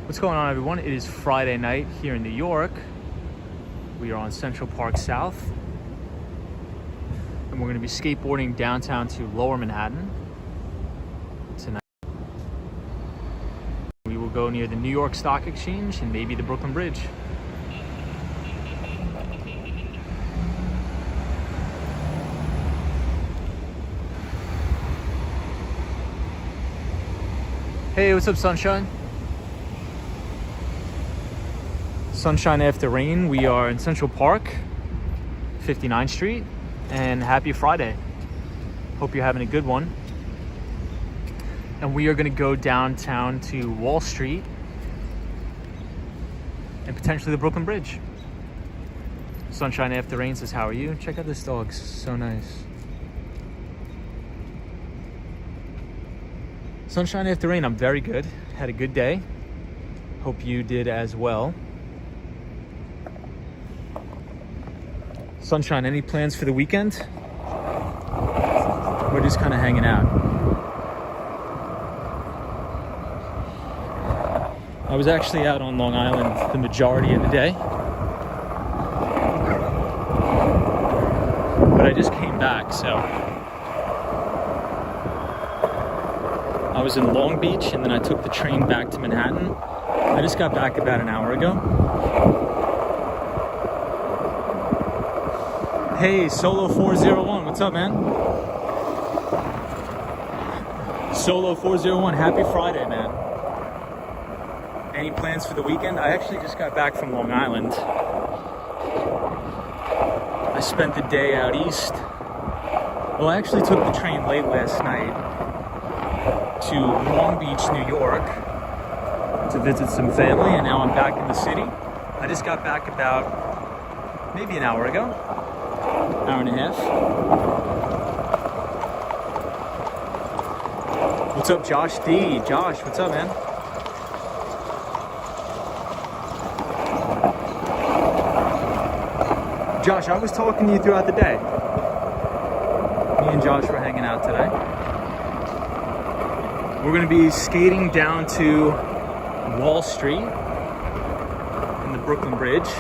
What's going on, everyone? It is Friday night here in New York. We are on Central Park South, and we're going to be skateboarding downtown to Lower Manhattan tonight. We will go near the New York Stock Exchange and maybe the Brooklyn Bridge. Hey, what's up, sunshine? Sunshine after rain. We are in Central Park, 59th Street, and happy Friday. Hope you're having a good one. And we are going to go downtown to Wall Street and potentially the Brooklyn Bridge. Sunshine after rain says, how are you? Check out this dog, so nice. Sunshine after rain, I'm very good. Had a good day. Hope you did as well. Sunshine, any plans for the weekend? We're just kind of hanging out. I was actually out on Long Island the majority of the day, but I just came back, so I was in Long Beach and then I took the train back to Manhattan. I just got back about an hour ago. Hey, Solo 401, what's up, man? Solo 401, happy Friday, man. Any plans for the weekend? I actually just got back from Long Island. I spent the day out east. Well, I actually took the train late last night to Long Beach, New York to visit some family, and now I'm back in the city. I just got back about maybe an hour ago. Hour and a half. What's up, Josh D? Josh, what's up, man? Josh, I was talking to you throughout the day. Me and Josh were hanging out today. We're going to be skating down to Wall Street and the Brooklyn Bridge.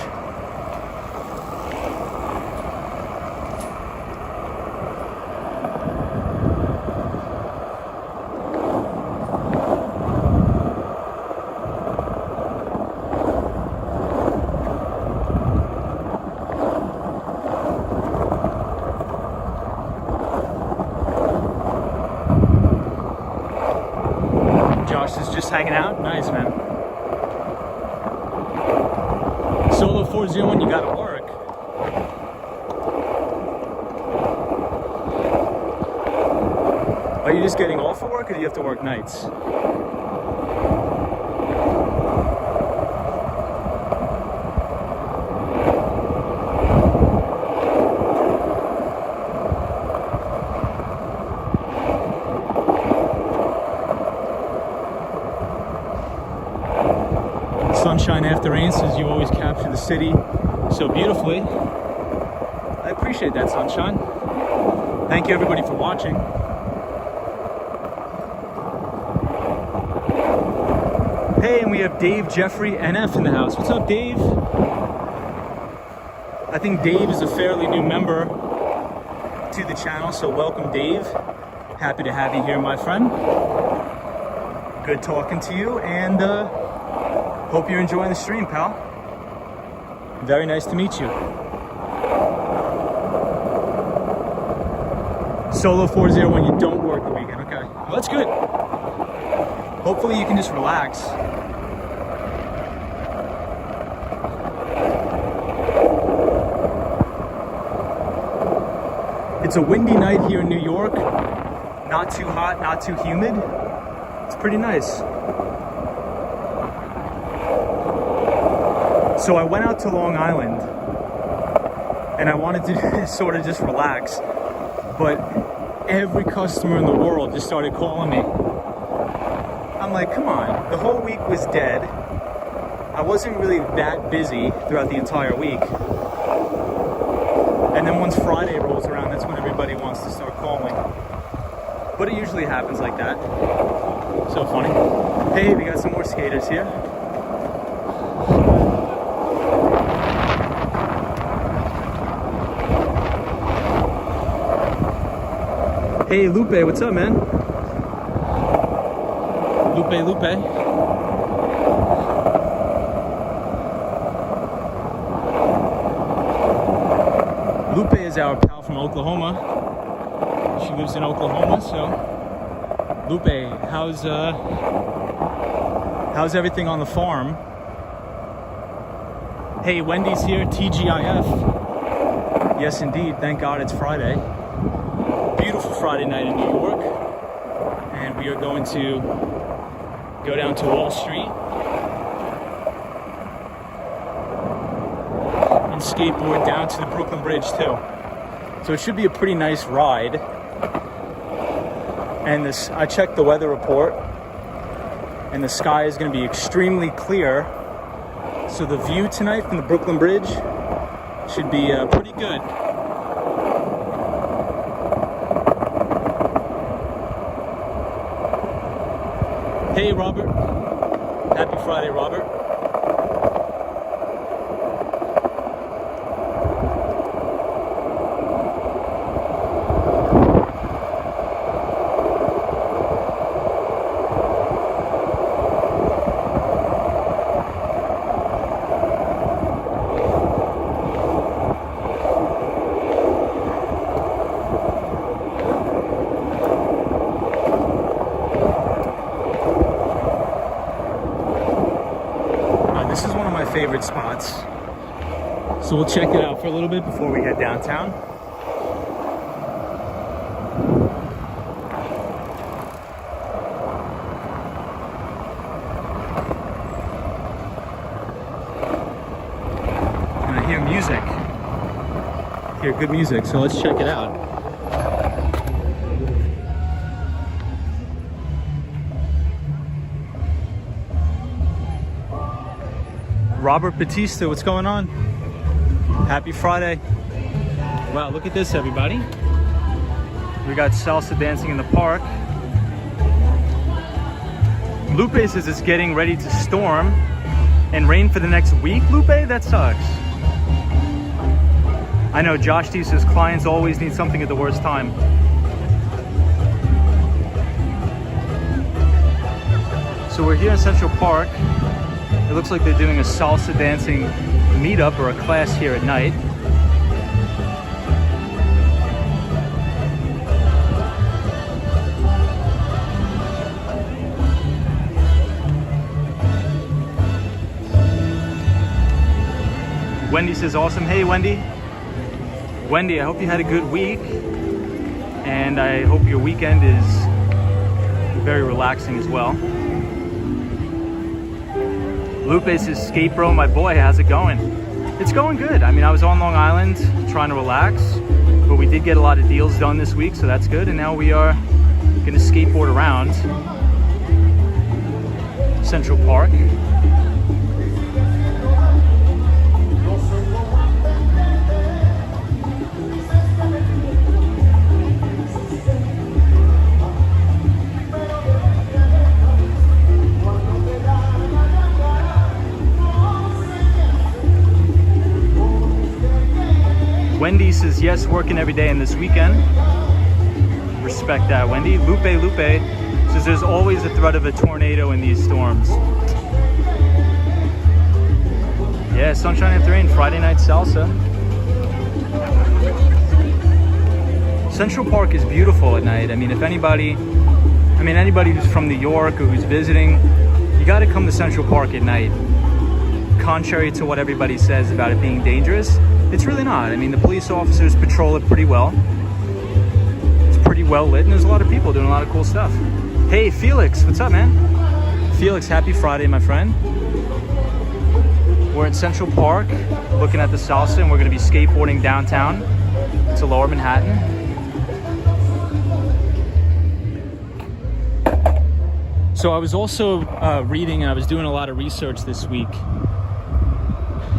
Josh is just hanging out. Nice, man. Solo 401, you gotta work. Are you just getting off of work, or do you have to work nights? Sunshine after rain says you always capture the city so beautifully. I appreciate that, sunshine. Thank you, everybody, for watching. Hey, and we have Dave Jeffrey NF in the house. What's up, Dave? I think Dave is a fairly new member to the channel, so welcome, Dave. Happy to have you here, my friend. Good talking to you, and hope you're enjoying the stream, pal. Very nice to meet you. Solo 401, you don't work the weekend. Okay, well, that's good. Hopefully you can just relax. It's a windy night here in New York. Not too hot, not too humid. It's pretty nice. So I went out to Long Island and I wanted to sort of just relax, but every customer in the world just started calling me. I'm like, come on, the whole week was dead. I wasn't really that busy throughout the entire week. And then once Friday rolls around, that's when everybody wants to start calling. But it usually happens like that. So funny. Hey, we got some more skaters here. Hey, Lupe, what's up, man? Lupe. Lupe is our pal from Oklahoma. She lives in Oklahoma, so Lupe, how's everything on the farm? Hey, Wendy's here, TGIF. Yes, indeed. Thank God it's Friday. Beautiful Friday night in New York. And we are going to go down to Wall Street and skateboard down to the Brooklyn Bridge too. So it should be a pretty nice ride. And I checked the weather report, and the sky is going to be extremely clear. So the view tonight from the Brooklyn Bridge should be pretty good. Hey, Robert. Happy Friday, Robert. This is one of my favorite spots, so we'll check it out for a little bit before we head downtown. And I hear music, hear good music, so let's check it out. Robert Batista, what's going on? Happy Friday. Wow, look at this, everybody. We got salsa dancing in the park. Lupe says it's getting ready to storm and rain for the next week. Lupe, that sucks. I know, Josh D says clients always need something at the worst time. So we're here in Central Park. It looks like they're doing a salsa dancing meetup or a class here at night. Wendy says awesome. Hey, Wendy. Wendy, I hope you had a good week, and I hope your weekend is very relaxing as well. Lupe says, skate bro, my boy, how's it going? It's going good. I mean, I was on Long Island trying to relax, but we did get a lot of deals done this week, so that's good. And now we are gonna skateboard around Central Park. Wendy says, yes, working every day and this weekend. Respect that, Wendy. Lupe says there's always a threat of a tornado in these storms. Yeah, sunshine after rain, Friday night salsa. Central Park is beautiful at night. I mean, anybody who's from New York or who's visiting, you gotta come to Central Park at night. Contrary to what everybody says about it being dangerous, it's really not. I mean, the police officers patrol it pretty well. It's pretty well lit, and there's a lot of people doing a lot of cool stuff. Hey, Felix, what's up, man? Felix, happy Friday, my friend. We're in Central Park, looking at the salsa, and we're gonna be skateboarding downtown to Lower Manhattan. So I was also reading, and I was doing a lot of research this week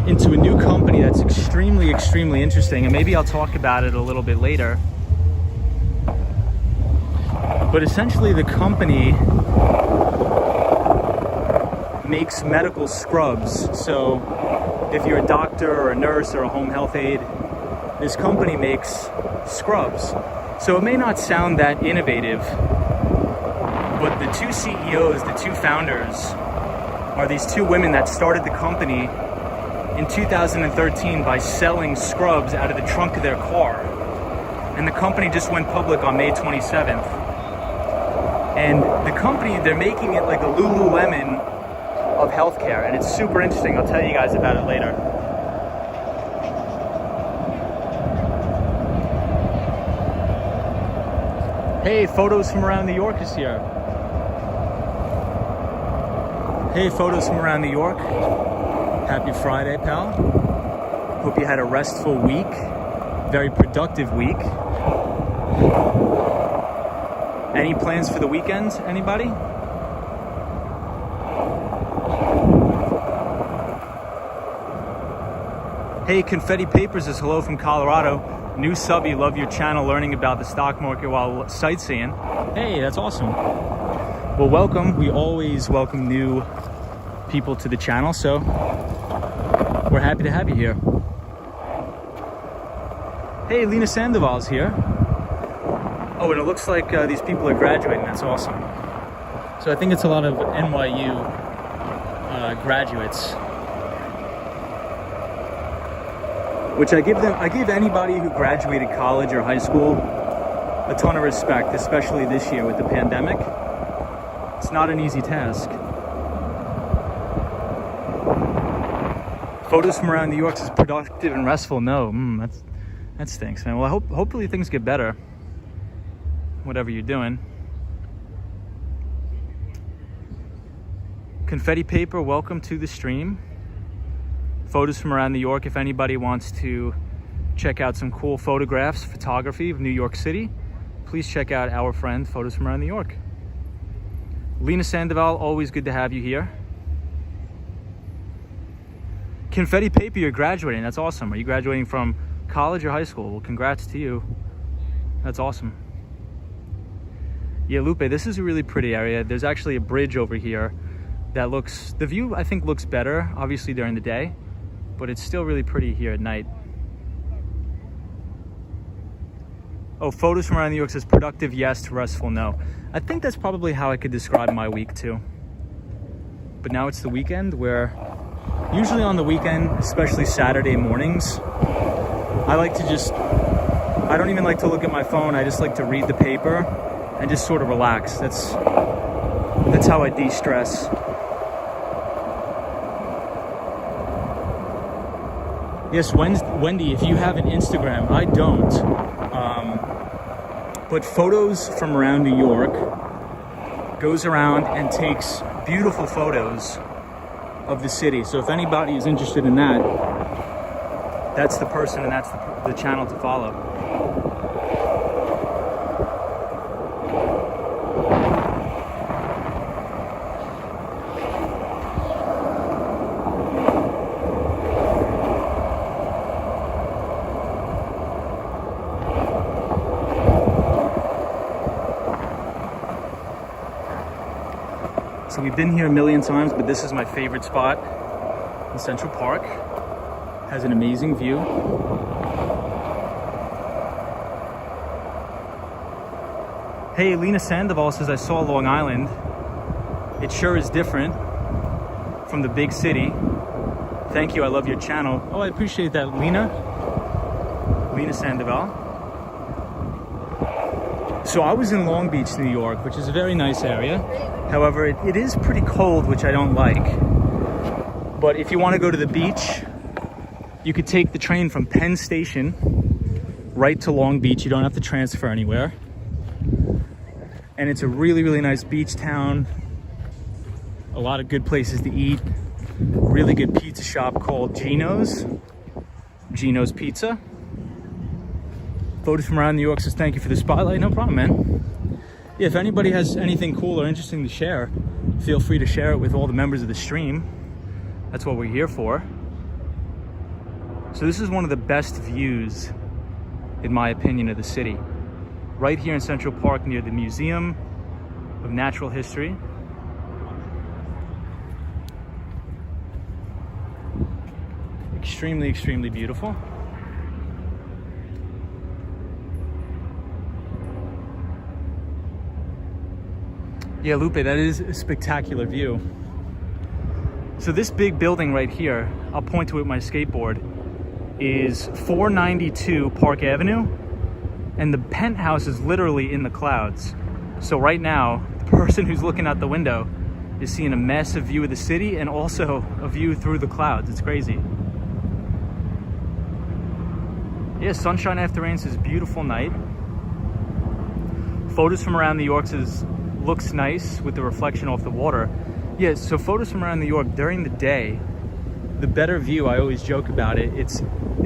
into a new company that's extremely interesting, and maybe I'll talk about it a little bit later. But essentially the company makes medical scrubs. So if you're a doctor or a nurse or a home health aide, this company makes scrubs. So it may not sound that innovative, but the two CEOs, the two founders, are these two women that started the company in 2013 by selling scrubs out of the trunk of their car. And the company just went public on May 27th. And the company, they're making it like a Lululemon of healthcare, and it's super interesting. I'll tell you guys about it later. Hey, Photos from Around New York is here. Hey, Photos from Around New York. Happy Friday, pal. Hope you had a restful week. Very productive week. Any plans for the weekend, anybody? Hey, Confetti Papers is hello from Colorado. New subby, love your channel, learning about the stock market while sightseeing. Hey, that's awesome. Well, welcome. We always welcome new people to the channel, so we're happy to have you here. Hey, Lena Sandoval's here. Oh, and it looks like these people are graduating. That's awesome. So I think it's a lot of NYU graduates, which I give anybody who graduated college or high school a ton of respect, especially this year with the pandemic. It's not an easy task. Photos from Around New York is productive and restful. No, that stinks, man. Well, hopefully things get better, whatever you're doing. Confetti Paper, welcome to the stream. Photos from Around New York, if anybody wants to check out some cool photographs, photography of New York City, please check out our friend Photos from Around New York. Lena Sandoval, always good to have you here. Confetti Paper, you're graduating. That's awesome. Are you graduating from college or high school? Well, congrats to you. That's awesome. Yeah, Lupe, this is a really pretty area. There's actually a bridge over here that the view I think looks better, obviously during the day, but it's still really pretty here at night. Oh, Photos from Around New York says productive, yes, restful, no. I think that's probably how I could describe my week too. But now it's the weekend, where usually on the weekend, especially Saturday mornings, I don't even like to look at my phone. I just like to read the paper and just sort of relax. That's how I de-stress. Yes, Wendy, if you have an Instagram, I don't. But Photos from Around New York goes around and takes beautiful photos of the city. So if anybody is interested in that, that's the person and that's the channel to follow. So we've been here a million times, but this is my favorite spot in Central Park. Has an amazing view. Hey, Lena Sandoval says, I saw Long Island. It sure is different from the big city. Thank you, I love your channel. Oh, I appreciate that, Lena Sandoval. So I was in Long Beach, New York, which is a very nice area. However, it is pretty cold, which I don't like. But if you want to go to the beach, you could take the train from Penn Station right to Long Beach. You don't have to transfer anywhere. And it's a really, really nice beach town. A lot of good places to eat. Really good pizza shop called Gino's Pizza. Photos from Around New York says, thank you for the spotlight. No problem, man. Yeah, if anybody has anything cool or interesting to share, feel free to share it with all the members of the stream. That's what we're here for. So this is one of the best views, in my opinion, of the city. Right here in Central Park near the Museum of Natural History. Extremely, extremely beautiful. Yeah, Lupe, that is a spectacular view. So this big building right here, I'll point to it with my skateboard, is 492 Park Avenue, and the penthouse is literally in the clouds. So right now, the person who's looking out the window is seeing a massive view of the city and also a view through the clouds. It's crazy. Yeah, sunshine after rain, is a beautiful night. Photos from around New York looks nice with the reflection off the water. Yeah, so photos from around New York during the day, the better view, I always joke about it, it's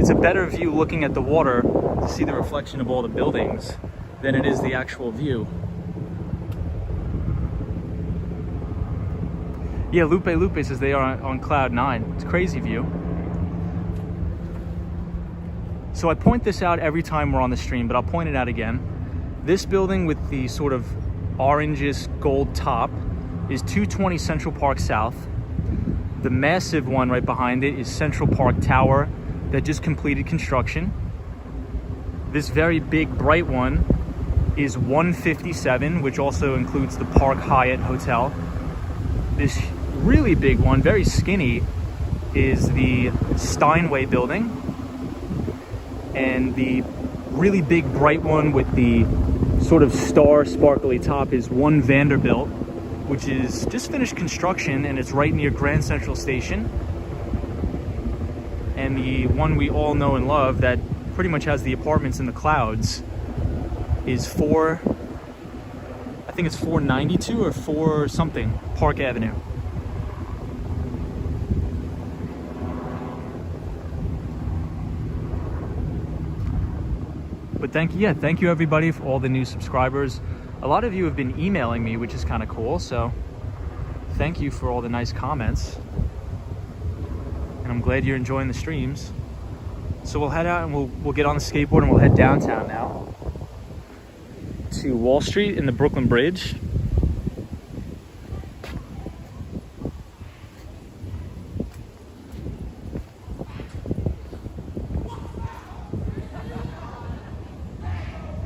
a better view looking at the water to see the reflection of all the buildings than it is the actual view. Yeah, Lupe says they are on cloud 9. It's a crazy view. So I point this out every time we're on the stream, but I'll point it out again. This building with the sort of orangish gold top is 220 Central Park South. The massive one right behind it is Central Park Tower that just completed construction. This very big bright one is 157, which also includes the Park Hyatt Hotel. This really big one, very skinny, is the Steinway building. And the really big bright one with the sort of star sparkly top is 1 Vanderbilt, which is just finished construction and it's right near Grand Central Station. And the one we all know and love that pretty much has the apartments in the clouds is I think it's 492 or 4 something Park Avenue. But thank you everybody for all the new subscribers. A lot of you have been emailing me, which is kind of cool, so thank you for all the nice comments. And I'm glad you're enjoying the streams. So we'll head out and we'll get on the skateboard and we'll head downtown now to Wall Street and the Brooklyn Bridge.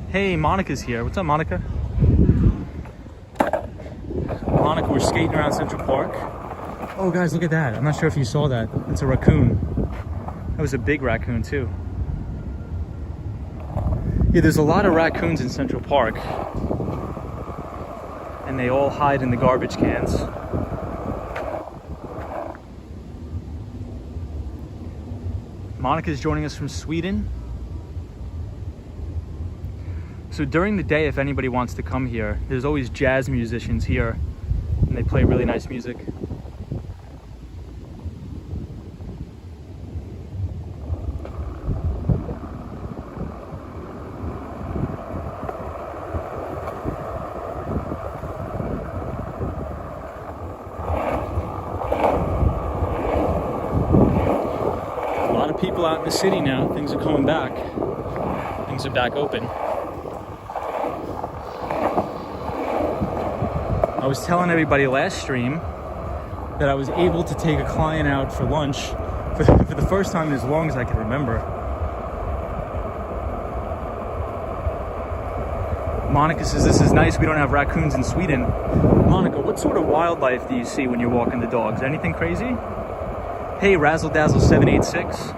Hey, Monica's here. What's up, Monica? Monica, we're skating around Central Park. Oh, guys, look at that. I'm not sure if you saw that. It's a raccoon. That was a big raccoon, too. Yeah, there's a lot of raccoons in Central Park. And they all hide in the garbage cans. Monica's joining us from Sweden. So during the day, if anybody wants to come here, there's always jazz musicians here, and they play really nice music. A lot of people out in the city now. Things are coming back. Things are back open. I was telling everybody last stream that I was able to take a client out for lunch for the first time in as long as I can remember. Monica says, this is nice, we don't have raccoons in Sweden. Monica, what sort of wildlife do you see when you're walking the dogs? Anything crazy? Hey, Razzle Dazzle 786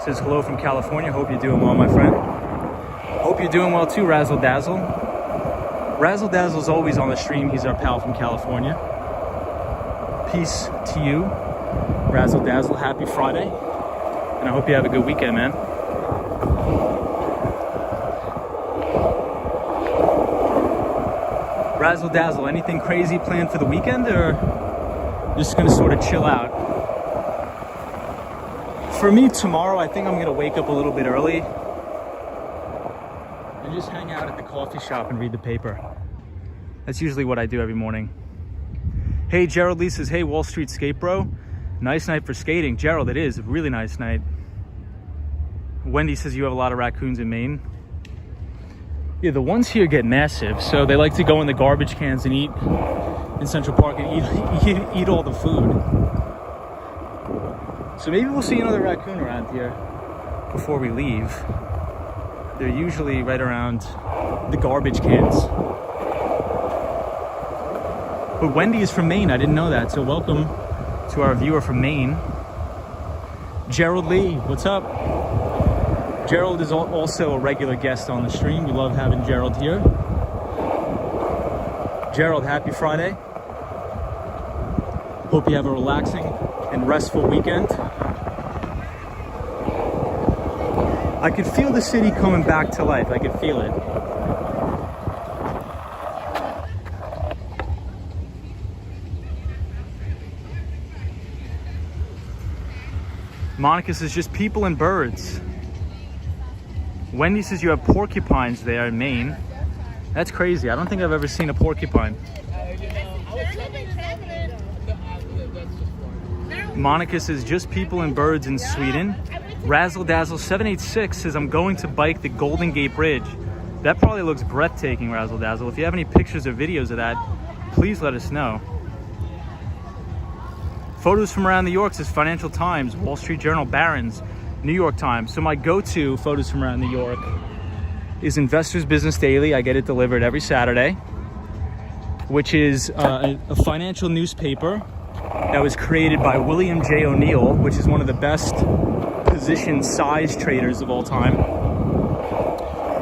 says hello from California. Hope you're doing well, my friend. Hope you're doing well too, Razzle Dazzle. Razzle Dazzle's always on the stream. He's our pal from California. Peace to you, Razzle Dazzle. Happy Friday. And I hope you have a good weekend, man. Razzle Dazzle, anything crazy planned for the weekend or just gonna sort of chill out? For me, tomorrow, I think I'm gonna wake up a little bit early and just hang out at the coffee shop and read the paper. That's usually what I do every morning. Hey, Gerald Lee says, hey, Wall Street Skate Bro. Nice night for skating. Gerald, it is a really nice night. Wendy says you have a lot of raccoons in Maine. Yeah, the ones here get massive, so they like to go in the garbage cans and eat in Central Park and eat all the food. So maybe we'll see another raccoon around here before we leave. They're usually right around the garbage cans. But Wendy is from Maine. I didn't know that. So welcome to our viewer from Maine. Gerald Lee, what's up? Gerald is also a regular guest on the stream. We love having Gerald here. Gerald, happy Friday. Hope you have a relaxing and restful weekend. I could feel the city coming back to life. I could feel it. Monica says just people and birds. Wendy says you have porcupines there in Maine. That's crazy. I don't think I've ever seen a porcupine. Monica says just people and birds in Sweden. Razzle Dazzle 786 says I'm going to bike the Golden Gate Bridge. That probably looks breathtaking, Razzle Dazzle. If you have any pictures or videos of that, please let us know. Photos from around New York says Financial Times, Wall Street Journal, Barron's, New York Times. So my go-to photos from around New York is Investors Business Daily. I get it delivered every Saturday, which is a financial newspaper that was created by William J. O'Neill, which is one of the best position size traders of all time.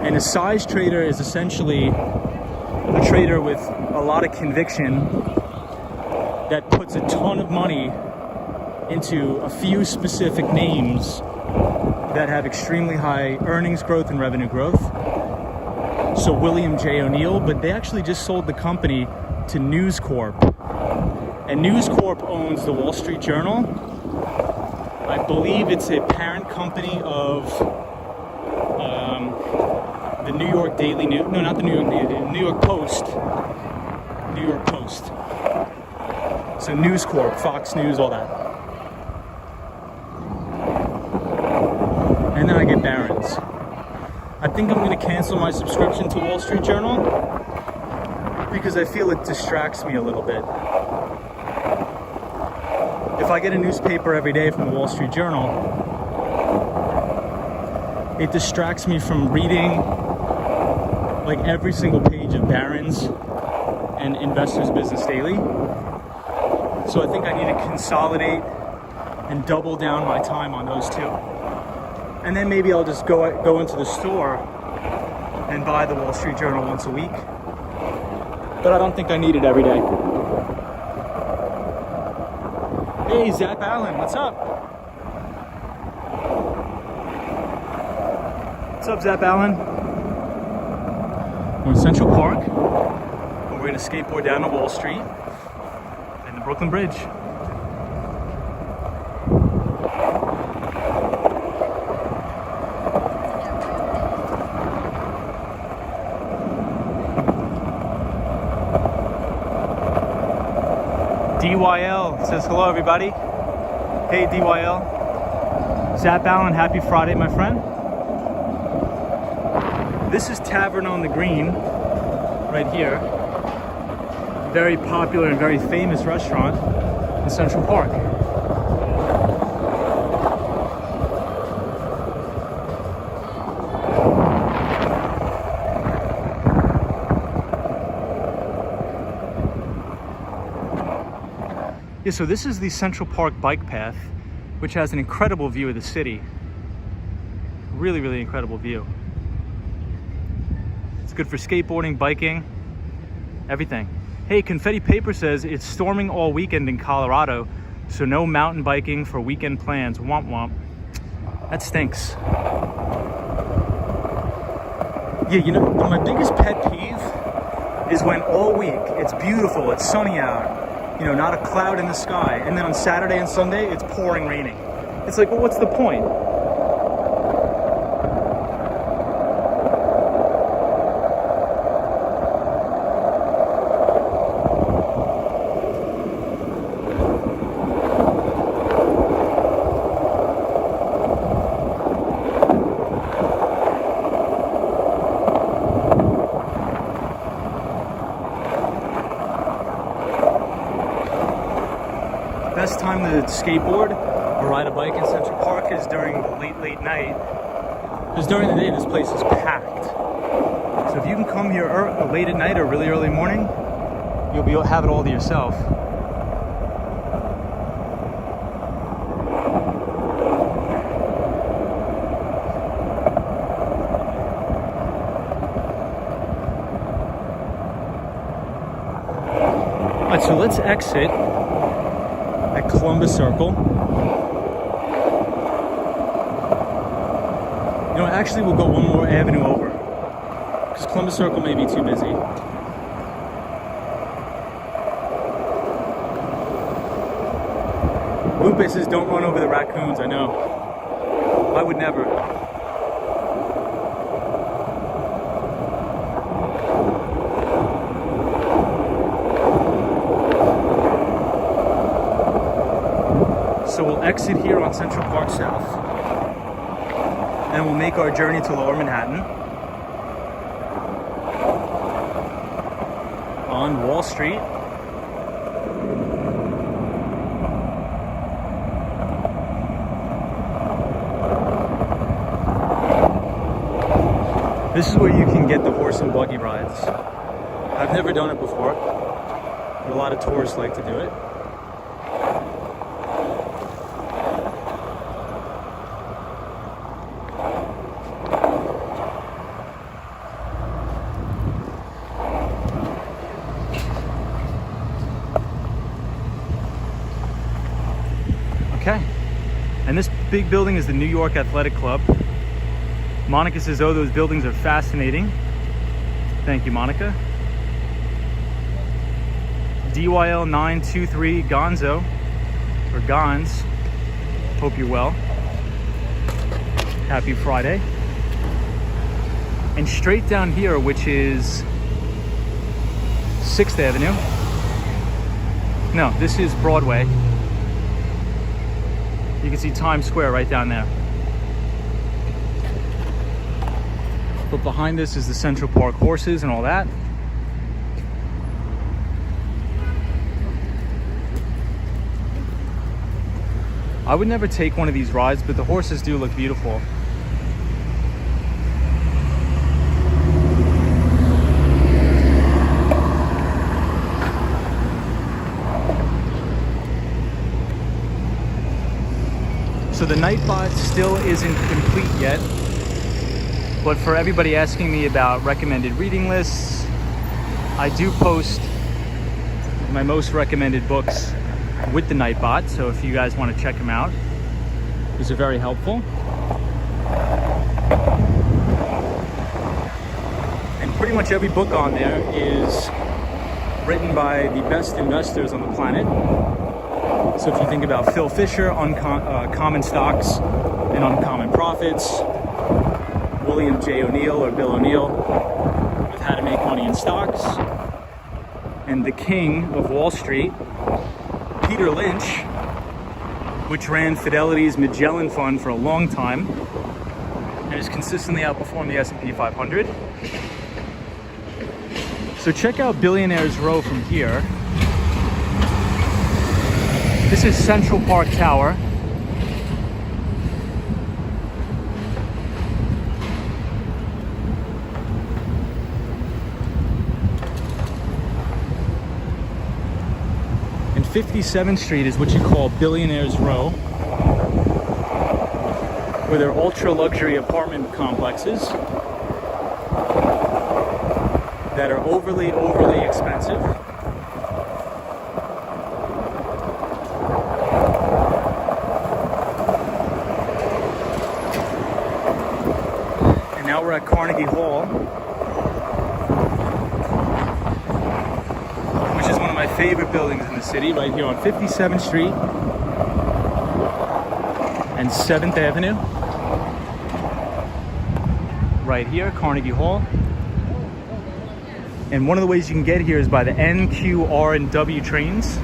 And a size trader is essentially a trader with a lot of conviction that puts a ton of money into a few specific names that have extremely high earnings growth and revenue growth. So William J. O'Neill, but they actually just sold the company to News Corp. And News Corp owns the Wall Street Journal. I believe it's a parent company of the New York Daily News. No, not the New York Daily, the New York Post. New York Post. So News Corp, Fox News, all that. And then I get Barron's. I think I'm going to cancel my subscription to Wall Street Journal because I feel it distracts me a little bit. If I get a newspaper every day from the Wall Street Journal, it distracts me from reading like every single page of Barron's and Investors Business Daily. So I think I need to consolidate and double down my time on those two. And then maybe I'll just go into the store and buy the Wall Street Journal once a week. But I don't think I need it every day. Hey, Zap Allen, what's up? What's up, Zap Allen? We're in Central Park. We're going to skateboard down to Wall Street and the Brooklyn Bridge. DYL says hello, everybody. Hey, DYL. Zap Allen, happy Friday, my friend. This is Tavern on the Green, right here. Very popular and very famous restaurant in Central Park. Yeah, so this is the Central Park bike path, which has an incredible view of the city. Really, really incredible view. It's good for skateboarding, biking, everything. Hey, Confetti Paper says it's storming all weekend in Colorado, so no mountain biking for weekend plans. Womp womp. That stinks. Yeah, you know, my biggest pet peeve is when all week it's beautiful, it's sunny out, you know, not a cloud in the sky, and then on Saturday and Sunday it's pouring raining. It's like, well, what's the point? Best time to skateboard or ride a bike in Central Park is during the late night, because during the day this place is packed. So if you can come here late at night or really early morning, you'll have it all to yourself. Alright, so let's exit at Columbus Circle. You know, actually we'll go one more avenue over, because Columbus Circle may be too busy. Lupus says, don't run over the raccoons. I know. I would never. So we'll exit here on Central Park South, and we'll make our journey to Lower Manhattan on Wall Street. This is where you can get the horse and buggy rides. I've never done it before, but a lot of tourists like to do it. Okay, and this big building is the New York Athletic Club. Monica says, oh, those buildings are fascinating. Thank you, Monica. DYL 923 Gonzo, or Gons. Hope you're well. Happy Friday. And straight down here, which is 6th Avenue. No, this is Broadway. You can see Times Square right down there. But behind this is the Central Park horses and all that. I would never take one of these rides, but the horses do look beautiful. So the Nightbot still isn't complete yet. But for everybody asking me about recommended reading lists, I do post my most recommended books with the Nightbot. So if you guys want to check them out, these are very helpful. And pretty much every book on there is written by the best investors on the planet. So if you think about Phil Fisher, Common Stocks and Uncommon Profits, William J. O'Neill or Bill O'Neill with How to Make Money in Stocks, and the king of Wall Street, Peter Lynch, which ran Fidelity's Magellan Fund for a long time and has consistently outperformed the S&P 500. So check out Billionaires Row from here. This is Central Park Tower. And 57th Street is what you call Billionaires Row, where they're ultra luxury apartment complexes that are overly expensive. And now we're at Carnegie Hall, which is one of my favorite buildings in the city, right here on 57th Street and 7th Avenue. Right here, Carnegie Hall. And one of the ways you can get here is by the N, Q, R, and W trains.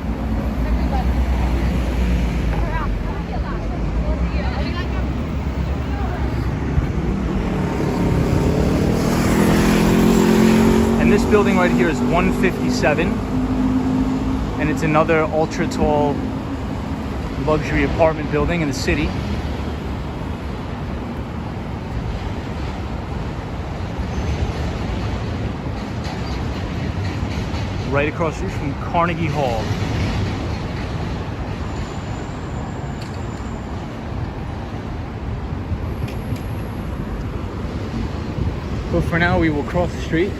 And this building right here is 157. And it's another ultra tall luxury apartment building in the city. right across the street from Carnegie Hall. But for now, we will cross the street.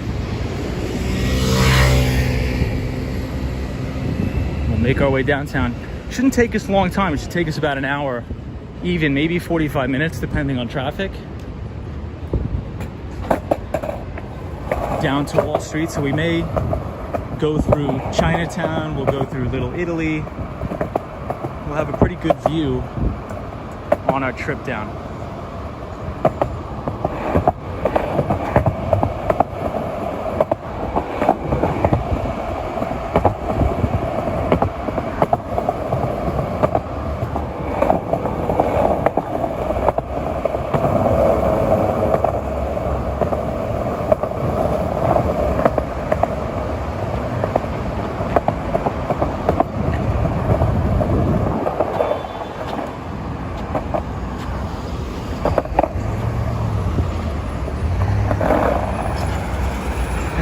We'll make our way downtown. Shouldn't take us a long time. It should take us about an hour, even maybe 45 minutes, depending on traffic. Down to Wall Street, so we may go through Chinatown, we'll go through Little Italy. We'll have a pretty good view on our trip down.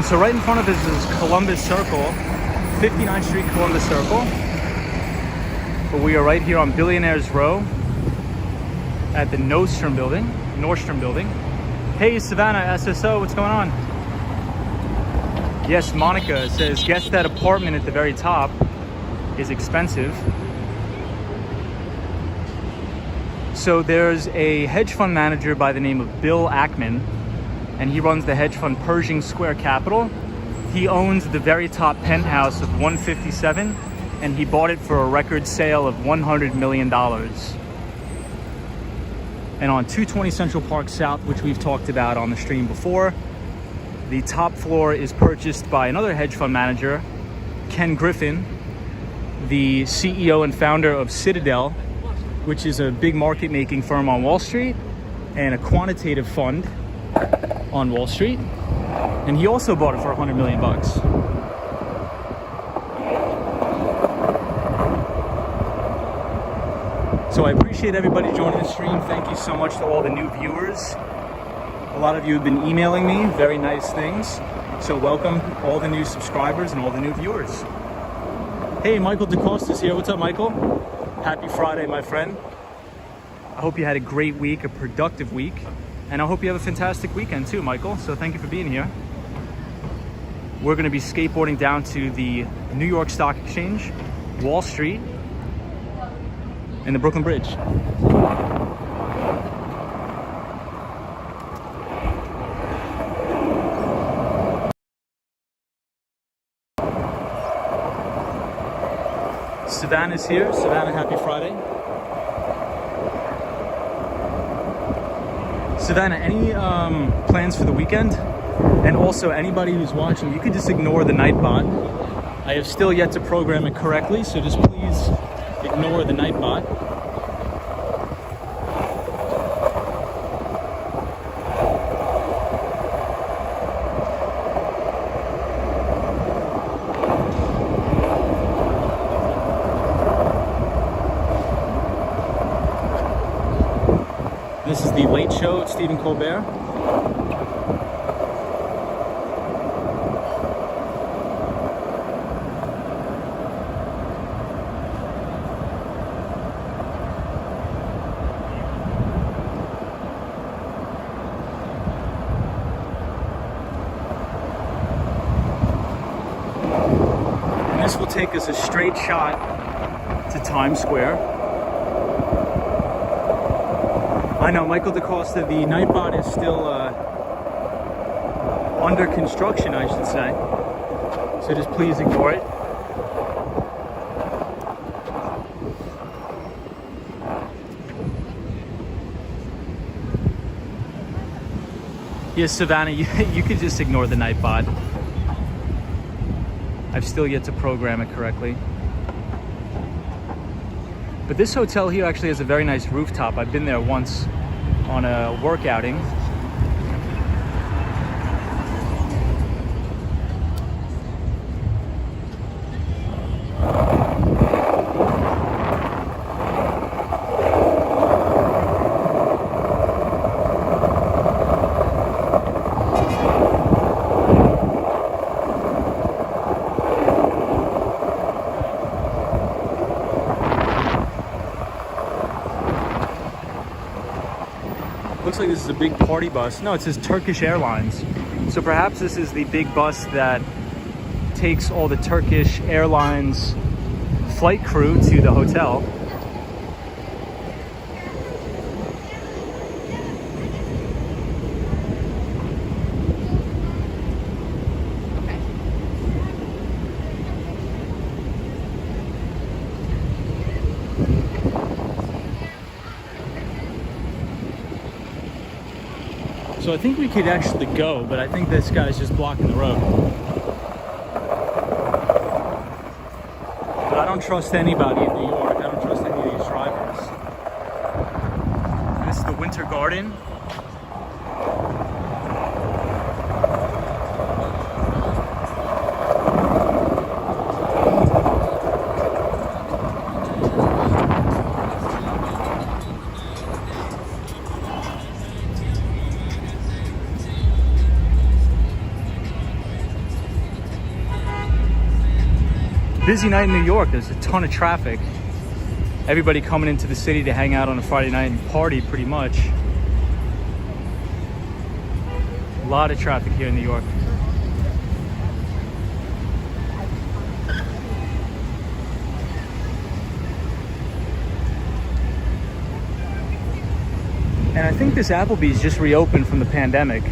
So right in front of us is Columbus Circle, 59th Street Columbus Circle. But we are right here on Billionaires Row at the Nordstrom building. Hey Savannah, SSO, what's going on? Yes, Monica says, guess that apartment at the very top is expensive. So there's a hedge fund manager by the name of Bill Ackman, and he runs the hedge fund Pershing Square Capital. He owns the very top penthouse of 157, and he bought it for a record sale of $100 million. And on 220 Central Park South, which we've talked about on the stream before, the top floor is purchased by another hedge fund manager, Ken Griffin, the CEO and founder of Citadel, which is a big market making firm on Wall Street and a quantitative fund on Wall Street, and he also bought it for $100 million. So I appreciate everybody joining the stream. Thank you so much to all the new viewers. A lot of you have been emailing me very nice things. So welcome all the new subscribers and all the new viewers. Hey, Michael DeCosta's here. What's up, Michael? Happy Friday, my friend. I hope you had a great week, a productive week. And I hope you have a fantastic weekend too, Michael. So thank you for being here. We're going to be skateboarding down to the New York Stock Exchange, Wall Street, and the Brooklyn Bridge. Savannah's here. Savannah, happy Friday. Savannah, any plans for the weekend? And also, anybody who's watching, you could just ignore the Nightbot. I have still yet to program it correctly, so just please ignore the Nightbot. This is the Late Show with Stephen Colbert. And this will take us a straight shot to Times Square. I know, Michael DeCosta, the Nightbot is still under construction, I should say. So just please ignore it. Yes, Savannah, you could just ignore the Nightbot. I've still yet to program it correctly. But this hotel here actually has a very nice rooftop. I've been there once on a work outing. looks like this is a big party bus. No, it says Turkish Airlines. So perhaps this is the big bus that takes all the Turkish Airlines flight crew to the hotel. So I think we could actually go, but I think this guy's just blocking the road. But I don't trust anybody in New York. I don't trust any of these drivers. This is the Winter Garden. Busy night in New York. There's a ton of traffic. Everybody coming into the city to hang out on a Friday night and party pretty much. A lot of traffic here in New York. And I think this Applebee's just reopened from the pandemic.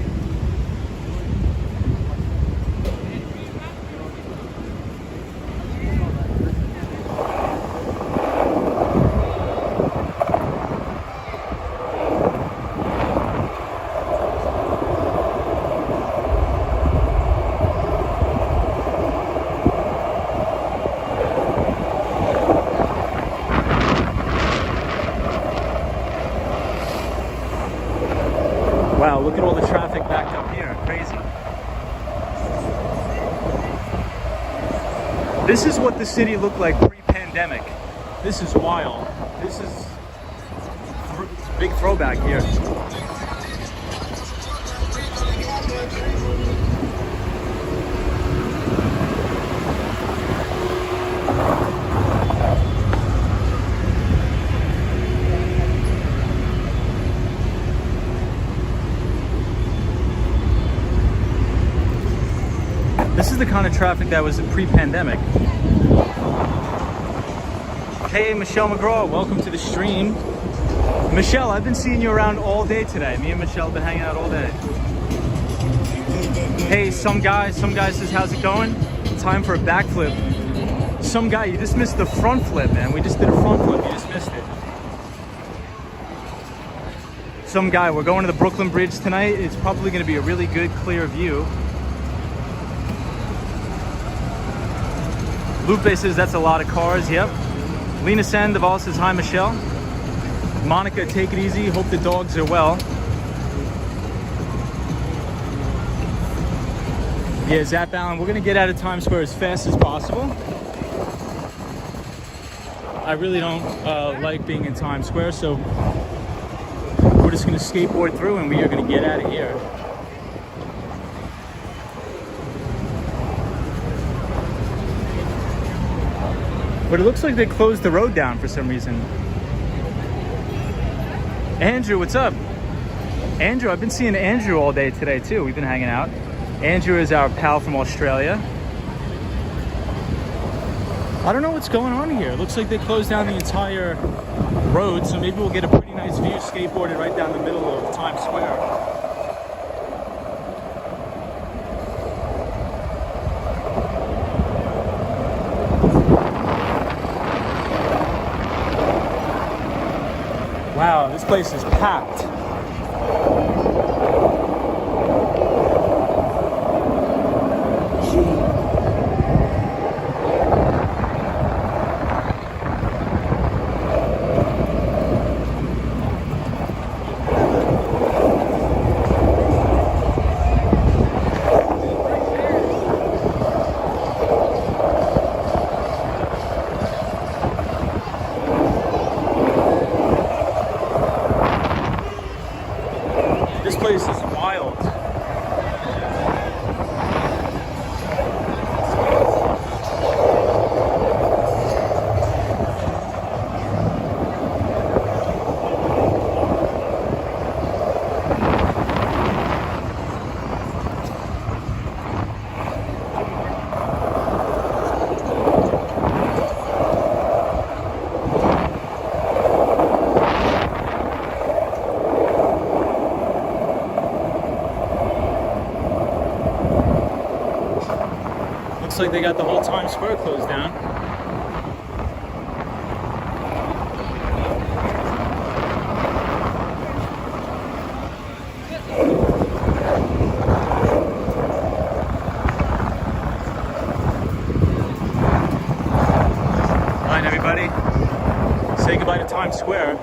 Wow, look at all the traffic backed up here. Crazy. This is what the city looked like pre-pandemic. This is wild. This is a big throwback here. This is the kind of traffic that was pre-pandemic. Hey, Michelle McGraw, welcome to the stream. Michelle, I've been seeing you around all day today. Me and Michelle have been hanging out all day. Hey, some guy says, how's it going? Time for a backflip. Some guy, you just missed the front flip, man. We just did a front flip, you just missed it. Some guy, we're going to the Brooklyn Bridge tonight. It's probably gonna be a really good, clear view. Lupe says that's a lot of cars. Yep. Lena Sandoval says hi, Michelle. Monica, take it easy. Hope the dogs are well. Yeah, Zap Allen, we're gonna get out of Times Square as fast as possible. I really don't like being in Times Square, so we're just gonna skateboard through and we are gonna get out of here. But it looks like they closed the road down for some reason. Andrew, what's up? Andrew, I've been seeing Andrew all day today too. We've been hanging out. Andrew is our pal from Australia. I don't know what's going on here. It looks like they closed down the entire road, so maybe we'll get a pretty nice view skateboarded right down the middle of Times Square. Wow, this place is packed. This place is wild. like they got the whole Times Square closed down. All right, everybody, say goodbye to Times Square.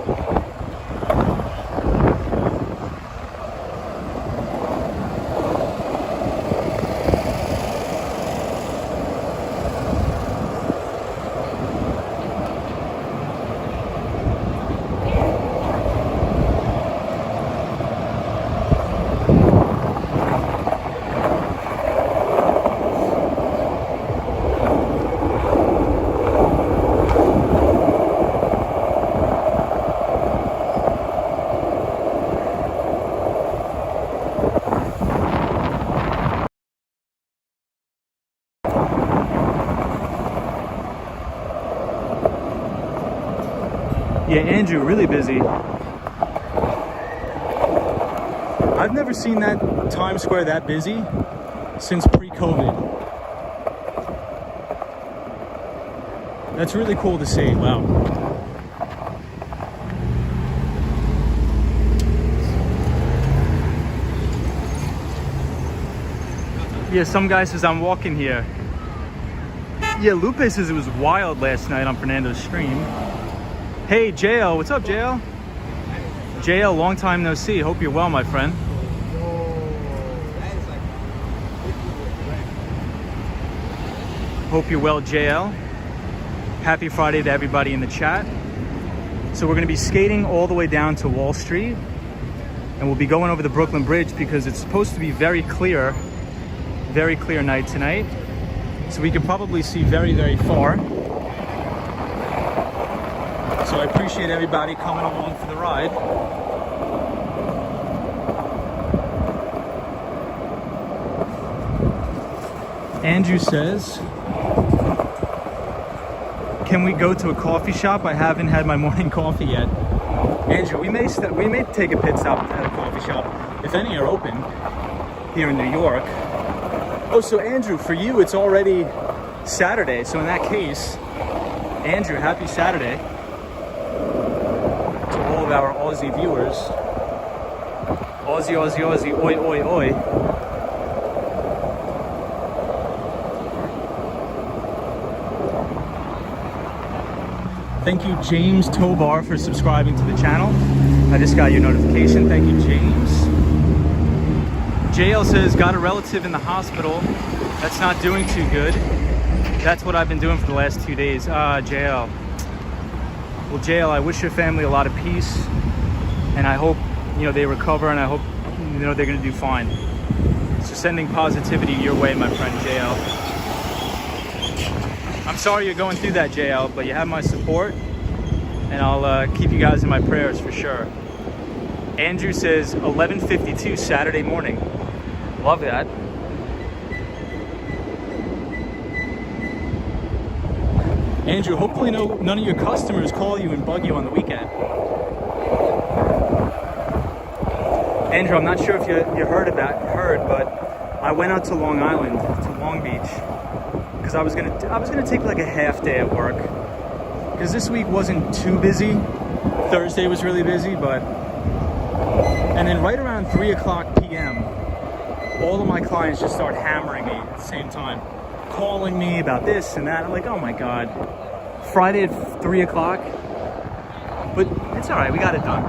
Yeah, Andrew, really busy. I've never seen that Times Square that busy since pre-COVID. That's really cool to see. Wow. Yeah, some guy says I'm walking here. Yeah, Lupe says it was wild last night on Fernando's stream. Hey, JL, what's up, JL? JL, long time no see. Hope you're well, my friend. Hope you're well, JL. Happy Friday to everybody in the chat. So we're gonna be skating all the way down to Wall Street, and we'll be going over the Brooklyn Bridge because it's supposed to be very clear night tonight. So we can probably see very, very far. So I appreciate everybody coming along for the ride. Andrew says, can we go to a coffee shop? I haven't had my morning coffee yet. Andrew, we may take a pit stop at a coffee shop, if any are open here in New York. Oh, so Andrew, for you, it's already Saturday. So in that case, Andrew, happy Saturday. Our Aussie viewers. Aussie, Aussie, Aussie, oi, oi, oi. Thank you, James Tobar, for subscribing to the channel. I just got your notification. Thank you, James. JL says, got a relative in the hospital that's not doing too good. That's what I've been doing for the last 2 days. JL. Well, JL, I wish your family a lot of peace, and I hope, they recover, and I hope, they're going to do fine. So sending positivity your way, my friend, JL. I'm sorry you're going through that, JL, but you have my support, and I'll keep you guys in my prayers for sure. Andrew says 11:52 Saturday morning. Love that. Andrew, hopefully none of your customers call you and bug you on the weekend. Andrew, I'm not sure if you heard, but I went out to Long Island, to Long Beach, because I was gonna take like a half day at work, because this week wasn't too busy. Thursday was really busy, and then right around 3:00 p.m., all of my clients just start hammering me at the same time, calling me about this and that. I'm like, oh my God, Friday at 3:00, but it's all right, we got it done.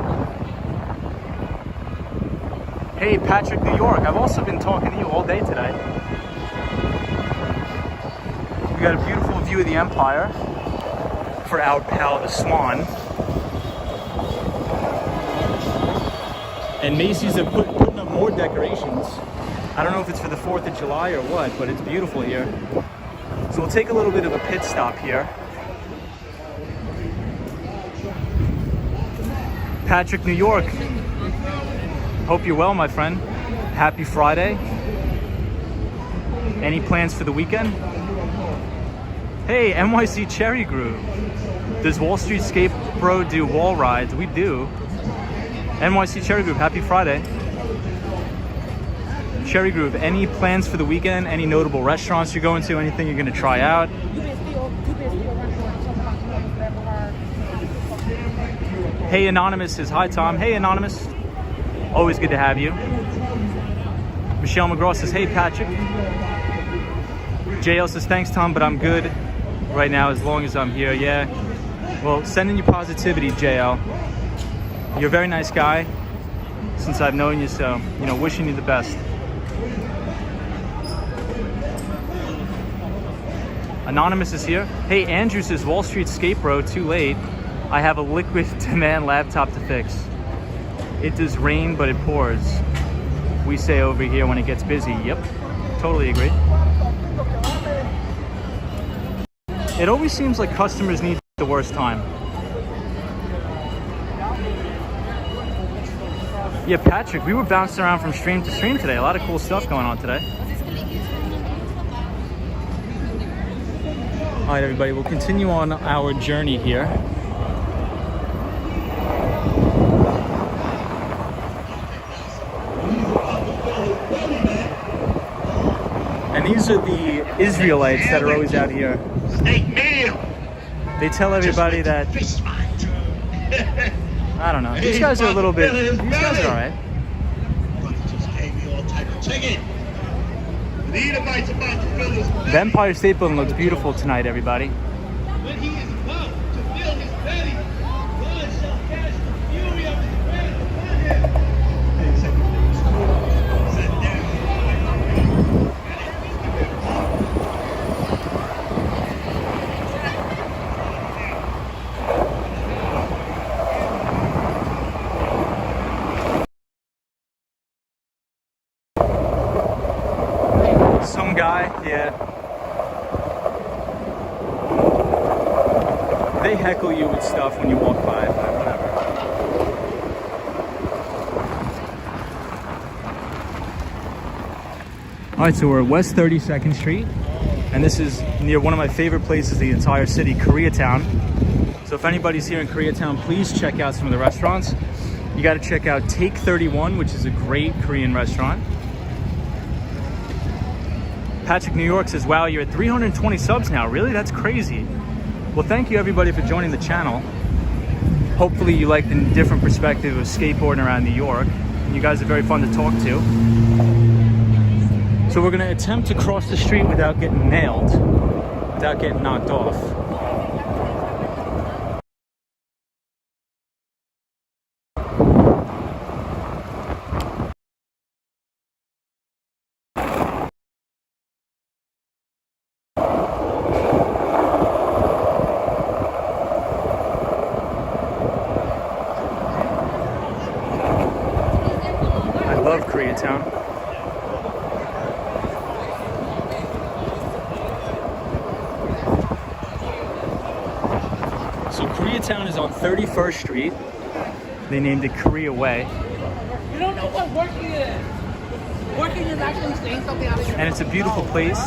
Hey, Patrick, New York, I've also been talking to you all day today. We got a beautiful view of the Empire for our pal, the Swan. And Macy's are putting up more decorations. I don't know if it's for the 4th of July or what, but it's beautiful here. So we'll take a little bit of a pit stop here. Patrick, New York. Hope you're well, my friend. Happy Friday. Any plans for the weekend? Hey, NYC Cherry Group. Does Wall Street Skate Bro do wall rides? We do. NYC Cherry Group, happy Friday. Cherry Groove, any plans for the weekend? Any notable restaurants you're going to? Anything you're going to try out? Hey Anonymous says, hi Tom. Hey Anonymous. Always good to have you. Michelle McGraw says, hey Patrick. JL says, thanks Tom, but I'm good right now as long as I'm here. Yeah. Well, sending you positivity, JL. You're a very nice guy since I've known you, so, you know, wishing you the best. Anonymous is here. Hey, Andrew says, Wall Street Skate Bro, too late. I have a liquid demand laptop to fix. It does rain, but it pours. We say over here when it gets busy. Yep, totally agree. It always seems like customers need the worst time. Yeah, Patrick, we were bouncing around from stream to stream today. A lot of cool stuff going on today. All right, everybody, we'll continue on our journey here. And these are the Israelites that are always out here. They tell everybody that, I don't know, these guys are a little bit, these guys are all right. The Empire State Building looks beautiful tonight, everybody. Some guy, yeah. They heckle you with stuff when you walk by, but whatever. Alright, so we're at West 32nd Street, and this is near one of my favorite places in the entire city, Koreatown. So if anybody's here in Koreatown, please check out some of the restaurants. You gotta check out Take 31, which is a great Korean restaurant. Patrick New York says, wow, you're at 320 subs now. Really? That's crazy. Well, thank you everybody for joining the channel. Hopefully you like the different perspective of skateboarding around New York. You guys are very fun to talk to. So we're gonna attempt to cross the street without getting nailed, without getting knocked off. Love Koreatown. So Koreatown is on 31st Street. They named it Korea Way. You don't know what working is. Working is actually saying something out of your And it's a beautiful place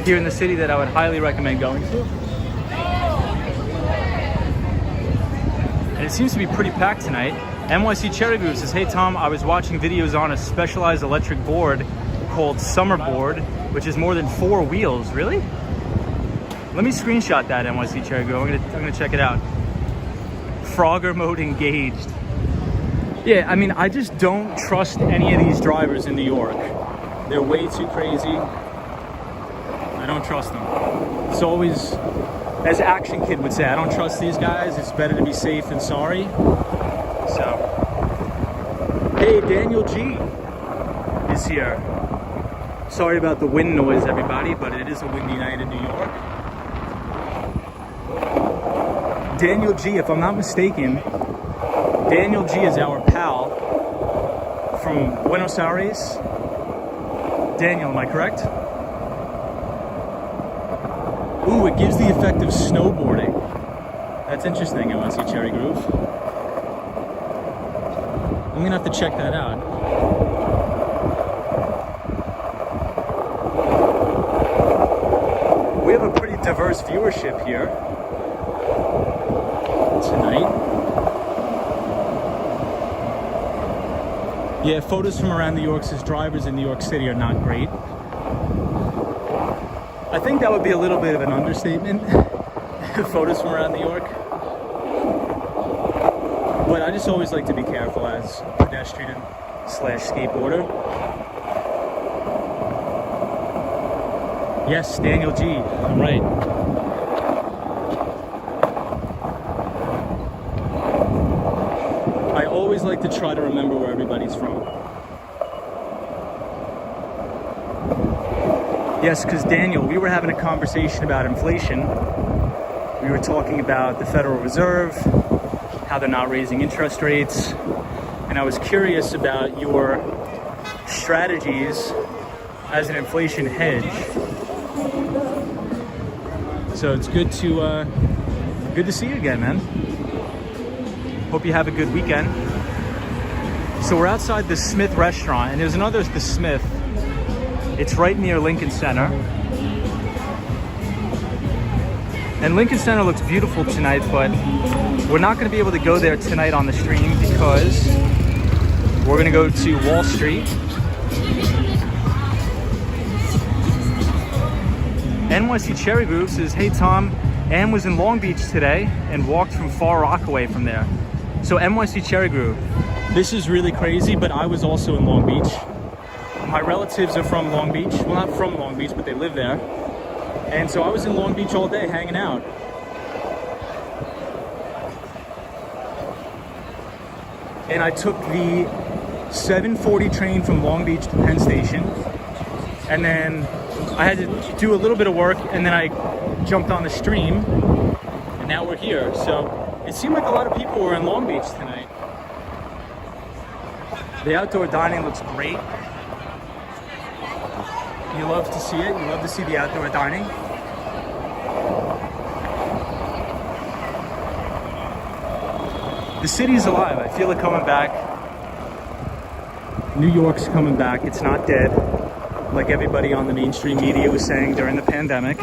here in the city that I would highly recommend going to. And it seems to be pretty packed tonight. NYC Cherry Groove says, hey Tom, I was watching videos on a specialized electric board called Summer Board, which is more than 4 wheels. Really? Let me screenshot that, NYC Cherry Groove. I'm gonna check it out. Frogger mode engaged. Yeah, I mean, I just don't trust any of these drivers in New York. They're way too crazy. I don't trust them. It's always, as Action Kid would say, I don't trust these guys. It's better to be safe than sorry. So, hey, Daniel G is here. Sorry about the wind noise, everybody, but it is a windy night in New York. Daniel G, if I'm not mistaken, Daniel G is our pal from Buenos Aires. Daniel, am I correct? Ooh, it gives the effect of snowboarding. That's interesting, NYC Cherry Groove. I'm gonna have to check that out. We have a pretty diverse viewership here tonight. Yeah, photos from around New York says drivers in New York City are not great. I think that would be a little bit of an understatement. Photos from around New York. But I just always like to be careful as a pedestrian slash skateboarder. Yes, Daniel G. I'm right. I always like to try to remember where everybody's from. Yes, because Daniel, we were having a conversation about inflation. We were talking about the Federal Reserve, how they're not raising interest rates, and I was curious about your strategies as an inflation hedge. So it's good to see you again, man. Hope you have a good weekend. So we're outside the Smith restaurant, and there's another The Smith. It's right near Lincoln Center. And Lincoln Center looks beautiful tonight, but we're not going to be able to go there tonight on the stream because we're going to go to Wall Street. NYC Cherry Groove says, hey Tom, Ann was in Long Beach today and walked from Far Rockaway from there. So NYC Cherry Groove, this is really crazy, but I was also in Long Beach. My relatives are from Long Beach. Well, not from Long Beach, but they live there. And so I was in Long Beach all day hanging out. And I took the 7:40 train from Long Beach to Penn Station. And then I had to do a little bit of work, and then I jumped on the stream. And now we're here. So it seemed like a lot of people were in Long Beach tonight. The outdoor dining looks great. You love to see it. You love to see the outdoor dining. The city's alive. I feel it coming back. New York's coming back. It's not dead, like everybody on the mainstream media was saying during the pandemic.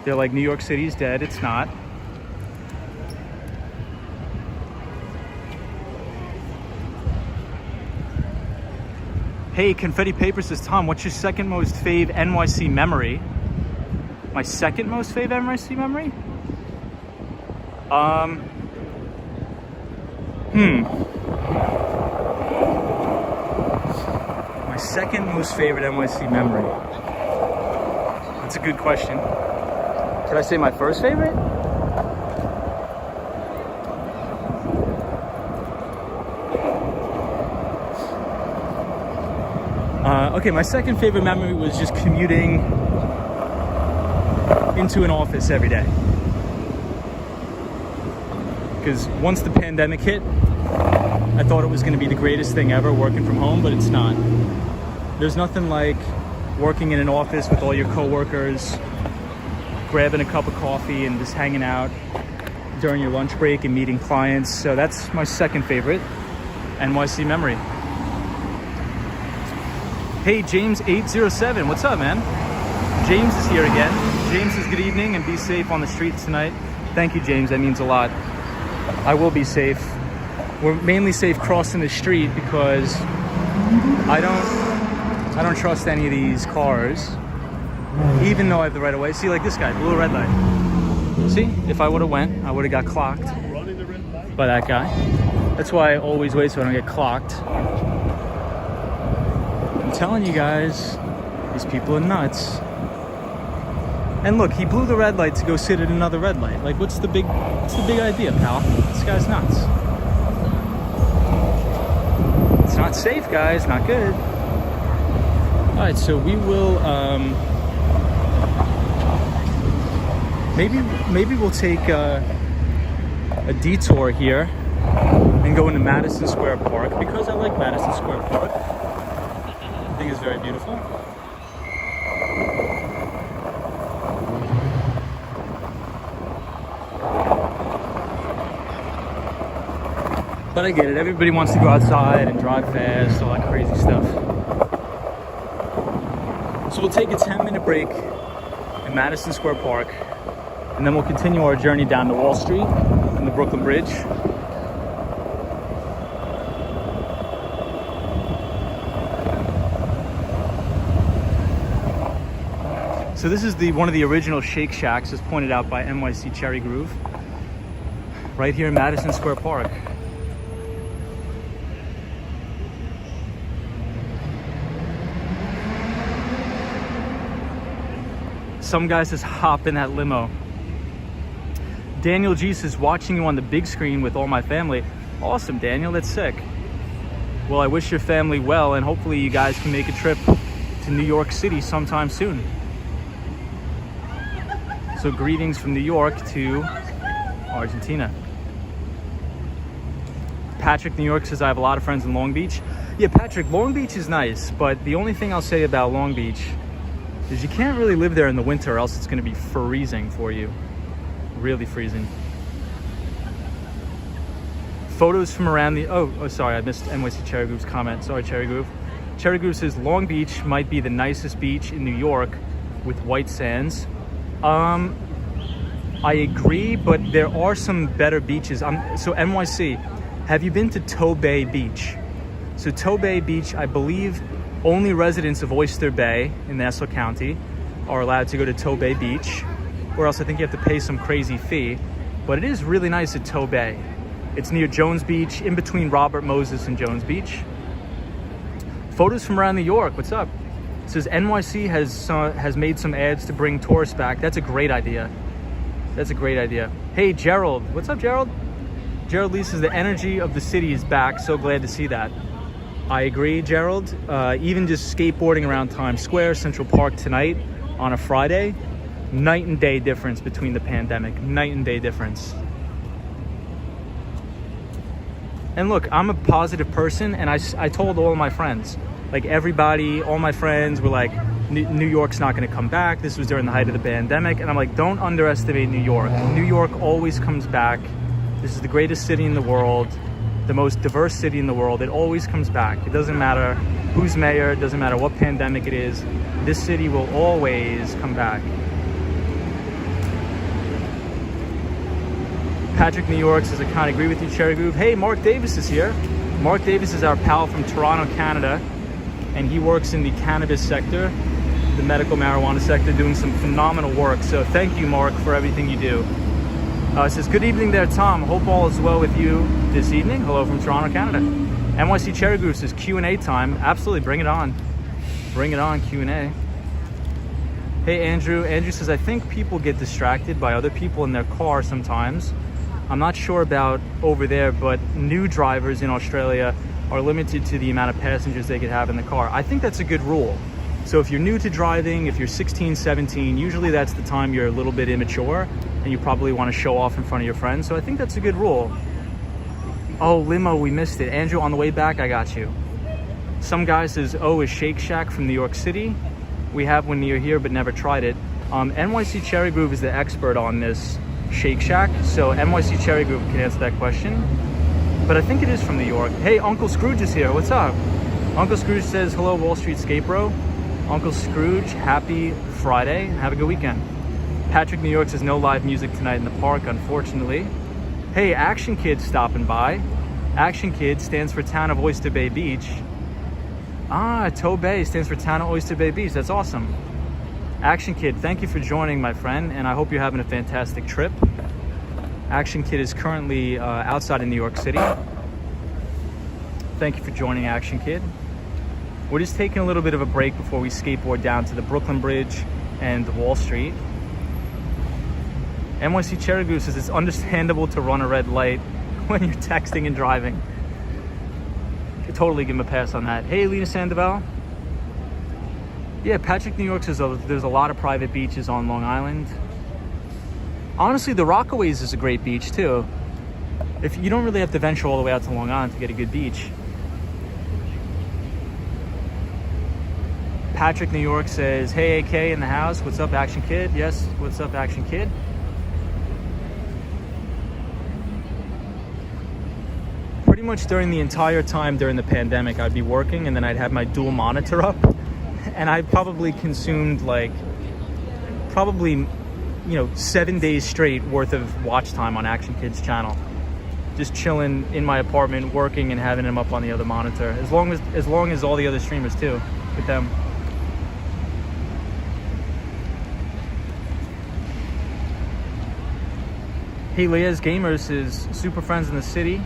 They're like, New York City's dead. It's not. Hey, Confetti Paper says, Tom, what's your second most fave NYC memory? My second most fave NYC memory? My second most favorite NYC memory. That's a good question. Should I say my first favorite? Okay, my second favorite memory was just commuting into an office every day. Because once the pandemic hit, I thought it was going to be the greatest thing ever, working from home, but it's not. There's nothing like working in an office with all your coworkers, grabbing a cup of coffee and just hanging out during your lunch break and meeting clients. So that's my second favorite NYC memory. Hey, James807, what's up, man? James is here again. James says good evening and be safe on the streets tonight. Thank you, James, that means a lot. I will be safe. We're mainly safe crossing the street because I don't trust any of these cars, even though I have the right of way. See, like this guy, blue red light. See, if I would have went, I would have got clocked by that guy. That's why I always wait so I don't get clocked. I'm telling you guys, these people are nuts. And look, he blew the red light to go sit at another red light. Like, what's the big idea, pal? This guy's nuts. It's not safe, guys. Not good. All right, so we will. Maybe we'll take a detour here and go into Madison Square Park because I like Madison Square Park. I think it's very beautiful. But I get it. Everybody wants to go outside and drive fast, all that crazy stuff. So we'll take a 10-minute break in Madison Square Park, and then we'll continue our journey down to Wall Street and the Brooklyn Bridge. So this is one of the original Shake Shacks, as pointed out by NYC Cherry Groove, right here in Madison Square Park. Some guy says hop in that limo. Daniel G says watching you on the big screen with all my family. Awesome, Daniel, that's sick. Well, I wish your family well, and hopefully you guys can make a trip to New York City sometime soon. So greetings from New York to Argentina. Patrick, New York says I have a lot of friends in Long Beach. Yeah, Patrick, Long Beach is nice, but the only thing I'll say about Long Beach is you can't really live there in the winter, or else it's going to be freezing for you. Really freezing. Photos from around the... Oh, sorry, I missed NYC Cherry Groove's comment. Sorry, Cherry Groove. Cherry Groove says Long Beach might be the nicest beach in New York with white sands. I agree, but there are some better beaches. So NYC, have you been to Tobay Beach? So Tobay Beach, I believe only residents of Oyster Bay in Nassau County are allowed to go to Tobay Beach, or else I think you have to pay some crazy fee. But it is really nice at Tobay. It's near Jones Beach, in between Robert Moses and Jones Beach. Photos from around New York, what's up? It says NYC has made some ads to bring tourists back. That's a great idea. That's a great idea. Hey, Gerald. What's up, Gerald? Gerald Lee says the energy of the city is back. So glad to see that. I agree, Gerald. Even just skateboarding around Times Square, Central Park tonight on a Friday, night and day difference between the pandemic. Night and day difference. And look, I'm a positive person, and I told all of my friends, like everybody, all my friends were like, New York's not going to come back. This was during the height of the pandemic. And I'm like, don't underestimate New York. New York always comes back. This is the greatest city in the world, the most diverse city in the world. It always comes back. It doesn't matter who's mayor. It doesn't matter what pandemic it is. This city will always come back. Patrick, New York says, I kind of agree with you, Cherry Groove. Hey, Mark Davis is here. Mark Davis is our pal from Toronto, Canada, and he works in the cannabis sector, the medical marijuana sector, doing some phenomenal work. So thank you, Mark, for everything you do. It says, good evening there, Tom. Hope all is well with you this evening. Hello from Toronto, Canada. NYC Cherry Groove says Q&A time. Absolutely, bring it on. Bring it on, Q&A. Hey, Andrew. Andrew says, I think people get distracted by other people in their car sometimes. I'm not sure about over there, but new drivers in Australia are limited to the amount of passengers they could have in the car. I think that's a good rule. So if you're new to driving, if you're 16, 17, usually that's the time you're a little bit immature and you probably want to show off in front of your friends. So I think that's a good rule. Oh, limo, we missed it. Andrew, on the way back, I got you. Some guy says, oh, is Shake Shack from New York City? We have one near here, but never tried it. NYC Cherry Groove is the expert on this Shake Shack, so NYC Cherry Groove can answer that question, but I think it is from New York. Hey, Uncle Scrooge is here. What's up? Uncle Scrooge says, hello, Wall Street Skate Bro. Uncle Scrooge, happy Friday. Have a good weekend. Patrick, New York says, no live music tonight in the park, unfortunately. Hey, Action Kid stopping by. Action Kid stands for Town of Oyster Bay Beach. Ah, Tobay stands for Town of Oyster Bay Beach. That's awesome. Action Kid, thank you for joining, my friend, and I hope you're having a fantastic trip. Action Kid is currently outside of New York City. Thank you for joining, Action Kid. We're just taking a little bit of a break before we skateboard down to the Brooklyn Bridge and Wall Street. NYC Cherry Goose says it's understandable to run a red light when you're texting and driving. Could totally give him a pass on that. Hey, Lena Sandoval. Yeah, Patrick, New York says there's a lot of private beaches on Long Island. Honestly, the Rockaways is a great beach too. If you don't really have to venture all the way out to Long Island to get a good beach. Patrick, New York says, hey, AK in the house. What's up, Action Kid? Yes, what's up, Action Kid? Pretty much during the entire time during the pandemic, I'd be working and then I'd have my dual monitor up. And I probably consumed like, 7 days straight worth of watch time on Action Kid's channel. Just chilling in my apartment, working and having him up on the other monitor. As long as all the other streamers too, with them. Hey, Leah's Gamers is Super Friends in the City.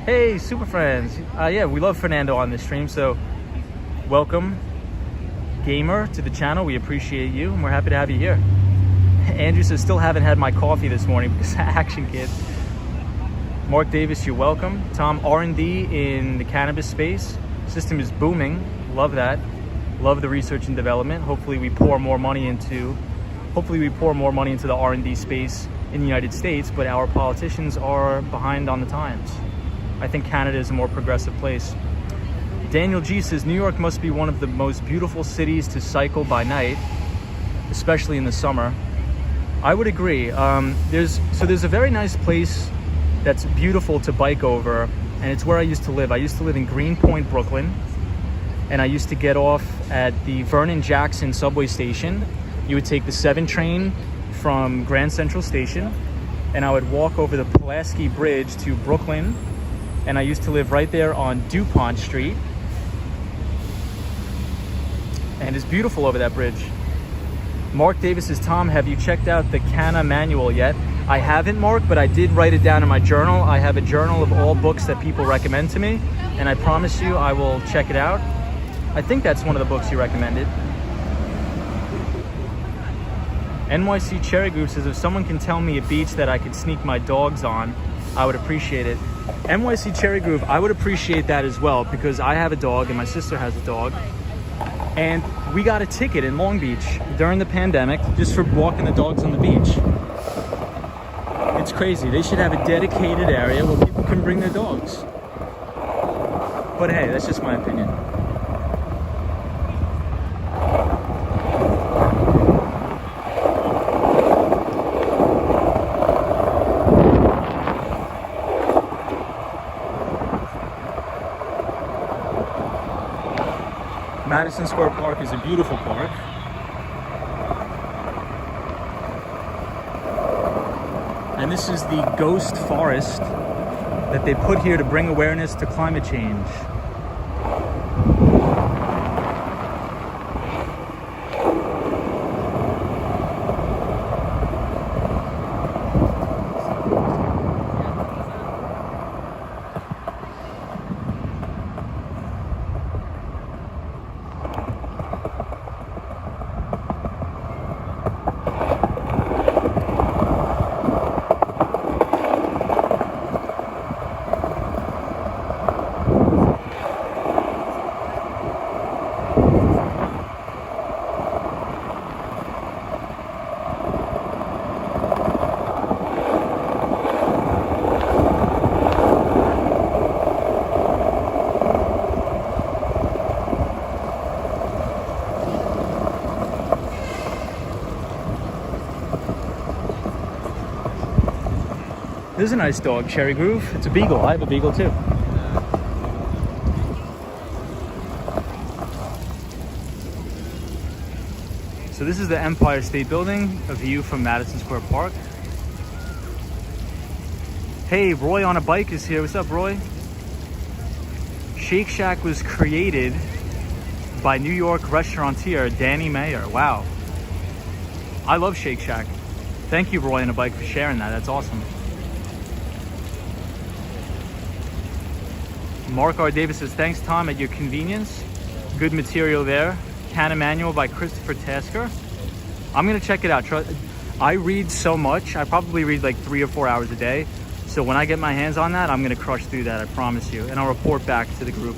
Hey, Super Friends. Yeah, we love Fernando on this stream, so welcome, Gamer, to the channel. We appreciate you, and we're happy to have you here. Andrew says, still haven't had my coffee this morning because Action Kid. Mark Davis, you're welcome. Tom, R&D in the cannabis space. System is booming. Love that. Love the research and development. Hopefully we pour more money into the R&D space in the United States, but our politicians are behind on the times. I think Canada is a more progressive place. Daniel G says, New York must be one of the most beautiful cities to cycle by night, especially in the summer. I would agree. There's a very nice place that's beautiful to bike over, and it's where I used to live. I used to live in Greenpoint, Brooklyn, and I used to get off at the Vernon Jackson subway station. You would take the 7 train from Grand Central Station, and I would walk over the Pulaski Bridge to Brooklyn, and I used to live right there on DuPont Street, and it's beautiful over that bridge. Mark Davis says, Tom, have you checked out the Canna manual yet? I haven't, Mark, but I did write it down in my journal. I have a journal of all books that people recommend to me, and I promise you I will check it out. I think that's one of the books you recommended. NYC Cherry Groove says, if someone can tell me a beach that I could sneak my dogs on, I would appreciate it. NYC Cherry Groove, I would appreciate that as well, because I have a dog and my sister has a dog. And we got a ticket in Long Beach during the pandemic just for walking the dogs on the beach. It's crazy. They should have a dedicated area where people can bring their dogs. But hey, that's just my opinion. Madison Square Park is a beautiful park. And this is the ghost forest that they put here to bring awareness to climate change. This is a nice dog, Cherry Groove. It's a beagle. I have a beagle too. So this is the Empire State Building, a view from Madison Square Park. Hey, Roy on a bike is here. What's up, Roy? Shake Shack was created by New York restaurateur Danny Mayer. Wow. I love Shake Shack. Thank you, Roy on a bike, for sharing that. That's awesome. Mark R. Davis says, thanks, Tom, at your convenience. Good material there. Canna Manual by Christopher Tasker. I'm going to check it out. I read so much. I probably read like 3 or 4 hours a day. So when I get my hands on that, I'm going to crush through that, I promise you. And I'll report back to the group.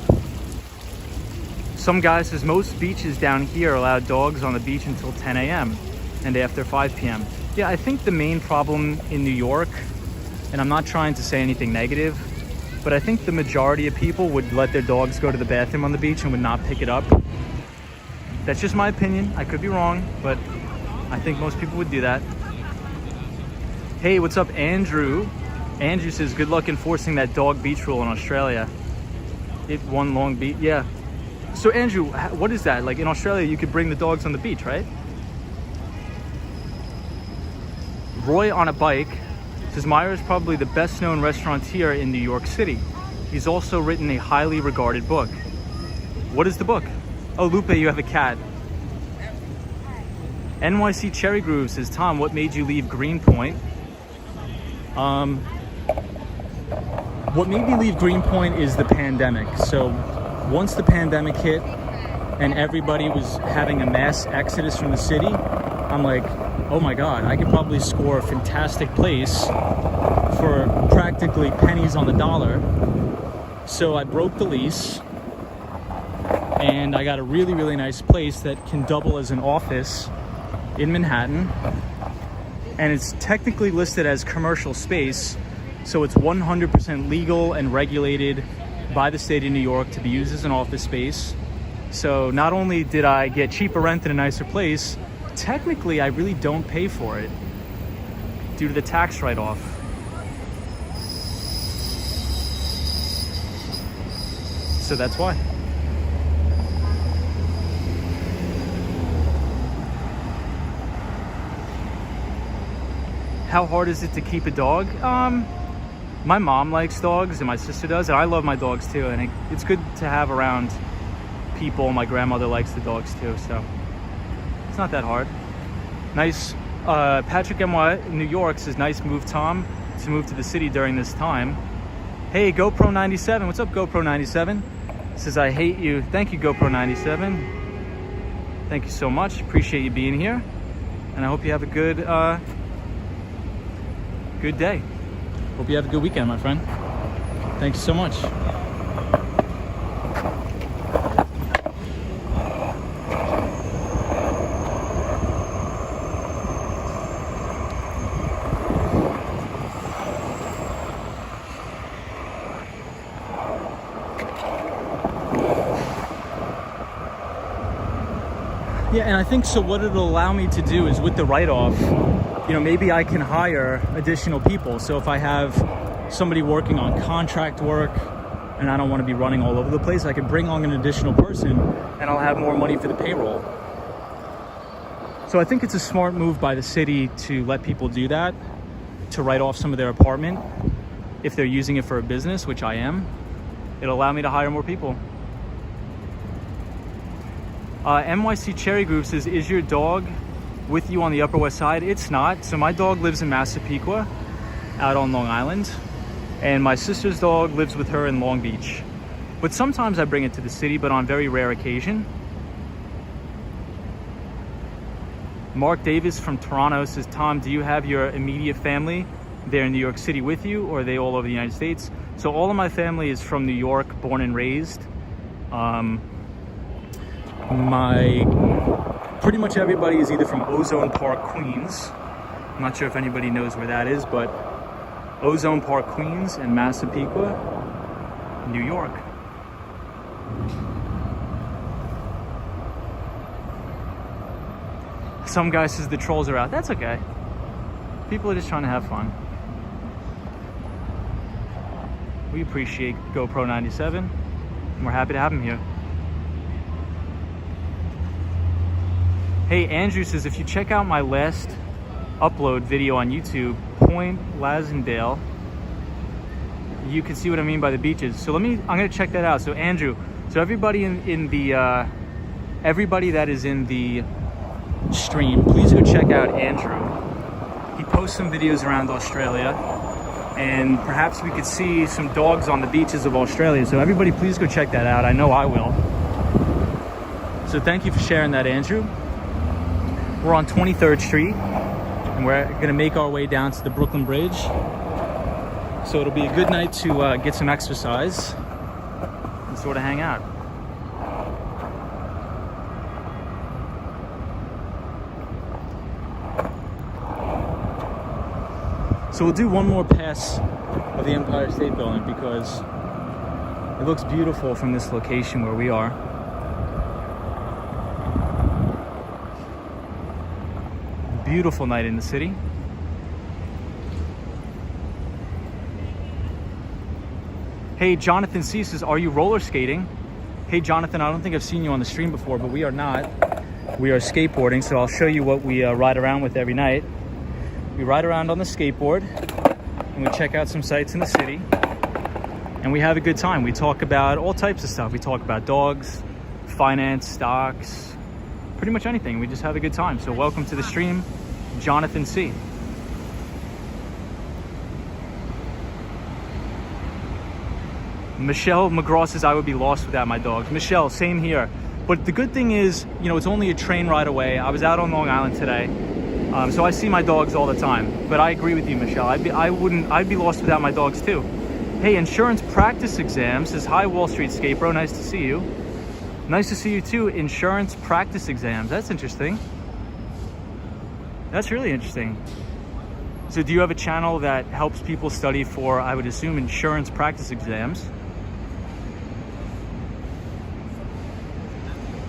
Some guy says, most beaches down here allow dogs on the beach until 10 a.m. and after 5 p.m. Yeah, I think the main problem in New York, and I'm not trying to say anything negative, but I think the majority of people would let their dogs go to the bathroom on the beach and would not pick it up. That's just my opinion. I could be wrong, but I think most people would do that. Hey, what's up, Andrew? Andrew says, good luck enforcing that dog beach rule in Australia. It one long beach, yeah. So Andrew, what is that? Like in Australia, you could bring the dogs on the beach, right? Roy on a bike says, Meyer is probably the best known restaurateur in New York City. He's also written a highly regarded book. What is the book? Oh, Lupe, you have a cat. NYC Cherry Groove says, Tom, what made you leave Greenpoint? What made me leave Greenpoint is the pandemic. So once the pandemic hit and everybody was having a mass exodus from the city, I'm like, oh my God, I could probably score a fantastic place for practically pennies on the dollar. So I broke the lease and I got a really, really nice place that can double as an office in Manhattan. And it's technically listed as commercial space. So it's 100% legal and regulated by the state of New York to be used as an office space. So not only did I get cheaper rent in a nicer place, technically I really don't pay for it due to the tax write-off. So that's why. How hard is it to keep a dog? My mom likes dogs and my sister does, and I love my dogs too, and it's good to have around people. My grandmother likes the dogs too, so it's not that hard. Nice. Patrick NY New York says, nice move, Tom, to move to the city during this time. Hey, GoPro 97. What's up, GoPro 97? Says, I hate you. Thank you, GoPro 97. Thank you so much. Appreciate you being here, and I hope you have a good day. Hope you have a good weekend, my friend. Thank you so much. Yeah, and I think so what it'll allow me to do is with the write-off, you know, maybe I can hire additional people. So if I have somebody working on contract work and I don't want to be running all over the place, I can bring on an additional person and I'll have more money for the payroll. So I think it's a smart move by the city to let people do that, to write off some of their apartment if they're using it for a business, which I am. It'll allow me to hire more people. NYC Cherry Group says, is your dog with you on the Upper West Side? It's not. So my dog lives in Massapequa out on Long Island, and my sister's dog lives with her in Long Beach. But sometimes I bring it to the city, but on very rare occasion. Mark Davis from Toronto says, Tom, do you have your immediate family there in New York City with you, or are they all over the United States? So all of my family is from New York, born and raised. Pretty much everybody is either from Ozone Park, Queens. I'm not sure if anybody knows where that is, but Ozone Park, Queens, and Massapequa, New York. Some guy says the trolls are out. That's okay. People are just trying to have fun. We appreciate GoPro 97, and we're happy to have him here. Hey, Andrew says, if you check out my last upload video on YouTube, Point Lasendale, you can see what I mean by the beaches. So I'm gonna check that out. So Andrew, so everybody everybody that is in the stream, please go check out Andrew. He posts some videos around Australia, and perhaps we could see some dogs on the beaches of Australia. So everybody, please go check that out. I know I will. So thank you for sharing that, Andrew. We're on 23rd Street, and we're gonna make our way down to the Brooklyn Bridge. So it'll be a good night to get some exercise and sort of hang out. So we'll do one more pass of the Empire State Building because it looks beautiful from this location where we are. Beautiful night in the city. Hey, Jonathan C says, are you roller skating? Hey, Jonathan, I don't think I've seen you on the stream before, but we are not. We are skateboarding, so I'll show you what we ride around with every night. We ride around on the skateboard, and we check out some sights in the city, and we have a good time. We talk about all types of stuff. We talk about dogs, finance, stocks, pretty much anything. We just have a good time. So welcome to the stream, Jonathan C. Michelle McGraw says I would be lost without my dogs. Michelle, same here. But the good thing is, you know, it's only a train ride away. I was out on Long Island today, so I see my dogs all the time. But I agree with you, Michelle. I'd be lost without my dogs too. Hey, insurance practice exam says hi, Wall Street Skate Bro. Nice to see you. Nice to see you too. Insurance practice exams. That's interesting. That's really interesting. So do you have a channel that helps people study for, I would assume, insurance practice exams?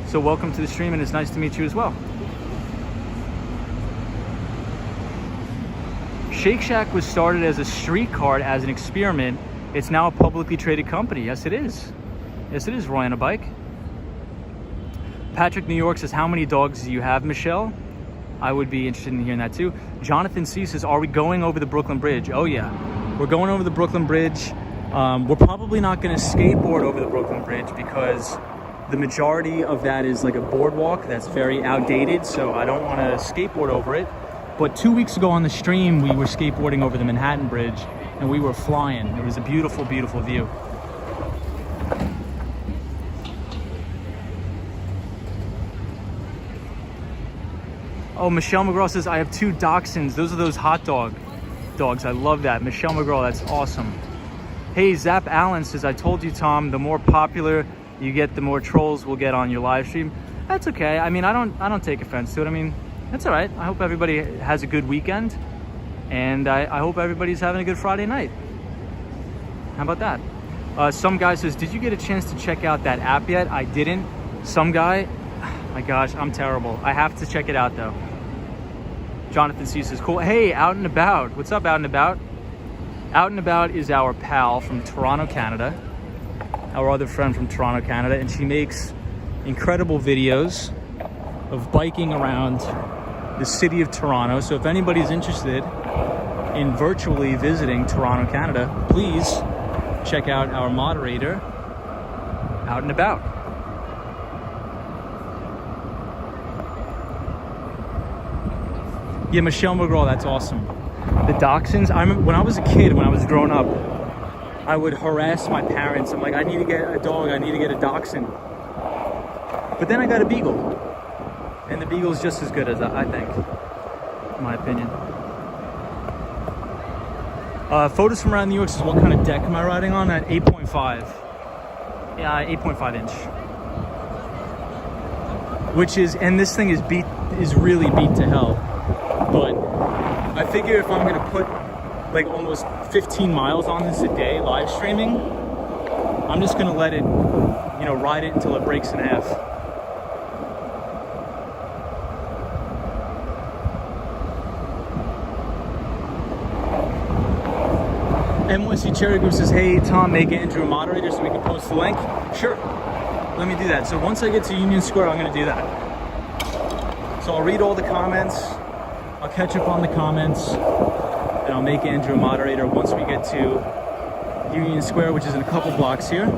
So welcome to the stream, and it's nice to meet you as well. Shake Shack was started as a street cart as an experiment. It's now a publicly traded company. Yes, it is. Yes, it is, Roy on a bike. Patrick New York says, how many dogs do you have, Michelle? I would be interested in hearing that too. Jonathan C says, are we going over the Brooklyn Bridge? Oh yeah, we're going over the Brooklyn Bridge. We're probably not going to skateboard over the Brooklyn Bridge because the majority of that is like a boardwalk that's very outdated, so I don't want to skateboard over it. But 2 weeks ago on the stream, we were skateboarding over the Manhattan Bridge, and we were flying. It was a beautiful, beautiful view. Oh, Michelle McGraw says, I have 2 dachshunds. Those are those hot dogs. I love that. Michelle McGraw, that's awesome. Hey, Zap Allen says, I told you, Tom, the more popular you get, the more trolls we'll get on your live stream. That's okay. I mean, I don't take offense to it. I mean, that's all right. I hope everybody has a good weekend, and I hope everybody's having a good Friday night. How about that? Some guy says, did you get a chance to check out that app yet? I didn't. Some guy, my gosh, I'm terrible. I have to check it out though. Jonathan C says, cool. Hey, Out and About. What's up, Out and About? Out and About is our pal from Toronto, Canada. Our other friend from Toronto, Canada, and she makes incredible videos of biking around the city of Toronto. So if anybody's interested in virtually visiting Toronto, Canada, please check out our moderator, Out and About. Yeah, Michelle McGraw, that's awesome. The dachshunds, I remember when I was a kid, when I was growing up, I would harass my parents. I'm like, I need to get a dog, I need to get a dachshund. But then I got a beagle. And the beagle's just as good as I think, in my opinion. Photos from around New York says, what kind of deck am I riding on? At 8.5. Yeah, 8.5 inch. Which is, and this thing is really beat to hell. But I figure if I'm gonna put like almost 15 miles on this a day live streaming, I'm just gonna let it, you know, ride it until it breaks in half. NYC Cherry Group says, hey Tom, make Andrew a moderator so we can post the link. Sure, let me do that. So once I get to Union Square, I'm gonna do that. So I'll read all the comments, I'll catch up on the comments, and I'll make Andrew a moderator once we get to Union Square, which is in a couple blocks here.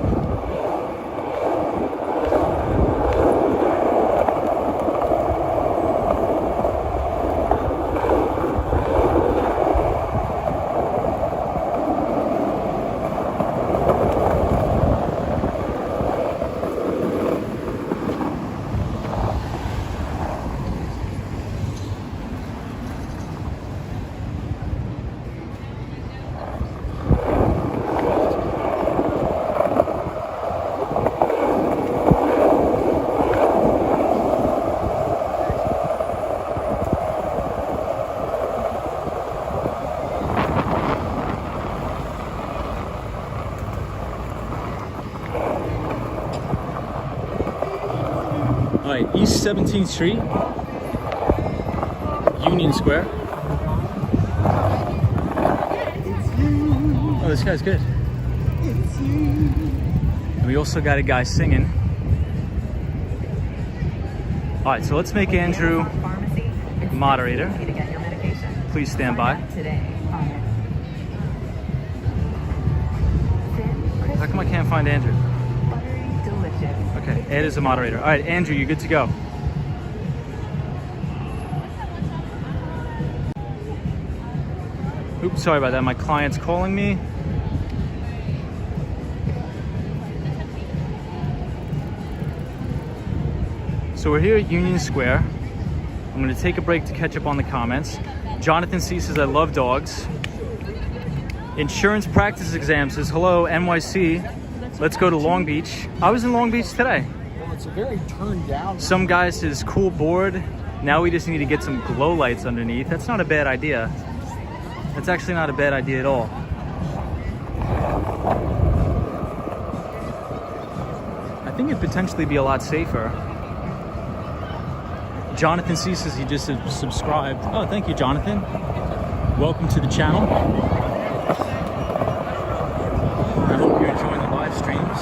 East 17th Street, Union Square. Oh, this guy's good. And we also got a guy singing. All right, so let's make Andrew moderator. Please stand by. How come I can't find Andrew? Okay, Ed is a moderator. All right, Andrew, you're good to go. Oops, sorry about that. My client's calling me. So we're here at Union Square. I'm gonna take a break to catch up on the comments. Jonathan C says, I love dogs. Insurance practice exam says, hello, NYC. Let's go to Long Beach. I was in Long Beach today. Well, it's a very turned down. Some guy says, cool board. Now we just need to get some glow lights underneath. That's not a bad idea. That's actually not a bad idea at all. I think it'd potentially be a lot safer. Jonathan C says he just subscribed. Oh, thank you, Jonathan. Welcome to the channel. I hope you're enjoying the live streams.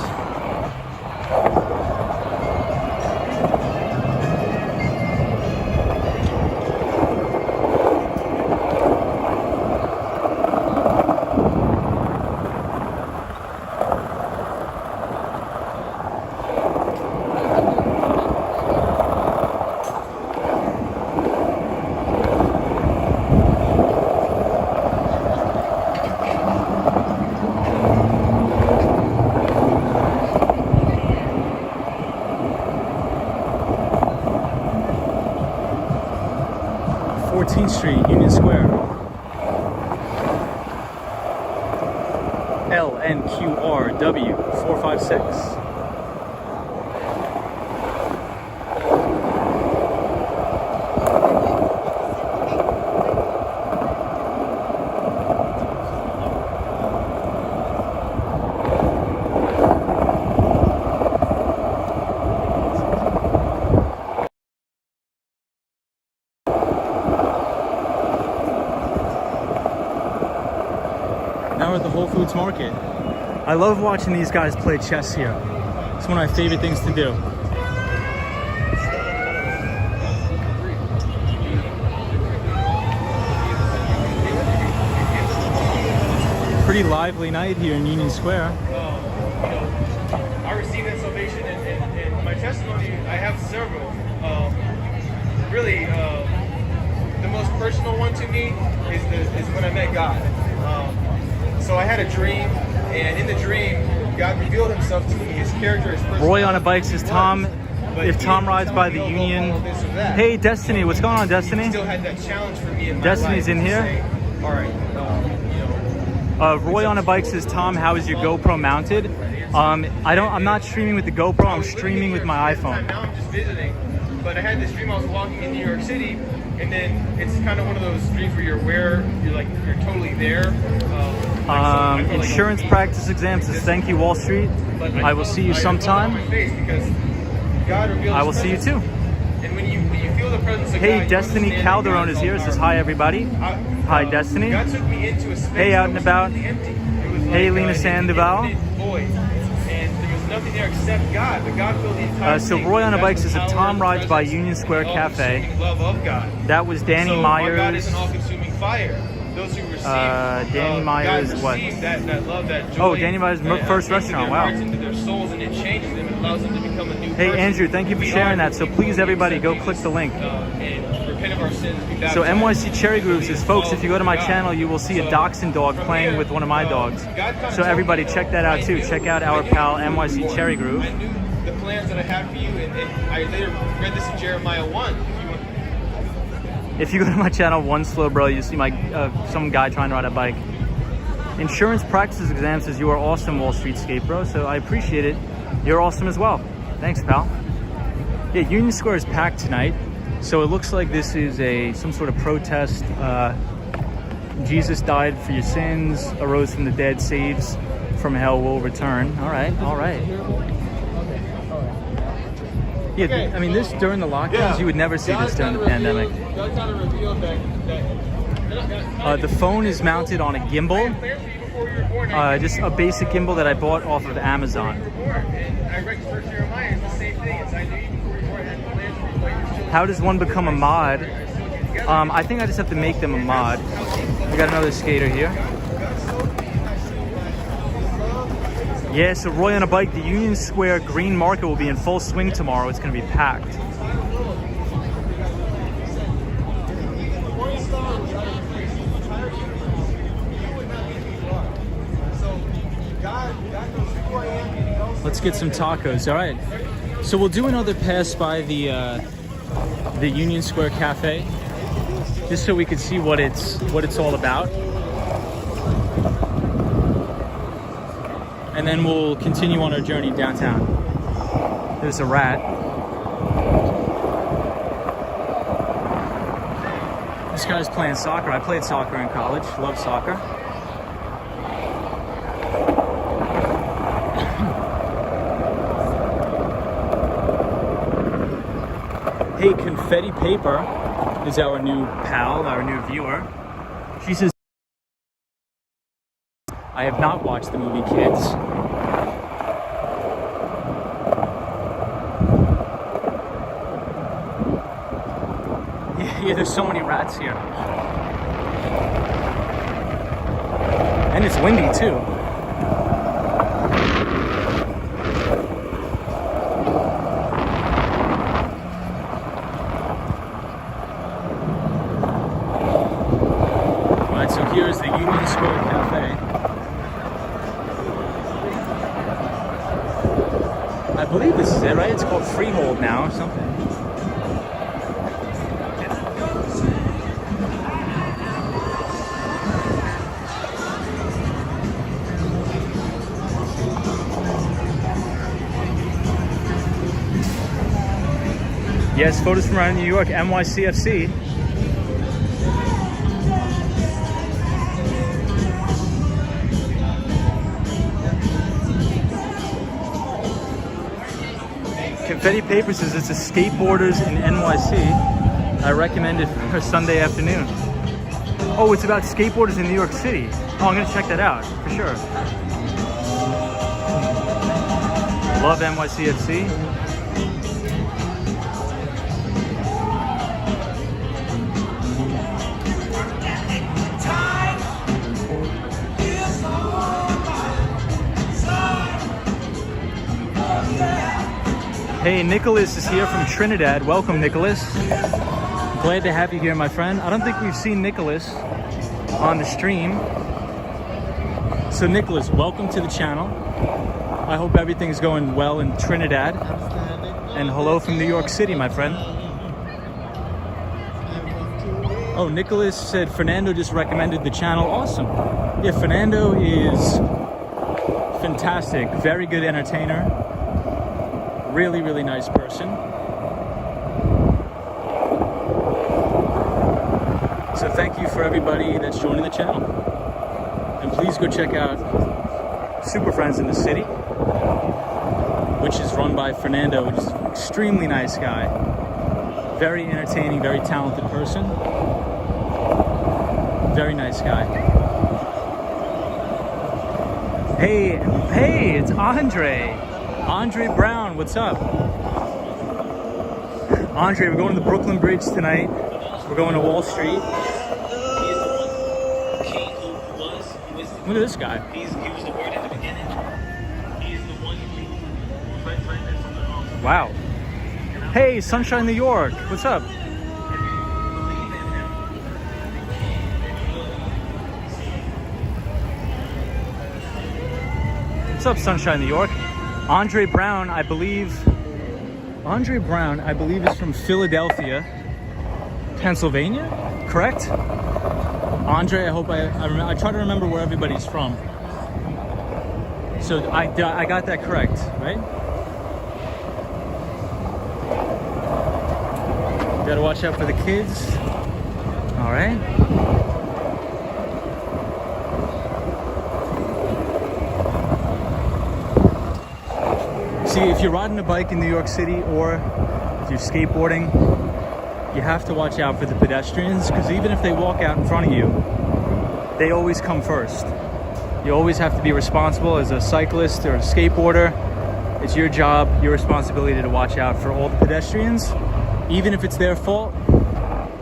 Street, Union Square. LNQRW 456. Now we're at the Whole Foods Market. I love watching these guys play chess here. It's one of my favorite things to do. Pretty lively night here in Union Square. I received that salvation, and my testimony, I have several. Really, the most personal one to me is when I met God. So I had a dream, and in the dream, God revealed himself to me, his character, his personality. Roy on a bike says, Tom, if Tom rides by the Union. Hey, Destiny, what's going on, Destiny? He still had that challenge for me in my Destiny's life in here. say, all right, Roy on a bike says, Tom, how is your GoPro mounted? I'm not streaming with the GoPro, I'm streaming with my iPhone. Now I'm just visiting, but I had this dream. I was walking in New York City, and then it's kind of one of those dreams where you're aware, you're totally there. Insurance practice exam says, thank you, Wall Street. I will see you sometime. I will see you too. And when you feel the presence of Hey, God, Destiny Calderon is here. Says hi, everybody. Hi, Destiny. God took me into a space. Hey, out and about. Hey, Lena Sandoval. And there was nothing there except God, but God filled the entire So thing. Roy on a bike says, if Power Tom and rides by presence Union Square of Cafe. love of God. That was Danny So our God Myers. is an all-consuming fire. Those who receive, Danny Myers, God what? receive that love, that joy. Oh, Danny Myers' that, first into restaurant, their wow. hearts, into their souls, and it changes them. It allows them to become a new Hey, person. Andrew, thank you for We sharing are that. So people please, who everybody, accept go click the link. And repent of our sins, be baptized. So NYC Cherry Groove says, folks, if you go to my channel, you will see a dachshund dog playing with one of my dogs. So everybody, check that out too. Check out our pal NYC Cherry Groove. I knew the plans that I had for you, and I later read this in Jeremiah 1. If you go to my channel, One Slow Bro, you see my some guy trying to ride a bike. Insurance practice exam says, you are awesome, Wall Street Skate Bro. So I appreciate it. You're awesome as well. Thanks, pal. Yeah, Union Square is packed tonight. So it looks like this is some sort of protest. Jesus died for your sins, arose from the dead, saves from hell, will return. All right, all right. Yeah, I mean, this during the lockdowns, you would never see this during the pandemic. God kind of revealed that The phone is mounted on a gimbal, just a basic gimbal that I bought off of Amazon. How does one become a mod? I think I just have to make them a mod. We got another skater here. Yeah, so Roy on a bike, the Union Square Green Market will be in full swing tomorrow. It's going to be packed. Let's get some tacos. All right. So we'll do another pass by the Union Square Cafe, just so we could see what it's all about. And then we'll continue on our journey downtown. There's a rat. This guy's playing soccer. I played soccer in college. Love soccer. Hey, Confetti Paper is our new pal, our new viewer. She says, I have not watched the movie Kids. Yeah, there's so many rats here. And it's windy too. Alright, so here's the Union Square Cafe. I believe this is it, right? It's called Freehold now or something. Yes, photos from around New York, NYCFC. Confetti Paper says it's a skateboarders in NYC. I recommend it for a Sunday afternoon. Oh, it's about skateboarders in New York City. Oh, I'm gonna check that out for sure. Love NYCFC. Hey, Nicholas is here from Trinidad. Welcome, Nicholas. Glad to have you here, my friend. I don't think we've seen Nicholas on the stream. So, Nicholas, welcome to the channel. I hope everything's going well in Trinidad. And hello from New York City, my friend. Oh, Nicholas said Fernando just recommended the channel. Awesome. Yeah, Fernando is fantastic. Very good entertainer. Really, really nice person. So thank you for everybody that's joining the channel. And please go check out Super Friends in the City, which is run by Fernando, which is an extremely nice guy. Very entertaining, very talented person. Very nice guy. Hey, it's Andre. Andre Brown, what's up? Andre, we're going to the Brooklyn Bridge tonight. We're going to Wall Street. Look at this guy. He was the word at the beginning. He's the one who Wow. Hey, Sunshine New York, what's up? What's up, Sunshine New York? Andre Brown, I believe is from Philadelphia, Pennsylvania, correct? Andre, I hope I try to remember where everybody's from. So I got that correct, right? Gotta watch out for the kids. All right. See, if you're riding a bike in New York City or if you're skateboarding, you have to watch out for the pedestrians, because even if they walk out in front of you, they always come first. You always have to be responsible as a cyclist or a skateboarder. It's your job, your responsibility to watch out for all the pedestrians. Even if it's their fault,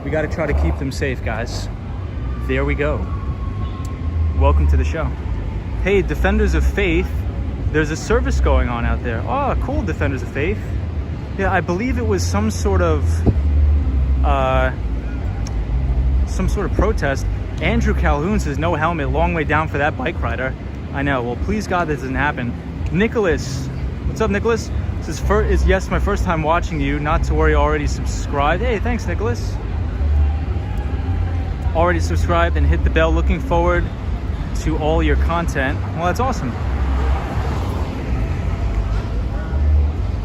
we got to try to keep them safe, guys. There we go. Welcome to the show. Hey, Defenders of Faith. There's a service going on out there. Oh, cool, Defenders of Faith. Yeah, I believe it was some sort of protest. Andrew Calhoun says no helmet, long way down for that bike rider. I know. Well, please God, this doesn't happen. Nicholas, What's up, Nicholas? This is yes, my first time watching you. Not to worry, already subscribed. Hey, thanks, Nicholas. Already subscribed and hit the bell. Looking forward to all your content. Well, that's awesome.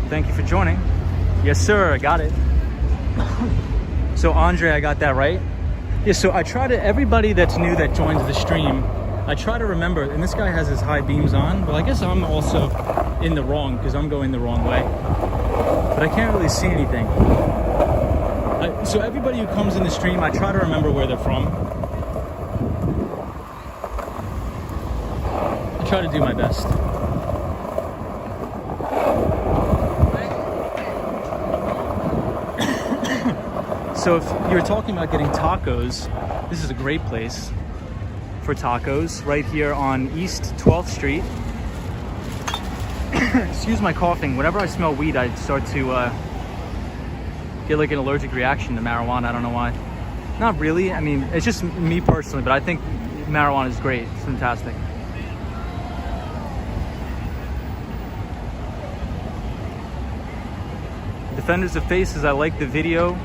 Thank you for joining. Yes, sir, I got it. So, Andre, I got that right? Yeah, so I try to, everybody that's new that joins the stream, I try to remember, and this guy has his high beams on, well, I guess I'm also in the wrong because I'm going the wrong way. But I can't really see anything. So everybody who comes in the stream, I try to remember where they're from. I try to do my best. So if you're talking about getting tacos, this is a great place for tacos right here on East 12th Street. Excuse my coughing. Whenever I smell weed, I start to get like an allergic reaction to marijuana. I don't know why. Not really. I mean, it's just me personally, but I think marijuana is great. It's fantastic. Defenders of Faces, I like the video.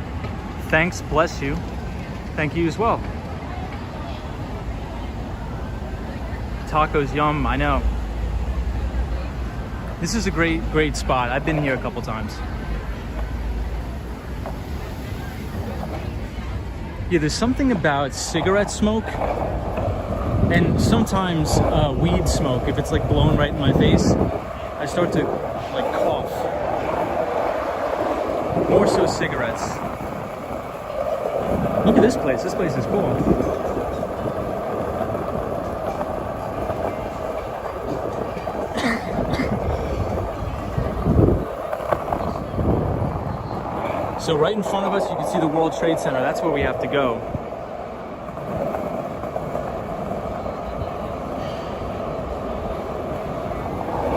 Thanks, bless you. Thank you as well. Tacos, yum, I know. This is a great spot. I've been here a couple times. Yeah, there's something about cigarette smoke and sometimes weed smoke. If it's like blown right in my face, I start to like cough. More so cigarettes. Look at this place. This place is cool. So right in front of us, you can see the World Trade Center. That's where we have to go.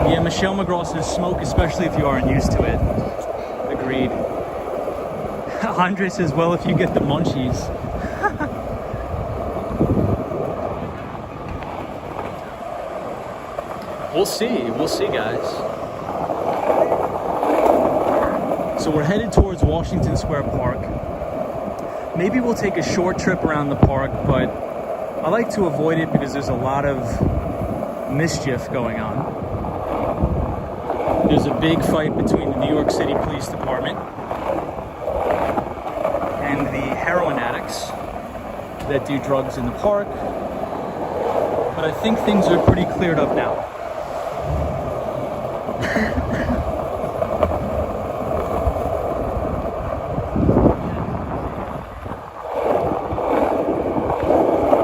Yeah, Michelle McGraw says smoke, especially if you aren't used to it. Agreed. Andre says, well, if you get the munchies. We'll see, guys. So we're headed towards Washington Square Park. Maybe we'll take a short trip around the park, but I like to avoid it because there's a lot of mischief going on. There's a big fight between the New York City Police Department and the heroin addicts that do drugs in the park. But I think things are pretty cleared up now.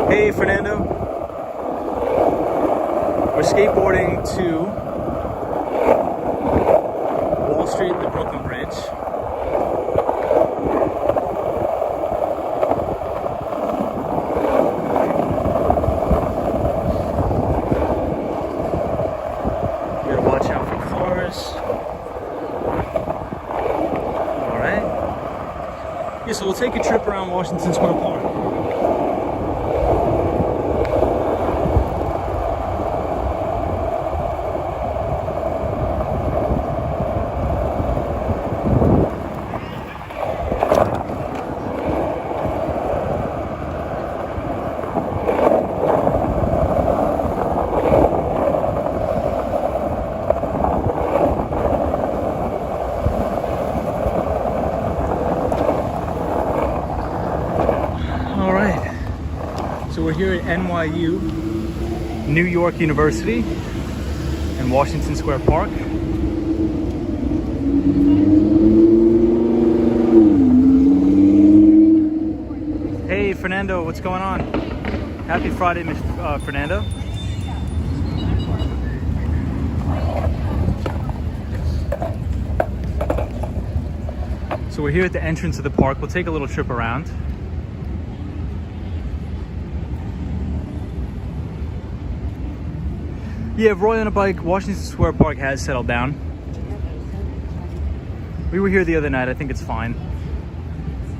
Hey, Fernando. We're skateboarding to Wall Street, the Brooklyn Bridge. You gotta watch out for cars. All right. Yeah, so we'll take a trip around Washington Square Park. We're here at NYU, New York University, and Washington Square Park. Hey, Fernando, what's going on? Happy Friday, Fernando. So we're here at the entrance of the park. We'll take a little trip around. Yeah, Roy on a bike. Washington Square Park has settled down. We were here the other night. I think it's fine.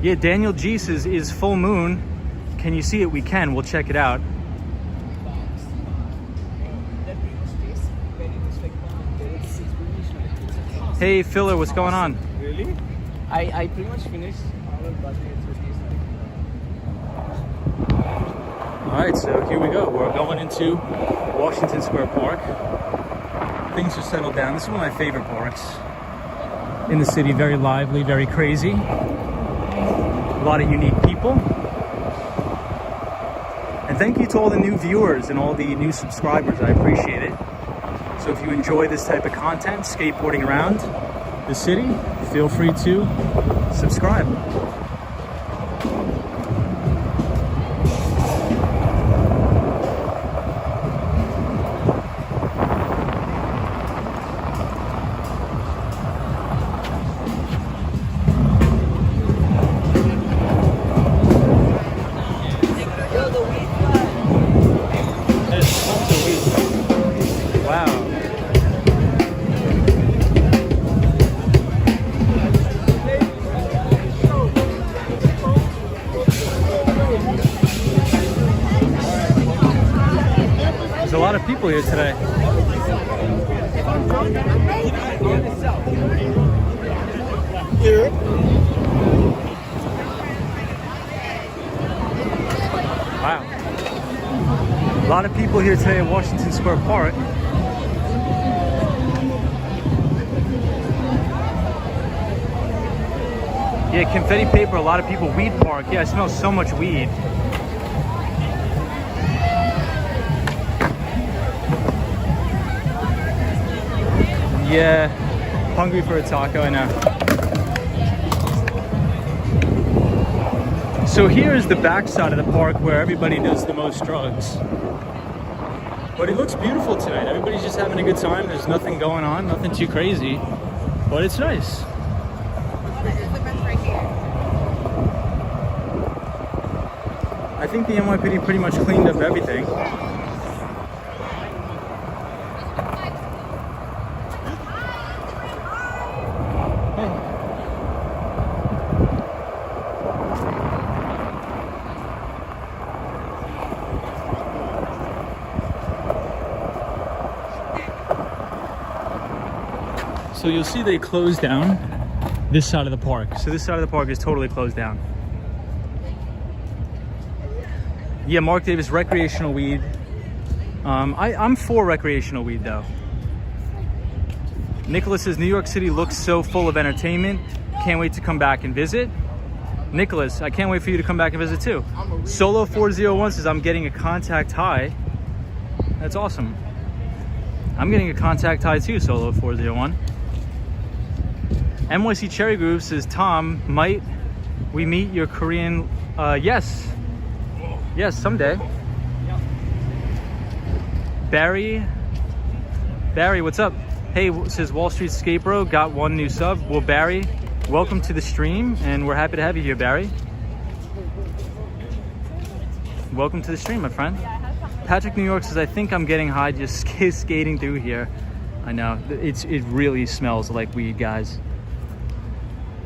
Yeah, Daniel G says, is full moon. Can you see it? We can. We'll check it out. Hey, Filler, what's going on? Really? I pretty much finished. All right, so here we go. We're going into Washington Square Park. Things are settled down. This is one of my favorite parks in the city. Very lively, very crazy. A lot of unique people. And thank you to all the new viewers and all the new subscribers. I appreciate it. So if you enjoy this type of content, skateboarding around the city, feel free to subscribe. There's a lot of people here today. Wow. A lot of people here today at Washington Square Park. Yeah, confetti paper, a lot of people. Weed park. Yeah, I smell so much weed. Yeah, hungry for a taco, I know. So here is the back side of the park where everybody does the most drugs. But it looks beautiful tonight. Everybody's just having a good time. There's nothing going on, nothing too crazy. But it's nice. I think the NYPD pretty much cleaned up everything. So you'll see they closed down this side of the park. So this side of the park is totally closed down. Yeah, Mark Davis, recreational weed. I'm for recreational weed though. Nicholas says, New York City looks so full of entertainment. Can't wait to come back and visit. Nicholas, I can't wait for you to come back and visit too. Solo 401 says, I'm getting a contact high. That's awesome. I'm getting a contact high too, Solo 401. NYC Cherry Groove says, Tom, might we meet your Korean? Yes. Yes, someday. Barry, what's up? Hey, says Wall Street Skate Bro, got one new sub. Well, Barry, welcome to the stream, and we're happy to have you here, Barry. Welcome to the stream, my friend. Patrick New York says, I think I'm getting high just skating through here. I know, it really smells like weed, guys.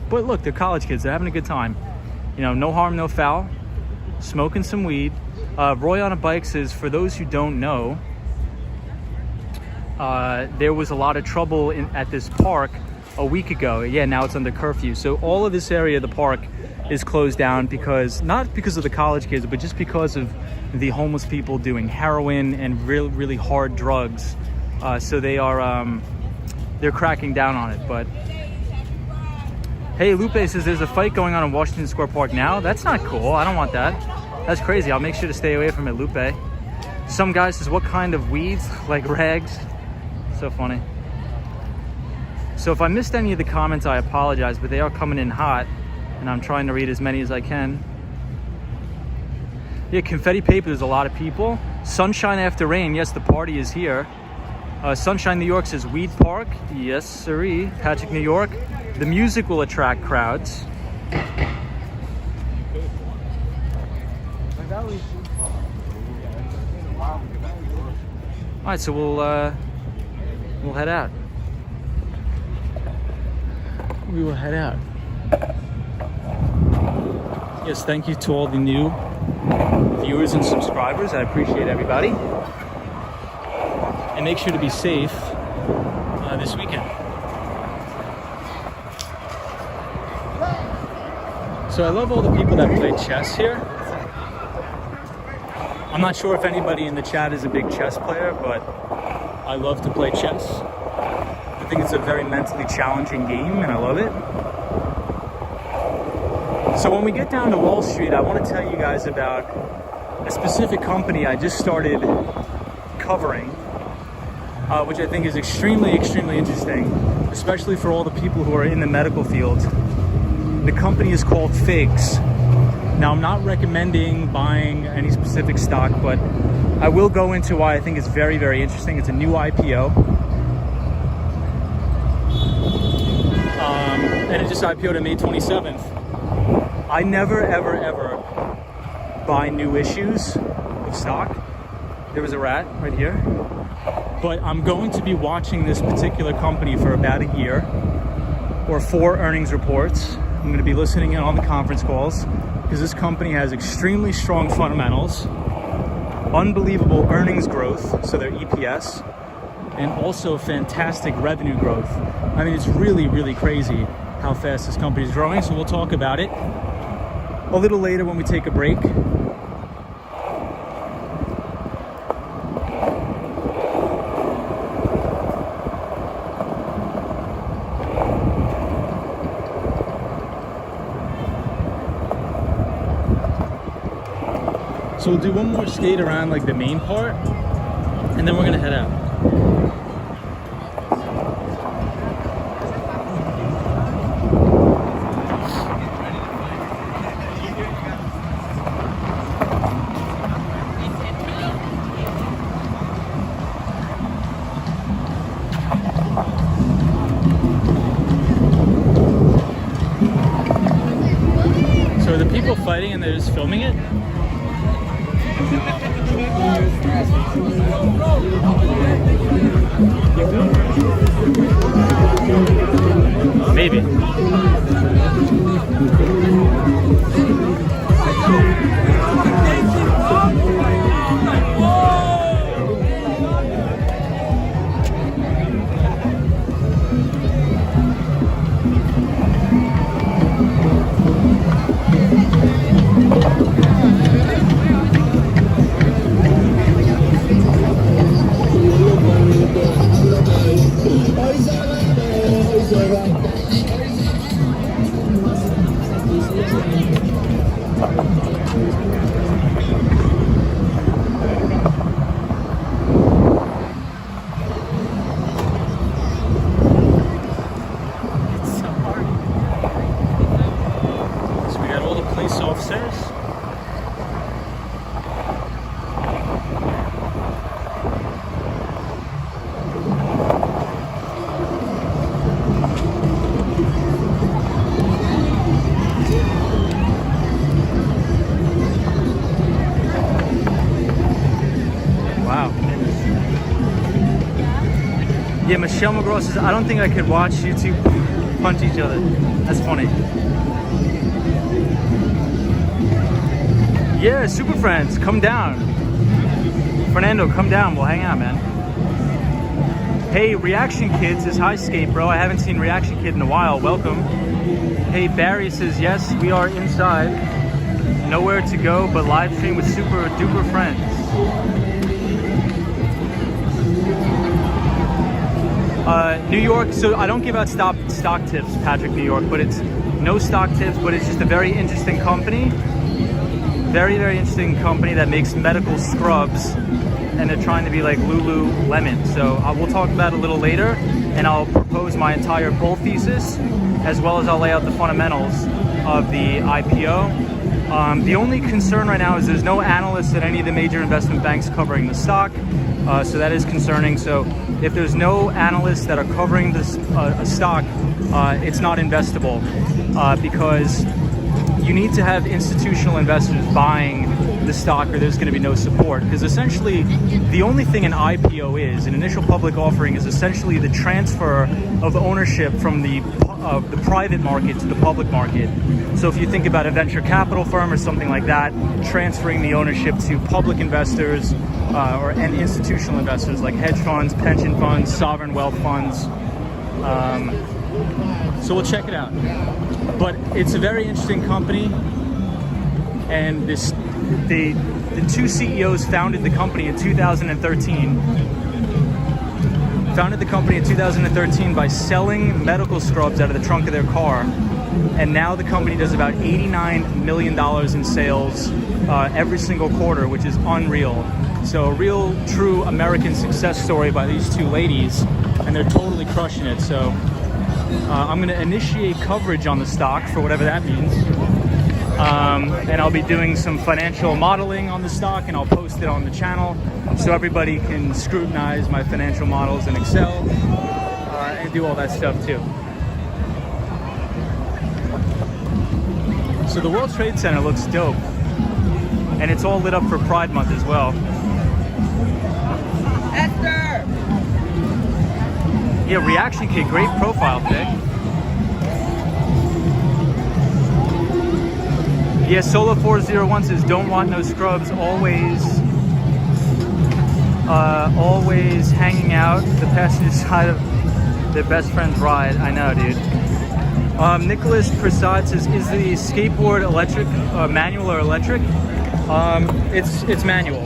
But look, they're college kids, they're having a good time. You know, no harm, no foul. Smoking some weed. Roy on a Bike says, for those who don't know, there was a lot of trouble at this park a week ago. Yeah, now it's under curfew. So all of this area of the park is closed down because, not because of the college kids, but just because of the homeless people doing heroin and really, really hard drugs. So they are, they're cracking down on it. But hey, Lupe says there's a fight going on in Washington Square Park now. That's not cool. I don't want that. That's crazy. I'll make sure to stay away from it, Lupe. Some guy says, what kind of weeds? Like rags? So funny. So if I missed any of the comments, I apologize, but they are coming in hot, and I'm trying to read as many as I can. Yeah, confetti paper, there's a lot of people. Sunshine after rain, yes, the party is here. Sunshine New York says Weed Park. Yes, sirree. Patrick New York. The music will attract crowds. All right, so we'll head out. We will head out. Yes, thank you to all the new viewers and subscribers. I appreciate everybody. And make sure to be safe this weekend. So I love all the people that play chess here. I'm not sure if anybody in the chat is a big chess player, but I love to play chess. I think it's a very mentally challenging game and I love it. So when we get down to Wall Street, I want to tell you guys about a specific company I just started covering, which I think is extremely, extremely interesting, especially for all the people who are in the medical field. The company is called Figs. Now, I'm not recommending buying any specific stock, but I will go into why I think it's very, very interesting. It's a new IPO. And it just IPO'd on May 27th. I never, ever, ever buy new issues of stock. There was a rat right here. But I'm going to be watching this particular company for about a year, or 4 earnings reports. I'm going to be listening in on the conference calls because this company has extremely strong fundamentals, unbelievable earnings growth, so their EPS, and also fantastic revenue growth. I mean, it's really, really crazy how fast this company is growing, so we'll talk about it a little later when we take a break. So we'll do one more skate around like the main part, and then we're gonna head out. So are the people fighting and they're just filming it? Maybe. Yeah, Michelle McGraw says, I don't think I could watch you two punch each other. That's funny. Yeah, Super Friends, come down. Fernando, come down. We'll hang out, man. Hey, Reaction Kid says, hi, Skate Bro. I haven't seen Reaction Kid in a while. Welcome. Hey, Barry says, yes, we are inside. Nowhere to go but live stream with super duper friends. New York, so I don't give out stock tips, Patrick, New York, but it's no stock tips, but it's just a very interesting company. Very, very interesting company that makes medical scrubs, and they're trying to be like Lululemon. So we'll talk about it a little later, and I'll propose my entire bull thesis, as well as I'll lay out the fundamentals of the IPO. The only concern right now is there's no analysts at any of the major investment banks covering the stock. So that is concerning. So if there's no analysts that are covering this stock, it's not investable because you need to have institutional investors buying the stock or there's going to be no support. Because essentially the only thing an IPO is, an initial public offering, is essentially the transfer of ownership from the private market to the public market. So if you think about a venture capital firm or something like that, transferring the ownership to public investors and institutional investors like hedge funds, pension funds, sovereign wealth funds, So we'll check it out. But it's a very interesting company, and the two CEOs founded the company in 2013. Founded the company in 2013 by selling medical scrubs out of the trunk of their car, and now the company does about $89 million in sales every single quarter, which is unreal. So a real, true American success story by these two ladies, and they're totally crushing it. So I'm going to initiate coverage on the stock for whatever that means. And I'll be doing some financial modeling on the stock, and I'll post it on the channel so everybody can scrutinize my financial models in Excel and do all that stuff too. So the World Trade Center looks dope, and it's all lit up for Pride Month as well. Esther! Yeah, Reaction Kit, great profile pic. Yeah, Solo 401 says, don't want no scrubs, always hanging out the passenger side of their best friend's ride. I know, dude. Nicholas Prasad says, is the skateboard electric, manual or electric? It's manual.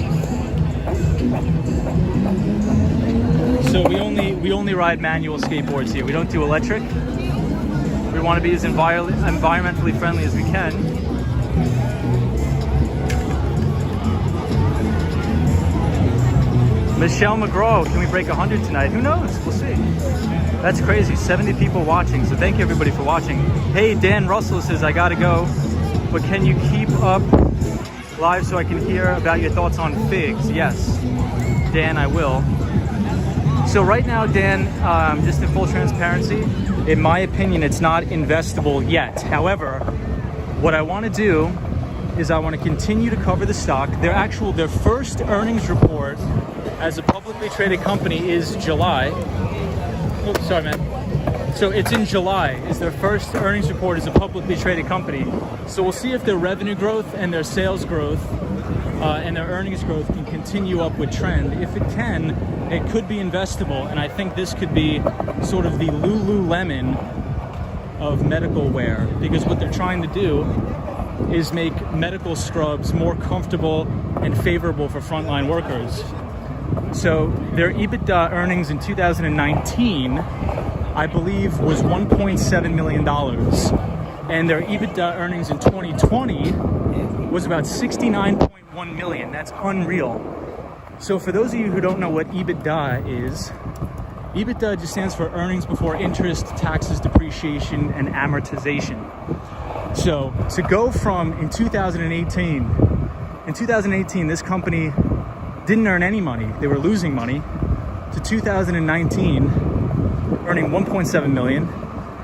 So we only ride manual skateboards here. We don't do electric. We want to be as environmentally friendly as we can. Michelle McGraw, can we break 100 tonight? Who knows? We'll see. That's crazy. 70 people watching. So thank you everybody for watching. Hey, Dan Russell says, I gotta go, but can you keep up live so I can hear about your thoughts on figs? Yes, Dan, I will. So right now, Dan, just in full transparency, in my opinion, it's not investable yet. However, what I want to do is I want to continue to cover the stock. Their first earnings report as a publicly traded company is July. Oh, sorry, man. So it's in July is their first earnings report as a publicly traded company. So we'll see if their revenue growth and their sales growth and their earnings growth can continue upward trend. If it can, it could be investable, and I think this could be sort of the Lululemon of medical wear, because what they're trying to do is make medical scrubs more comfortable and favorable for frontline workers. So their EBITDA earnings in 2019, I believe, was $1.7 million. And their EBITDA earnings in 2020 was about $69.1 million. That's unreal. So for those of you who don't know what EBITDA is, EBITDA just stands for earnings before interest, taxes, depreciation, and amortization. So to go from in 2018, this company didn't earn any money. They were losing money. To 2019, earning 1.7 million.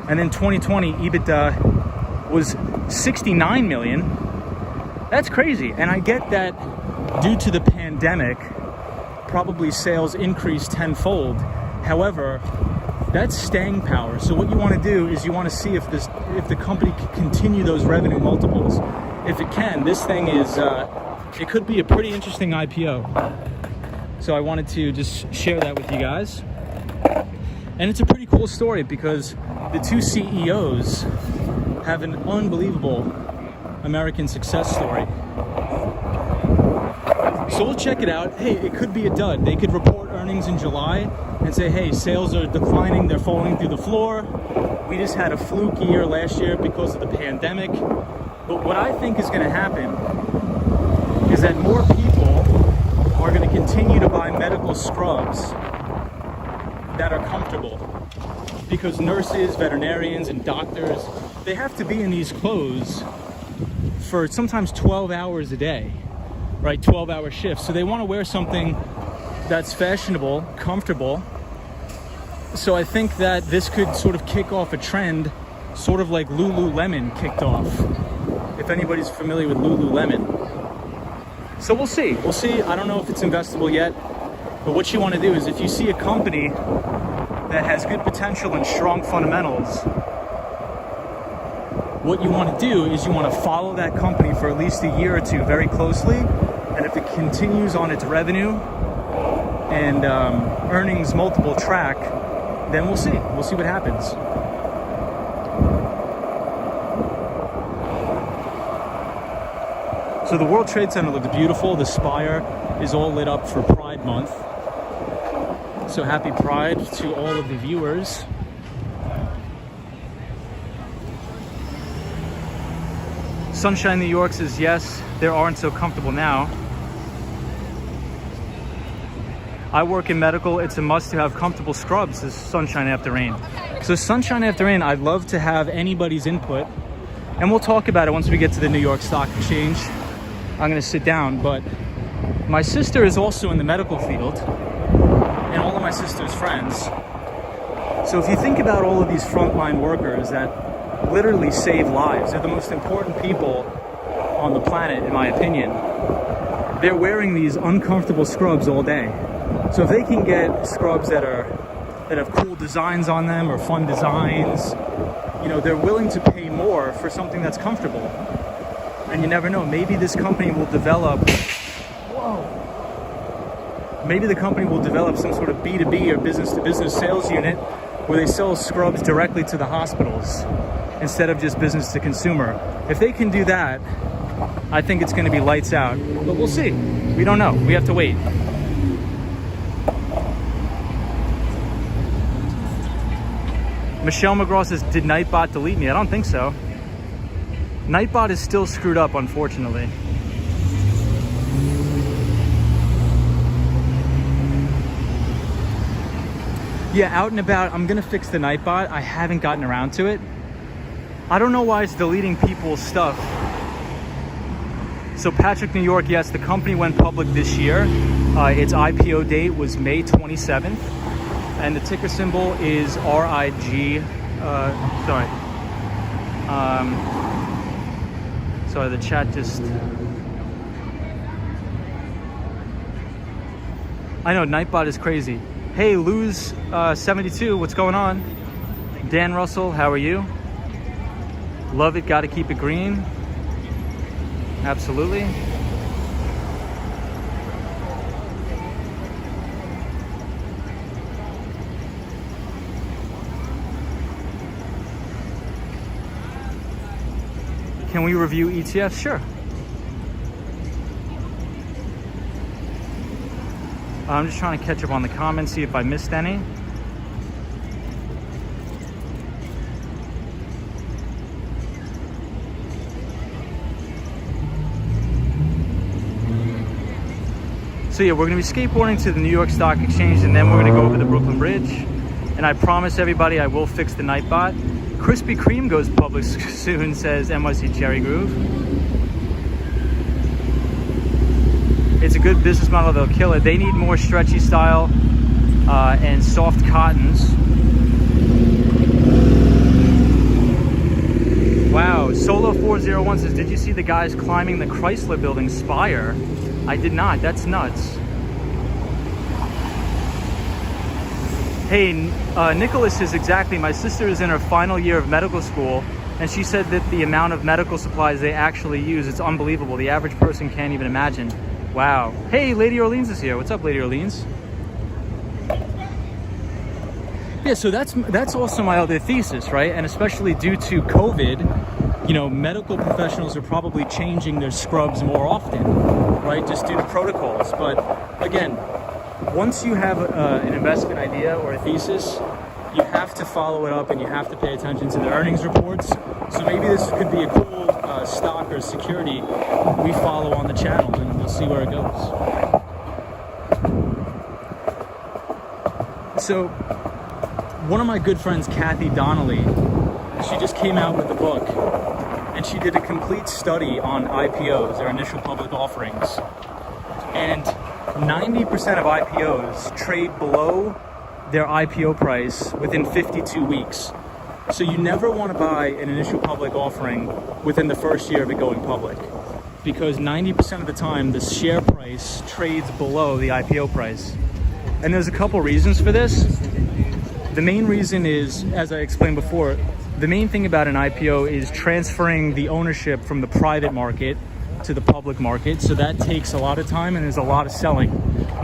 And then 2020, EBITDA was 69 million. That's crazy. And I get that due to the pandemic, probably sales increased tenfold. However, that's staying power. So what you want to do is you want to see if the company can continue those revenue multiples. If it can, this thing is, it could be a pretty interesting IPO. So I wanted to just share that with you guys. And it's a pretty cool story because the two CEOs have an unbelievable American success story. So we'll check it out. Hey, it could be a dud. They could report earnings in July and say, hey, sales are declining, they're falling through the floor. We just had a fluke year last year because of the pandemic. But what I think is going to happen is that more people are going to continue to buy medical scrubs that are comfortable, because nurses, veterinarians, and doctors, they have to be in these clothes for sometimes 12 hours a day, right? 12-hour shifts. So they want to wear something that's fashionable, comfortable. So I think that this could sort of kick off a trend, sort of like Lululemon kicked off, if anybody's familiar with Lululemon. So we'll see. We'll see. I don't know if it's investable yet, but what you want to do is if you see a company that has good potential and strong fundamentals, what you want to do is you want to follow that company for at least a year or two very closely. And if it continues on its revenue and earnings multiple track, then we'll see. We'll see what happens. So the World Trade Center looks beautiful. The spire is all lit up for Pride Month. So happy Pride to all of the viewers. Sunshine New York says yes, there aren't so comfortable now. I work in medical, it's a must to have comfortable scrubs, says Sunshine After Rain. So Sunshine After Rain, I'd love to have anybody's input, and we'll talk about it once we get to the New York Stock Exchange. I'm gonna sit down, but my sister is also in the medical field, and all of my sister's friends. So if you think about all of these frontline workers that literally save lives, they're the most important people on the planet, in my opinion. They're wearing these uncomfortable scrubs all day. So if they can get scrubs that have cool designs on them or fun designs, you know, they're willing to pay more for something that's comfortable. And you never know, maybe this company will develop, maybe the company will develop some sort of B2B or business-to-business sales unit where they sell scrubs directly to the hospitals instead of just business to consumer. If they can do that, I think it's gonna be lights out, but we'll see. We don't know, we have to wait. Michelle McGraw says, did Nightbot delete me? I don't think so. Nightbot is still screwed up, unfortunately. Yeah, out and about, I'm gonna fix the Nightbot. I haven't gotten around to it. I don't know why it's deleting people's stuff. So Patrick, New York, yes, the company went public this year. Its IPO date was May 27th. And the ticker symbol is RIG, sorry, the chat just... I know, Nightbot is crazy. Hey, Lose72, what's going on? Dan Russell, how are you? Love it, gotta keep it green. Absolutely. Can we review ETFs? Sure. I'm just trying to catch up on the comments, see if I missed any. So yeah, we're gonna be skateboarding to the New York Stock Exchange, and then we're gonna go over the Brooklyn Bridge. And I promise everybody I will fix the Nightbot. Krispy Kreme goes public soon, says NYC Cherry Groove. It's a good business model, they'll kill it. They need more stretchy style and soft cottons. Wow, Solo401 says, did you see the guys climbing the Chrysler Building spire? I did not, that's nuts. Hey, Nicholas says, exactly, my sister is in her final year of medical school, and she said that the amount of medical supplies they actually use, it's unbelievable. The average person can't even imagine. Wow. Hey, Lady Orleans is here. What's up, Lady Orleans? Yeah, so that's also my other thesis, right? And especially due to COVID, you know, medical professionals are probably changing their scrubs more often, right? Just due to protocols. But again, once you have an investment idea or a thesis, you have to follow it up and you have to pay attention to the earnings reports. So maybe this could be a cool stock or security we follow on the channel, and we'll see where it goes. So one of my good friends, Kathy Donnelly, she just came out with a book, and she did a complete study on IPOs, their initial public offerings. And 90% of IPOs trade below their IPO price within 52 weeks. So you never want to buy an initial public offering within the first year of it going public, because 90% of the time the share price trades below the IPO price. And there's a couple reasons for this. The main reason is, as I explained before, the main thing about an IPO is transferring the ownership from the private market to the public market. So that takes a lot of time, and there's a lot of selling.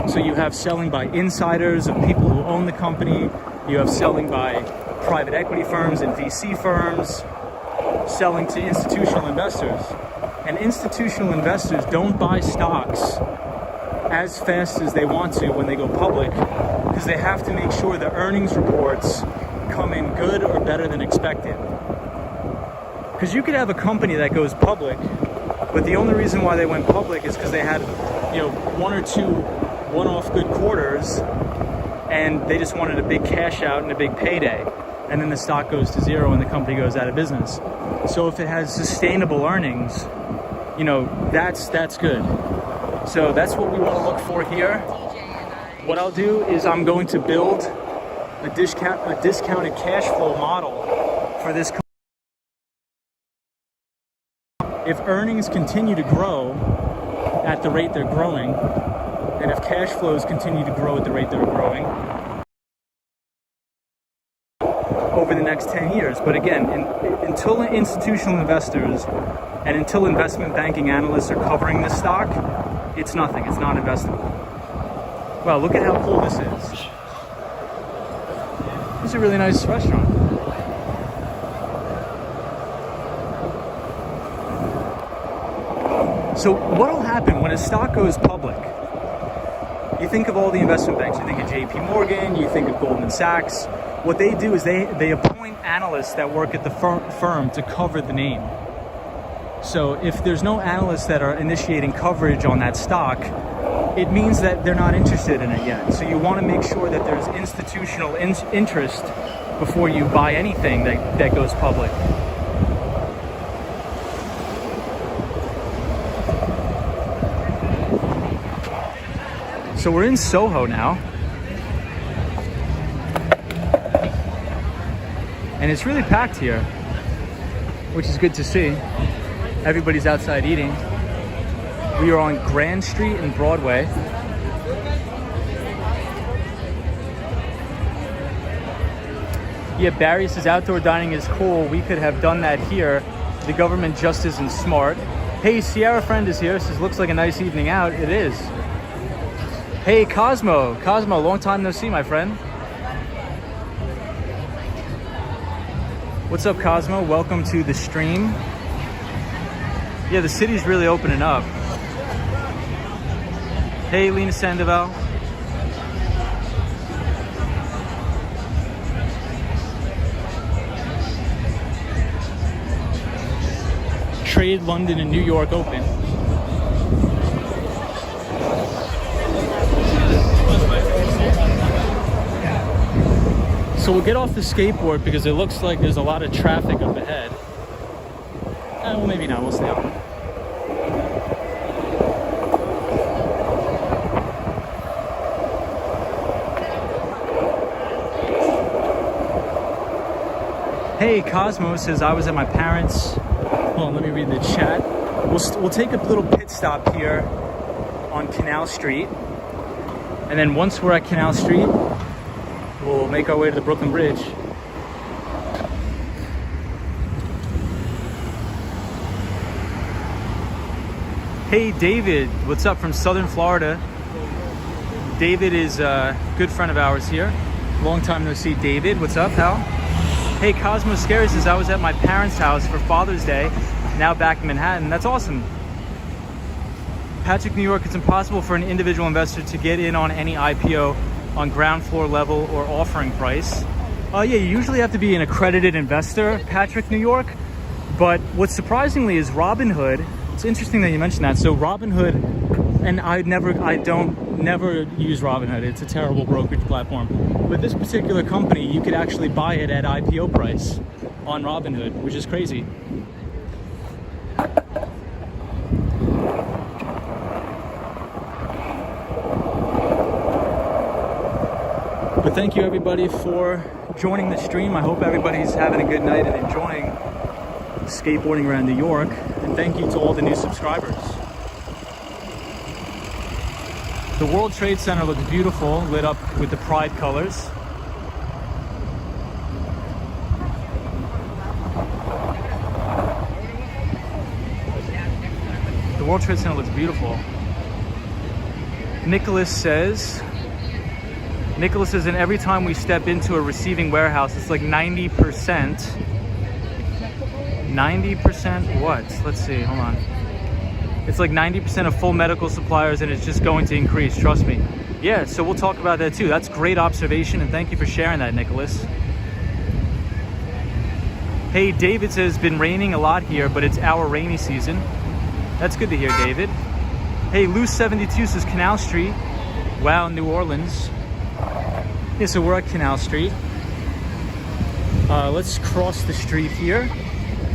So you have selling by insiders of people who own the company. You have selling by private equity firms and VC firms, selling to institutional investors. And institutional investors don't buy stocks as fast as they want to when they go public, because they have to make sure the earnings reports come in good or better than expected. Because you could have a company that goes public, but the only reason why they went public is because they had, one or two one-off good quarters, and they just wanted a big cash out and a big payday. And then the stock goes to zero and the company goes out of business. So if it has sustainable earnings, that's good. So that's what we want to look for here. What I'll do is I'm going to build a discounted cash flow model for this company. If earnings continue to grow at the rate they're growing, and if cash flows continue to grow at the rate they're growing over the next 10 years. But again, until institutional investors and until investment banking analysts are covering this stock, it's nothing. It's not investable. Wow, look at how cool this is. This is a really nice restaurant. So what will happen when a stock goes public? You think of all the investment banks. You think of JP Morgan, you think of Goldman Sachs. What they do is they appoint analysts that work at the firm to cover the name. So if there's no analysts that are initiating coverage on that stock, it means that they're not interested in it yet. So you want to make sure that there's institutional interest before you buy anything that goes public. So we're in Soho now. And it's really packed here, which is good to see. Everybody's outside eating. We are on Grand Street and Broadway. Yeah, Barry says outdoor dining is cool. We could have done that here. The government just isn't smart. Hey, Sierra Friend is here. Says looks like a nice evening out. It is. Hey, Cosmo, long time no see, my friend. What's up, Cosmo? Welcome to the stream. Yeah, the city's really opening up. Hey, Lena Sandoval. Trade London and New York open. So we'll get off the skateboard because it looks like there's a lot of traffic up ahead. Well, maybe not. We'll stay on. Hey, Cosmo says I was at my parents'. Hold on, let me read the chat. We'll take a little pit stop here on Canal Street, and then once we're at Canal Street, we'll make our way to the Brooklyn Bridge. Hey, David, what's up from Southern Florida? David is a good friend of ours here. Long time no see, David. What's up, pal? Hey, Cosmo Scary says I was at my parents' house for Father's Day, now back in Manhattan. That's awesome. Patrick, New York, it's impossible for an individual investor to get in on any IPO on ground floor level or offering price. Yeah, you usually have to be an accredited investor, Patrick, New York. But what's surprisingly is Robinhood. It's interesting that you mentioned that. So Robinhood, and I don't never use Robinhood. It's a terrible brokerage platform. But this particular company, you could actually buy it at IPO price on Robinhood, which is crazy. But thank you everybody for joining the stream. I hope everybody's having a good night and enjoying skateboarding around New York. And thank you to all the new subscribers. The World Trade Center looks beautiful, lit up with the pride colors. The World Trade Center looks beautiful. Nicholas says, and every time we step into a receiving warehouse, it's like 90% 90% what? Let's see, hold on. It's like 90% of full medical suppliers, and it's just going to increase, trust me. Yeah, so we'll talk about that too. That's great observation, and thank you for sharing that, Nicholas. Hey, David says it's been raining a lot here, but it's our rainy season. That's good to hear, David. Hey, Lou 72 says Canal Street. Wow, New Orleans. Yeah, so we're at Canal Street. Let's cross the street here.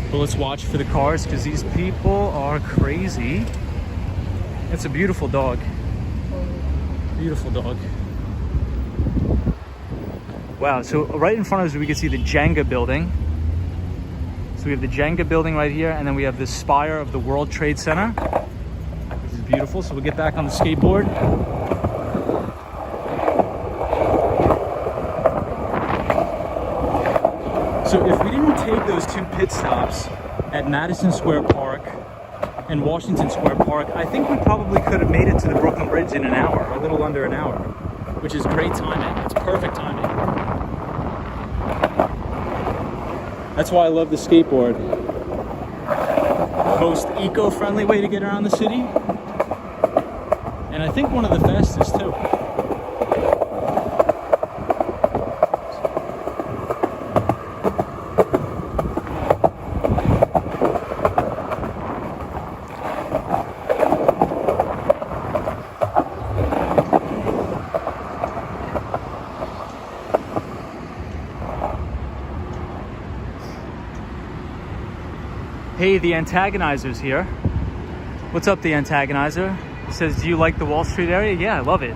But let's watch for the cars because these people are crazy. It's a beautiful dog. Beautiful dog. Wow, so right in front of us we can see the Jenga building. So we have the Jenga building right here, and then we have the spire of the World Trade Center, which is beautiful. So we'll get back on the skateboard. So if we didn't take those two pit stops at Madison Square Park and Washington Square Park, I think we probably could have made it to the Brooklyn Bridge in an hour, a little under an hour, which is great timing. It's perfect timing. That's why I love the skateboard. Most eco-friendly way to get around the city. And I think one of the fastest too. Hey, the Antagonizer's here. What's up, the Antagonizer? He says, do you like the Wall Street area? Yeah, I love it.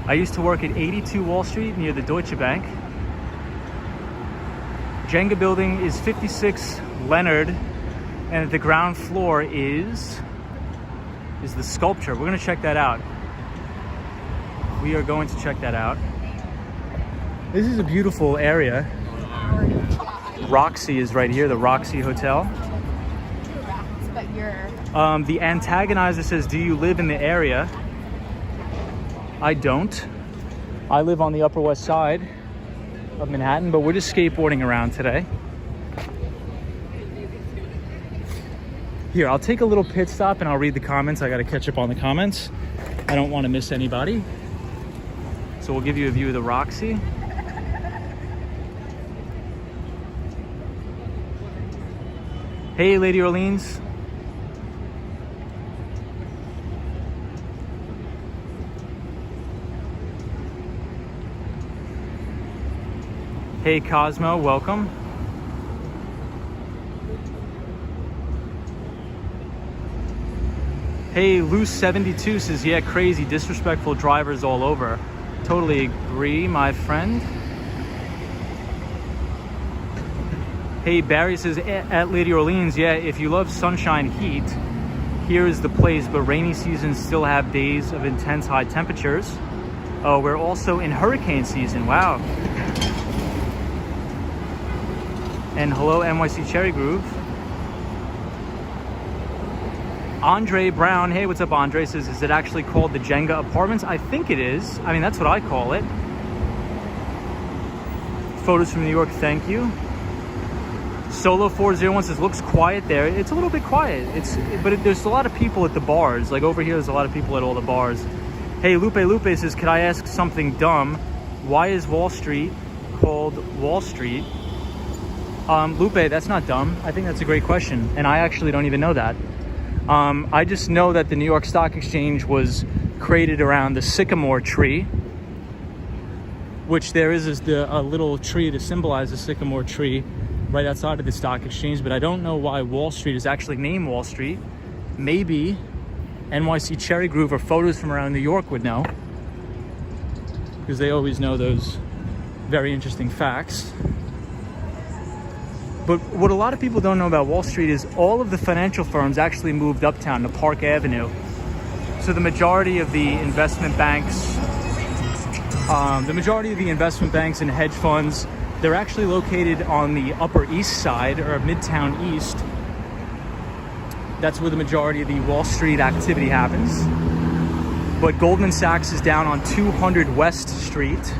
I used to work at 82 Wall Street near the Deutsche Bank. Jenga building is 56 Leonard, and at the ground floor is the sculpture. We're gonna check that out. We are going to check that out. This is a beautiful area. Roxy is right here, the Roxy Hotel. The Antagonizer says, do you live in the area? I don't. I live on the Upper West Side of Manhattan, but we're just skateboarding around today. Here, I'll take a little pit stop and I'll read the comments. I gotta catch up on the comments. I don't want to miss anybody. So we'll give you a view of the Roxy. Hey, Lady Orleans. Hey, Cosmo, welcome. Hey, Loose72 says, yeah, crazy, disrespectful drivers all over. Totally agree, my friend. Hey, Barry says, at Lady Orleans, yeah, if you love sunshine heat, here is the place, but rainy seasons still have days of intense high temperatures. Oh, we're also in hurricane season, wow. And hello, NYC Cherry Groove. Andre Brown, hey, what's up, Andre? Says, is it actually called the Jenga Apartments? I think it is. I mean, that's what I call it. Photos from New York, thank you. Solo 401 says, looks quiet there. It's a little bit quiet. There's a lot of people at the bars. Like over here, there's a lot of people at all the bars. Hey, Lupe says, could I ask something dumb? Why is Wall Street called Wall Street? Lupe, that's not dumb. I think that's a great question. And I actually don't even know that. I just know that the New York Stock Exchange was created around the sycamore tree, which there is a little tree to symbolize the sycamore tree right outside of the stock exchange. But I don't know why Wall Street is actually named Wall Street. Maybe NYC Cherry Groove or photos from around New York would know, because they always know those very interesting facts. But what a lot of people don't know about Wall Street is all of the financial firms actually moved uptown to Park Avenue. So the majority of the investment banks, and hedge funds, they're actually located on the Upper East Side, or Midtown East. That's where the majority of the Wall Street activity happens. But Goldman Sachs is down on 200 West Street.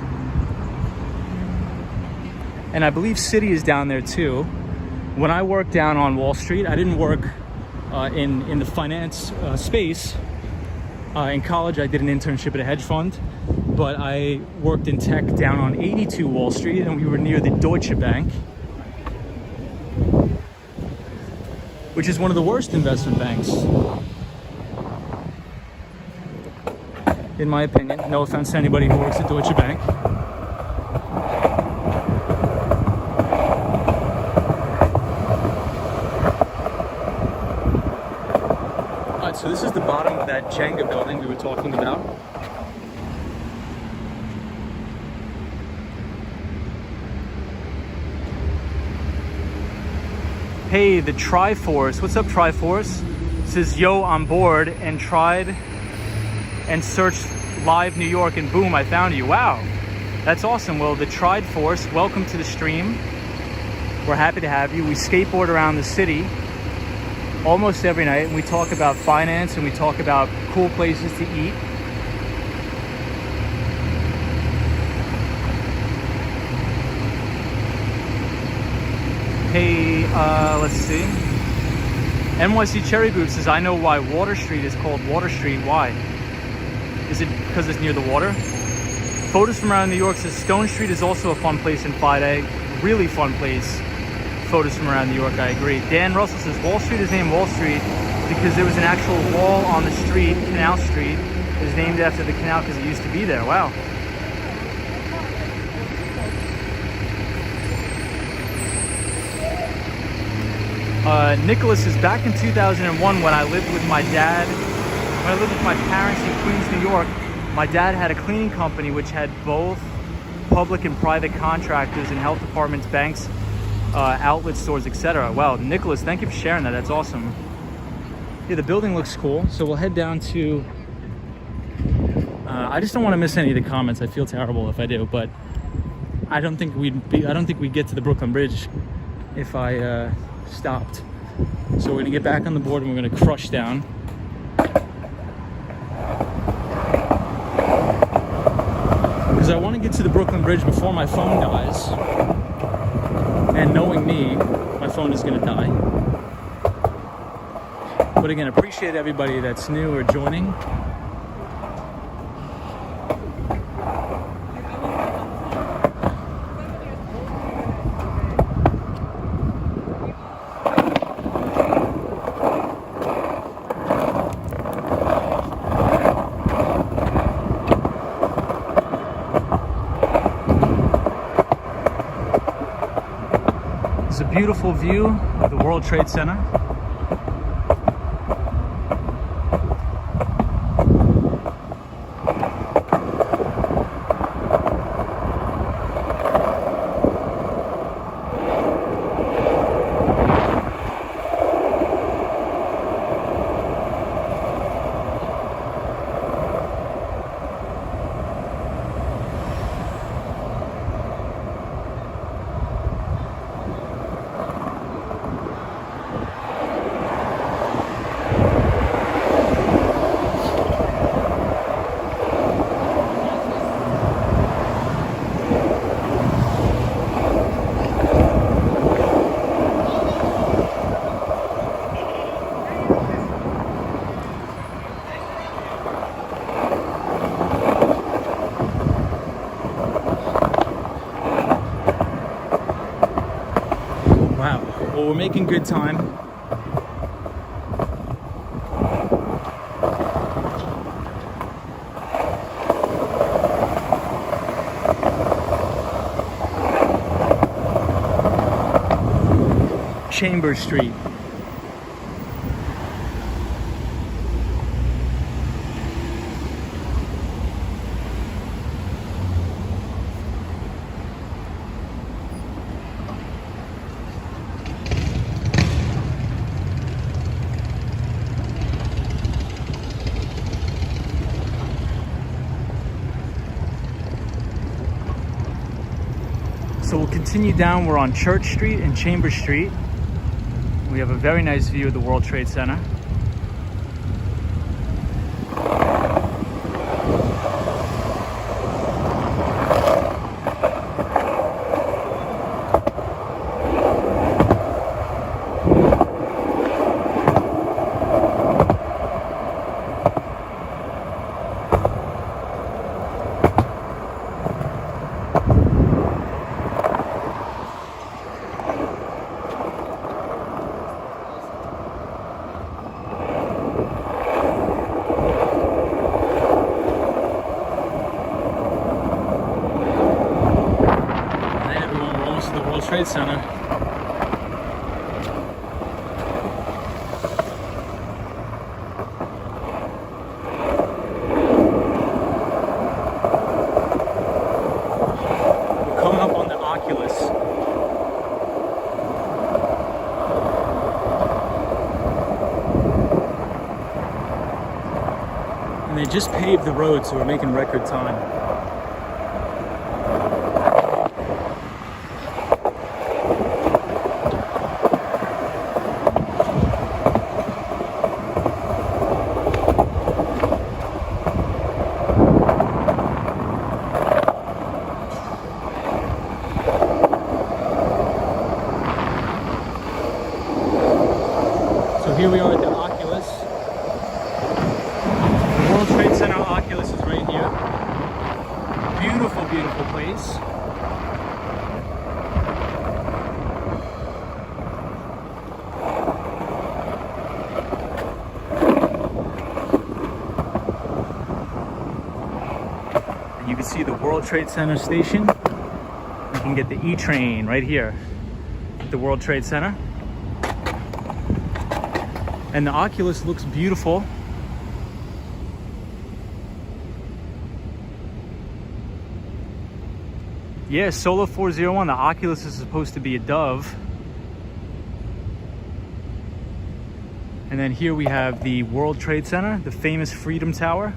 And I believe Citi is down there too. when I worked down on Wall Street, I didn't work in the finance space. In college, I did an internship at a hedge fund, but I worked in tech down on 82 Wall Street, and we were near the Deutsche Bank, which is one of the worst investment banks, in my opinion. No offense to anybody who works at Deutsche Bank. So this is the bottom of that Jenga building we were talking about. Hey, the Triforce. What's up, Triforce? It says, yo, I'm bored and tried and searched live New York and boom, I found you. Wow, that's awesome. Well, the Triforce, welcome to the stream. We're happy to have you. We skateboard around the city almost every night, and we talk about finance and we talk about cool places to eat. Hey, let's see. NYC Cherry Boot says, I know why Water Street is called Water Street. Why? Is it because it's near the water? Photos from around New York says Stone Street is also a fun place in Friday. Really fun place. Photos from around New York, I agree. Dan Russell says Wall Street is named Wall Street because there was an actual wall on the street, Canal Street. It was named after the canal because it used to be there. Wow. Nicholas is back in 2001 when I lived with my dad. When I lived with my parents in Queens, New York, my dad had a cleaning company which had both public and private contractors and health departments, banks, outlet stores, etc. Wow, Nicholas, thank you for sharing that. That's awesome. Yeah, the building looks cool. So we'll head down to. I just don't want to miss any of the comments. I feel terrible if I do, but I don't think we'd get to the Brooklyn Bridge if I stopped. So we're gonna get back on the board and we're gonna crush down. Because I want to get to the Brooklyn Bridge before my phone dies. And knowing me, my phone is going to die. But again, appreciate everybody that's new or joining. Beautiful view of the World Trade Center. Well, we're making good time. Chambers Street. So we'll continue down. We're on Church Street and Chambers Street. We have a very nice view of the World Trade Center. World Trade Center. We're coming up on the Oculus. And they just paved the road, so we're making record time. So here we are at the Oculus. The World Trade Center Oculus is right here. Beautiful, beautiful place. And you can see the World Trade Center station. You can get the E-train right here at the World Trade Center. And the Oculus looks beautiful. Yeah, Solo 401, the Oculus is supposed to be a dove. And then here we have the World Trade Center, the famous Freedom Tower.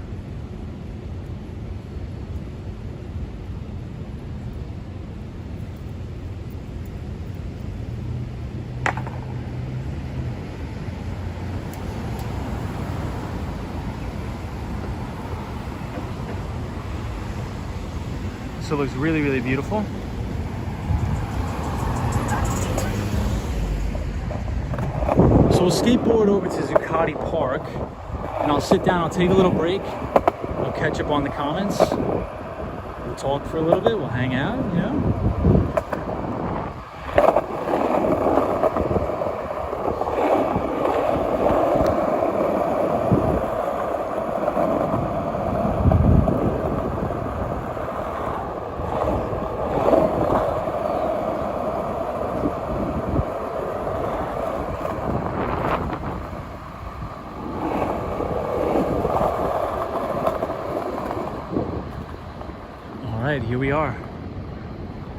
So it looks really, really beautiful. So we'll skateboard over to Zuccotti Park and I'll sit down, I'll take a little break, we'll catch up on the comments, we'll talk for a little bit, we'll hang out, you know. All right, here we are.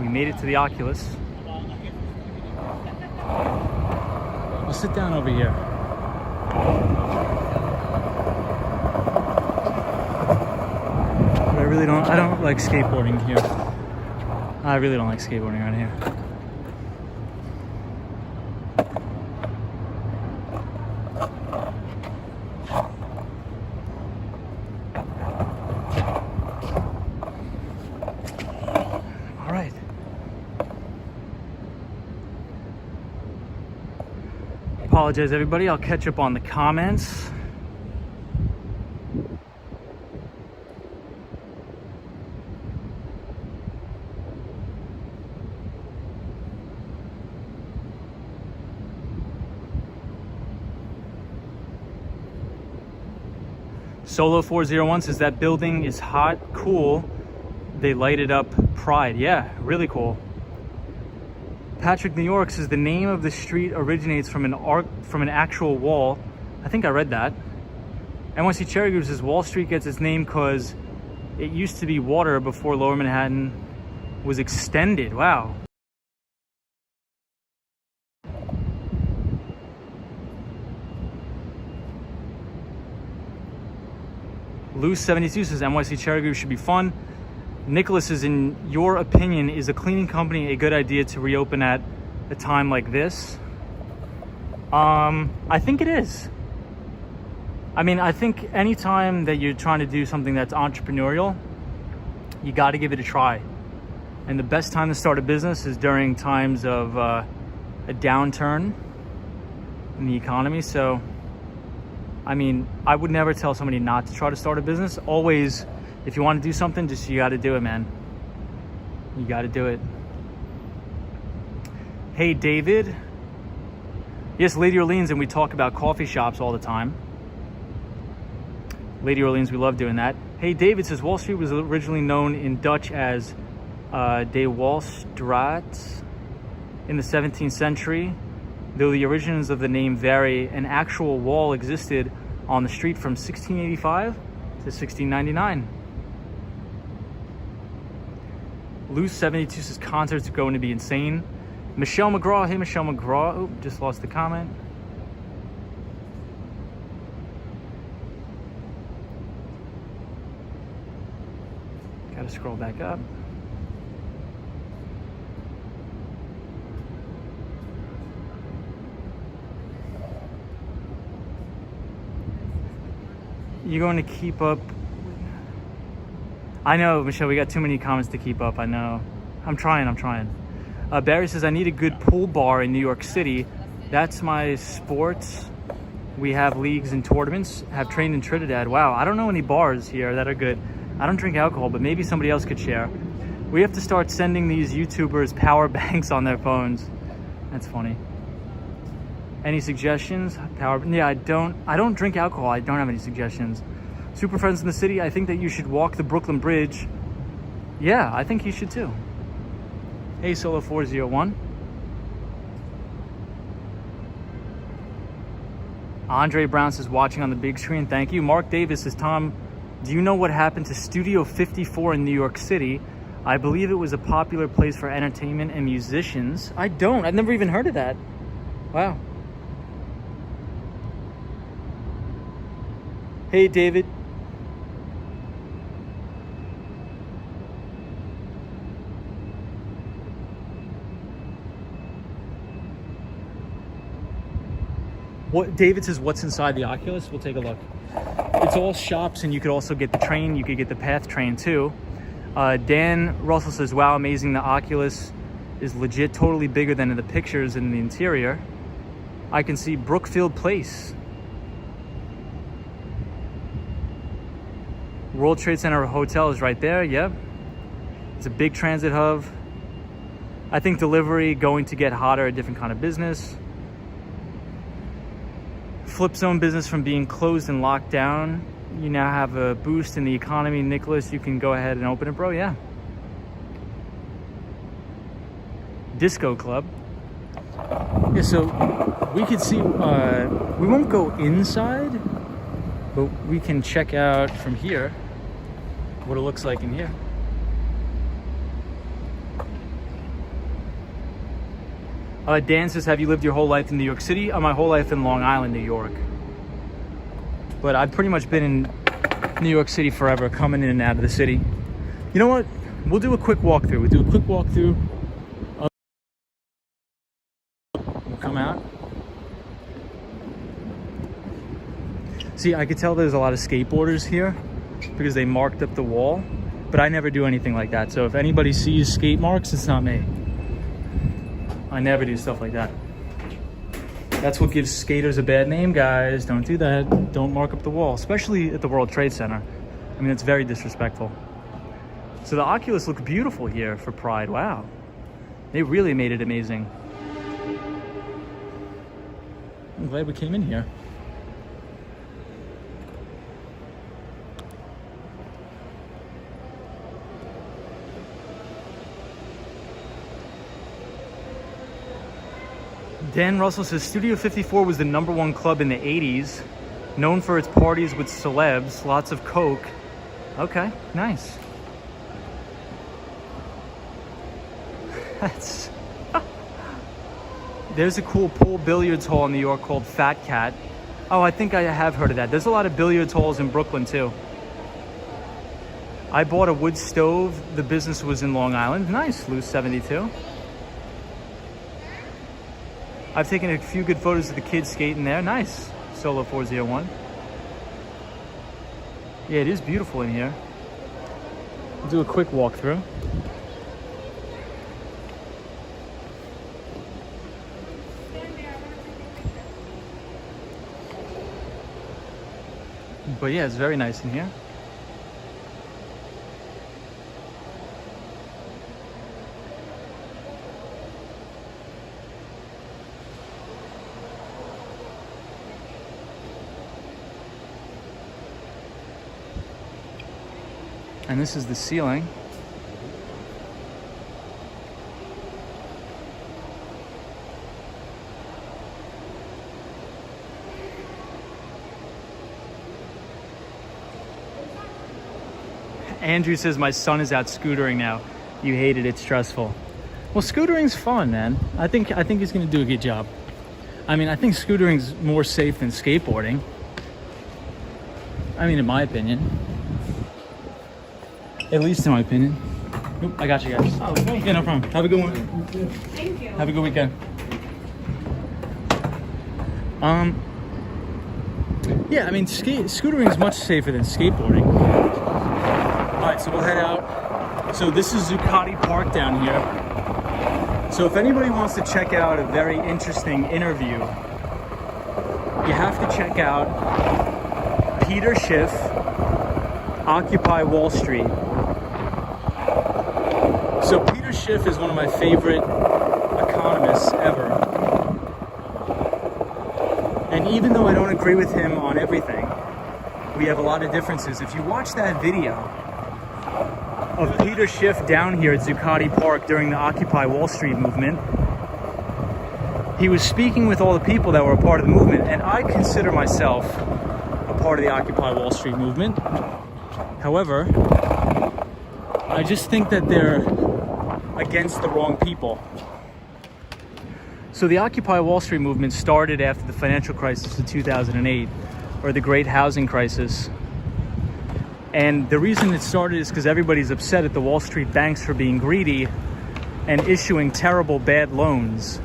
We made it to the Oculus. I'll sit down over here. But I don't like skateboarding here. I really don't like skateboarding around here. Apologize everybody, I'll catch up on the comments. Solo 401 says that building is hot, cool. They lighted up Pride. Yeah, really cool. Patrick, New York says the name of the street originates from an actual wall. I think I read that. NYC Cherry Group says Wall Street gets its name because it used to be water before Lower Manhattan was extended. Wow. Loose 72 says NYC Cherry Group should be fun. Nicholas is, in your opinion, is a cleaning company a good idea to reopen at a time like this? I think it is. I mean, I think anytime that you're trying to do something that's entrepreneurial, you got to give it a try. And the best time to start a business is during times of a downturn in the economy. So, I mean, I would never tell somebody not to try to start a business. Always, if you want to do something, just you got to do it, man. You got to do it. Hey, David. Yes, Lady Orleans, and we talk about coffee shops all the time. Lady Orleans, we love doing that. Hey, David says Wall Street was originally known in Dutch as De Wall Straat. in the 17th century. Though the origins of the name vary, an actual wall existed on the street from 1685 to 1699. Loose 72 says concerts are going to be insane. Michelle McGraw, hey Michelle McGraw. Oh, just lost the comment. Gotta scroll back up. You're going to keep up. I know, Michelle, we got too many comments to keep up. I know. I'm trying. Barry says, I need a good pool bar in New York City. That's my sports. We have leagues and tournaments. Have trained in Trinidad. Wow, I don't know any bars here that are good. I don't drink alcohol, but maybe somebody else could share. We have to start sending these YouTubers power banks on their phones. That's funny. Any suggestions? Yeah, I don't drink alcohol. I don't have any suggestions. Super Friends in the City, I think that you should walk the Brooklyn Bridge. Yeah, I think you should too. Hey, Solo 401. Andre Brown says, watching on the big screen. Thank you. Mark Davis says, Tom, do you know what happened to Studio 54 in New York City? I believe it was a popular place for entertainment and musicians. I don't. I've never even heard of that. Wow. Hey, David. David says, what's inside the Oculus? We'll take a look. It's all shops, and you could also get the train. You could get the Path train too. Dan Russell says, wow, amazing. The Oculus is legit, totally bigger than in the pictures in the interior. I can see Brookfield Place. World Trade Center Hotel is right there. Yep. It's a big transit hub. I think delivery going to get hotter, a different kind of business. Flip zone business from being closed and locked down. You now have a boost in the economy. Nicholas, you can go ahead and open it, bro. Yeah. Disco Club. Yeah, so we could see, we won't go inside, but we can check out from here what it looks like in here. Dan says, have you lived your whole life in New York City? My whole life in Long Island, New York. But I've pretty much been in New York City forever, coming in and out of the city. You know what? We'll do a quick walkthrough. We'll do a quick walkthrough. We'll come out. See, I could tell there's a lot of skateboarders here because they marked up the wall, but I never do anything like that. So if anybody sees skate marks, it's not me. I never do stuff like that. That's what gives skaters a bad name, guys. Don't do that. Don't mark up the wall, especially at the World Trade Center. I mean, it's very disrespectful. So the Oculus looks beautiful here for Pride. Wow. They really made it amazing. I'm glad we came in here. Dan Russell says, Studio 54 was the #1 club in the 80s, known for its parties with celebs, lots of coke. Okay, nice. That's... There's a cool pool billiards hall in New York called Fat Cat. Oh, I think I have heard of that. There's a lot of billiards halls in Brooklyn too. I bought a wood stove. The business was in Long Island. Nice, Loose 72. I've taken a few good photos of the kids skating there. Nice. Solo 401. Yeah, it is beautiful in here. We'll do a quick walkthrough. But yeah, it's very nice in here. And this is the ceiling. Andrew says my son is out scootering now. You hate it, it's stressful. Well, scootering's fun, man. I think he's gonna do a good job. I mean, I think scootering's more safe than skateboarding. I mean, in my opinion. At least in my opinion. Oop, I got you guys. Oh, thank Yeah, no problem. Have a good one. Thank you. Have a good weekend. Yeah, I mean, scootering is much safer than skateboarding. All right, so we'll head out. So this is Zuccotti Park down here. So if anybody wants to check out a very interesting interview, you have to check out Peter Schiff, Occupy Wall Street. So Peter Schiff is one of my favorite economists ever. And even though I don't agree with him on everything, we have a lot of differences. If you watch that video of Peter Schiff down here at Zuccotti Park during the Occupy Wall Street movement, he was speaking with all the people that were a part of the movement, and I consider myself a part of the Occupy Wall Street movement. However, I just think that they're against the wrong people. So the Occupy Wall Street movement started after the financial crisis of 2008, or the Great Housing Crisis. And the reason it started is because everybody's upset at the Wall Street banks for being greedy and issuing terrible bad loans.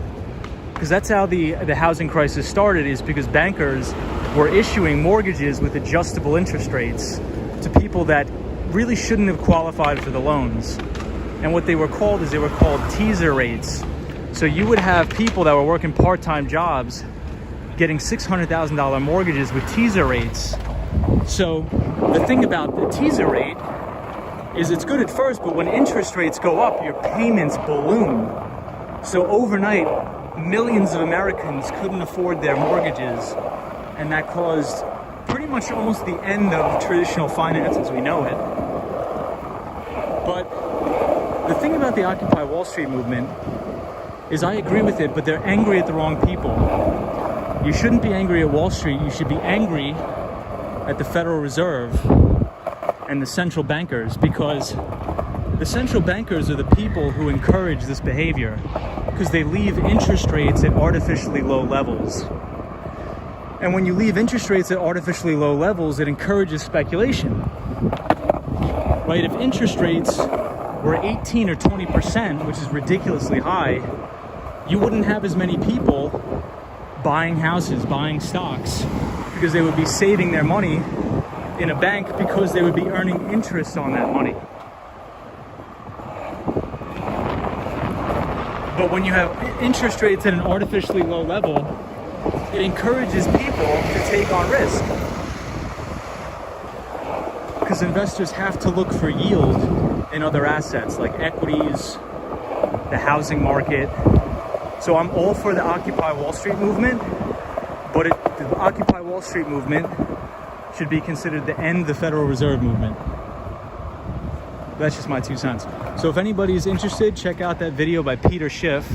Because that's how the housing crisis started, is because bankers were issuing mortgages with adjustable interest rates to people that really shouldn't have qualified for the loans. And what they were called teaser rates. So you would have people that were working part-time jobs getting $600,000 mortgages with teaser rates. So the thing about the teaser rate is it's good at first, but when interest rates go up, your payments balloon. So overnight, millions of Americans couldn't afford their mortgages, and that caused pretty much almost the end of traditional finance as we know it. But the thing about the Occupy Wall Street movement is I agree with it, but they're angry at the wrong people. You shouldn't be angry at Wall Street. You should be angry at the Federal Reserve and the central bankers, because the central bankers are the people who encourage this behavior, because they leave interest rates at artificially low levels. And when you leave interest rates at artificially low levels, it encourages speculation. Right? If interest rates were 18 or 20%, which is ridiculously high, you wouldn't have as many people buying houses, buying stocks, because they would be saving their money in a bank because they would be earning interest on that money. But when you have interest rates at an artificially low level, it encourages people to take on risk. Because investors have to look for yield in other assets like equities, the housing market. So I'm all for the Occupy Wall Street movement, but the Occupy Wall Street movement should be considered the end of the Federal Reserve movement. That's just my 2 cents. So if anybody's interested, check out that video by Peter Schiff.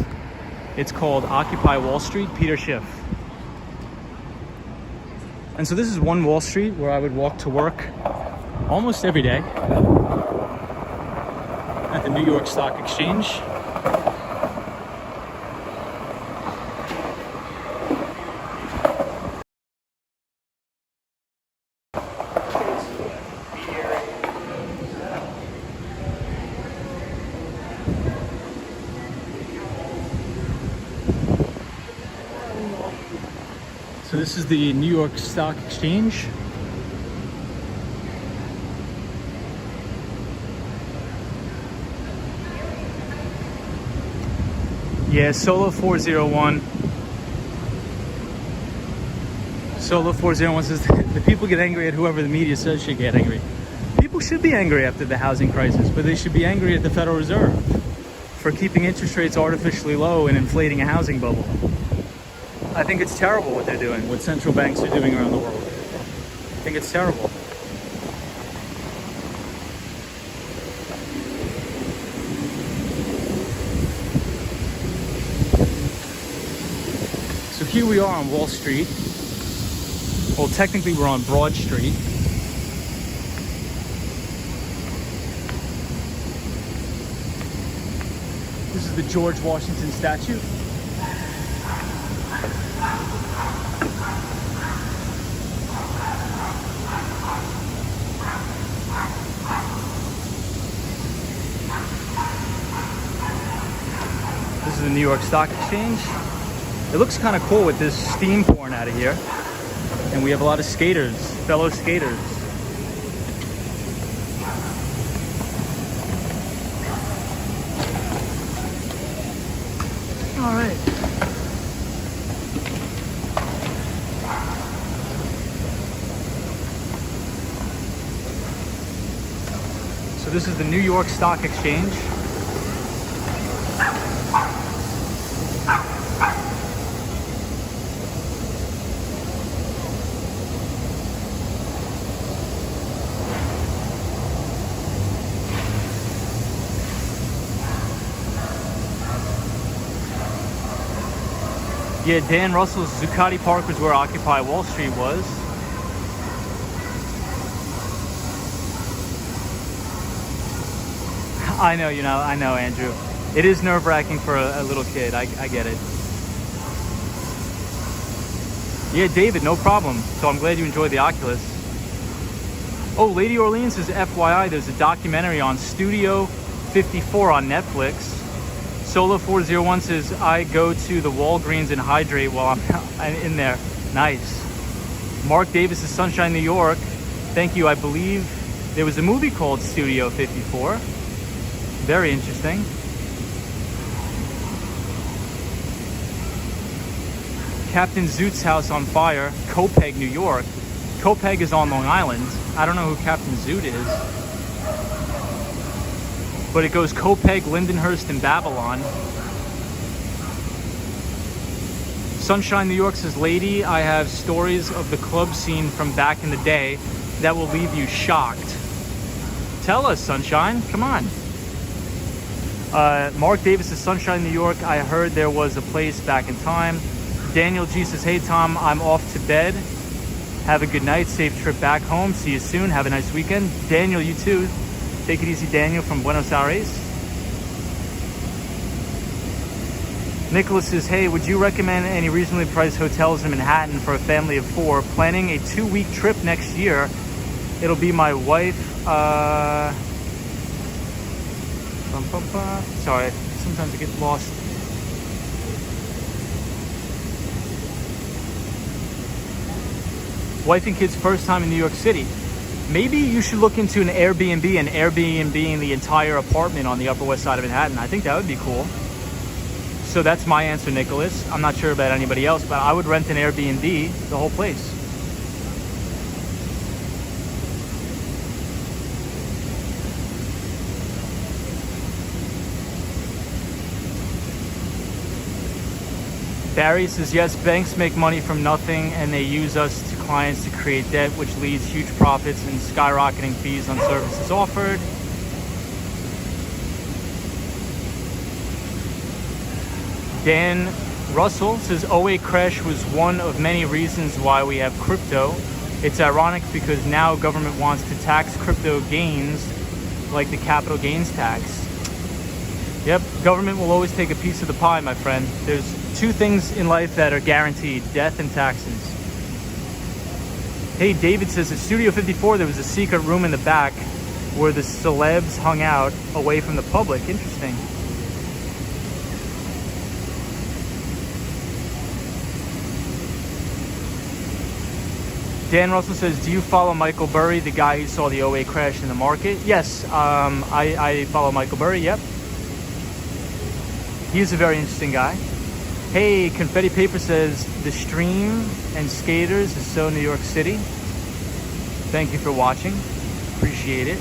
It's called Occupy Wall Street, Peter Schiff. And so this is one Wall Street where I would walk to work almost every day at the New York Stock Exchange. So this is the New York Stock Exchange. Yeah, Solo 401. Solo 401 says the people get angry at whoever the media says should get angry. People should be angry after the housing crisis, but they should be angry at the Federal Reserve for keeping interest rates artificially low and inflating a housing bubble. I think it's terrible what they're doing, what central banks are doing around the world. I think it's terrible. So here we are on Wall Street. Well, technically we're on Broad Street. This is the George Washington statue. This is the New York Stock Exchange. It looks kind of cool with this steam pouring out of here. And we have a lot of skaters, fellow skaters. All right. So this is the New York Stock Exchange. Yeah, Dan Russell's Zuccotti Park was where Occupy Wall Street was. I know, Andrew. It is nerve-wracking for a little kid. I get it. Yeah, David, no problem. So I'm glad you enjoyed the Oculus. Oh, Lady Orleans says, FYI, there's a documentary on Studio 54 on Netflix. Solo 401 says, I go to the Walgreens and hydrate while I'm in there. Nice. Mark Davis is Sunshine, New York. Thank you. I believe there was a movie called Studio 54. Very interesting. Captain Zoot's house on fire. Copeg, New York. Copeg is on Long Island. I don't know who Captain Zoot is. But it goes Copeg, Lindenhurst, and Babylon. Sunshine, New York says, Lady, I have stories of the club scene from back in the day that will leave you shocked. Tell us, Sunshine. Come on. Mark Davis says, Sunshine, New York. I heard there was a place back in time. Daniel G says, hey, Tom, I'm off to bed. Have a good night. Safe trip back home. See you soon. Have a nice weekend. Daniel, you too. Take it easy, Daniel from Buenos Aires. Nicholas says, hey, would you recommend any reasonably priced hotels in Manhattan for a family of 4? Planning a 2-week trip next year. It'll be my wife. Sorry, sometimes I get lost. Wife and kids' first time in New York City. Maybe you should look into an Airbnb in the entire apartment on the Upper West Side of Manhattan. I think that would be cool. So that's my answer, Nicholas. I'm not sure about anybody else, but I would rent an Airbnb, the whole place. Barry says, yes, banks make money from nothing and they use us to clients to create debt, which leads huge profits and skyrocketing fees on services offered. Dan Russell says, OA crash was one of many reasons why we have crypto. It's ironic because now government wants to tax crypto gains like the capital gains tax. Yep, government will always take a piece of the pie, my friend. There's 2 things in life that are guaranteed, death and taxes. Hey, David says at Studio 54 there was a secret room in the back where the celebs hung out away from the public. Interesting. Dan Russell says, do you follow Michael Burry, the guy who saw the OA crash in the market? Yes, I follow Michael Burry, yep. He's a very interesting guy. Hey, Confetti Paper says, the stream and skaters is so New York City. Thank you for watching. Appreciate it.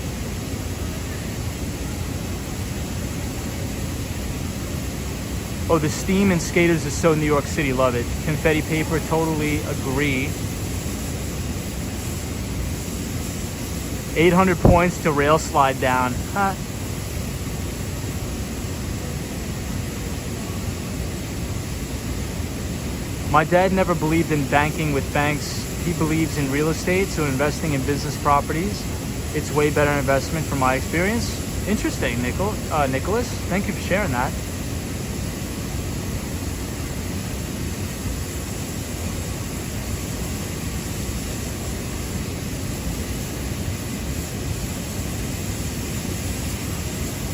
Oh, the steam and skaters is so New York City. Love it. Confetti Paper, totally agree. 800 points to rail slide down. Huh. My dad never believed in banking with banks. He believes in real estate, so investing in business properties, it's way better investment from my experience. Interesting, Nicholas. Thank you for sharing that.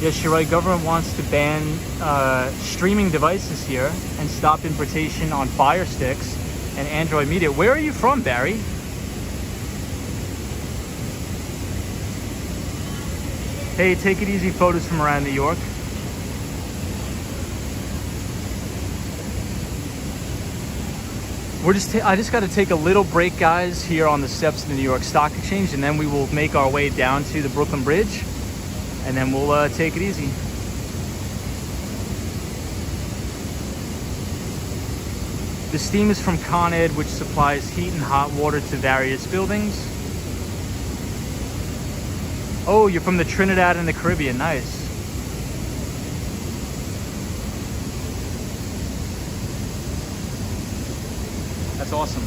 Yes, you're right. Government wants to ban streaming devices here and stop importation on Fire Sticks and Android Media. Where are you from, Barry? Hey, take it easy photos from around New York. I just got to take a little break, guys, here on the steps of the New York Stock Exchange, and then we will make our way down to the Brooklyn Bridge, and then we'll take it easy. The steam is from Con Ed, which supplies heat and hot water to various buildings. Oh, you're from the Trinidad and the Caribbean. Nice. That's awesome.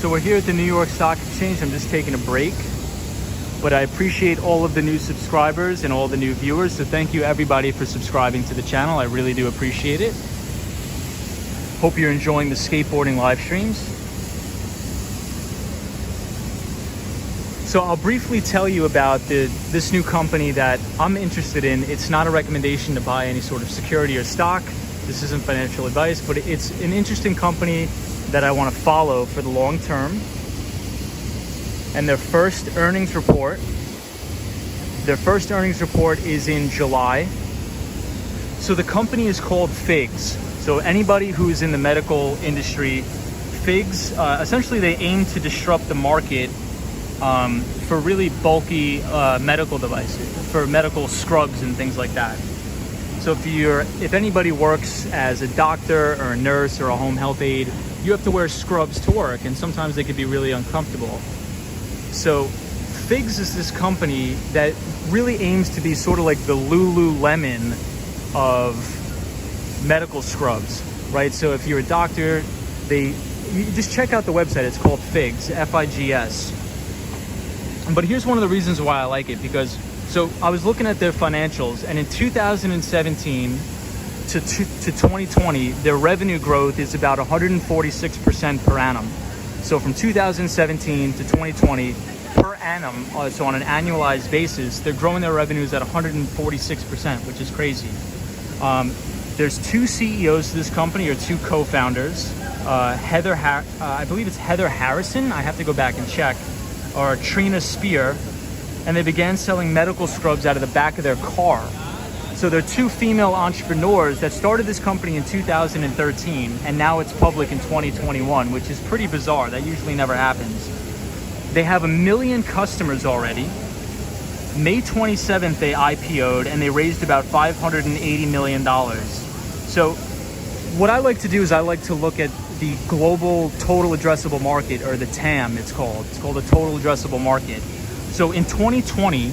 So we're here at the New York Stock Exchange. I'm just taking a break, but I appreciate all of the new subscribers and all the new viewers. So thank you everybody for subscribing to the channel. I really do appreciate it. Hope you're enjoying the skateboarding live streams. So I'll briefly tell you about this new company that I'm interested in. It's not a recommendation to buy any sort of security or stock. This isn't financial advice, but it's an interesting company that I want to follow for the long term. And their first earnings report is in July. So the company is called Figs. So anybody who's in the medical industry, Figs, essentially they aim to disrupt the market for really bulky medical devices, for medical scrubs and things like that. So if anybody works as a doctor or a nurse or a home health aide, you have to wear scrubs to work, and sometimes they can be really uncomfortable. So Figs is this company that really aims to be sort of like the Lululemon of medical scrubs, right? So if you're a doctor, you just check out the website. It's called Figs, F-I-G-S. But here's one of the reasons why I like it, because so I was looking at their financials, and in 2017 to 2020, their revenue growth is about 146% per annum. So from 2017 to 2020 per annum, so on an annualized basis, they're growing their revenues at 146%, which is crazy. There's two CEOs to this company, or two co-founders. I believe it's Heather Harrison. I have to go back and check. Or Trina Spear, and they began selling medical scrubs out of the back of their car. So they're two female entrepreneurs that started this company in 2013, and now it's public in 2021, which is pretty bizarre. That usually never happens. They have 1 million customers already. May 27th, they IPO'd, and they raised about $580 million. So what I like to do is I like to look at the global total addressable market, or the TAM it's called. It's called the total addressable market. So in 2020,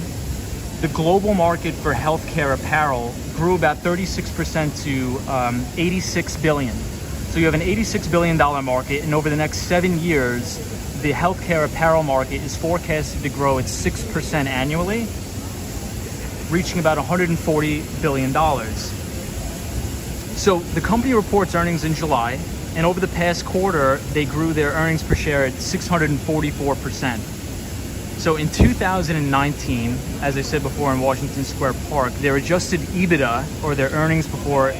the global market for healthcare apparel grew about 36% to 86 billion. So you have an $86 billion market, and over the next 7 years, the healthcare apparel market is forecasted to grow at 6% annually, reaching about $140 billion. So the company reports earnings in July, and over the past quarter, they grew their earnings per share at 644%. So in 2019, as I said before, in Washington Square Park, their adjusted EBITDA, or their earnings before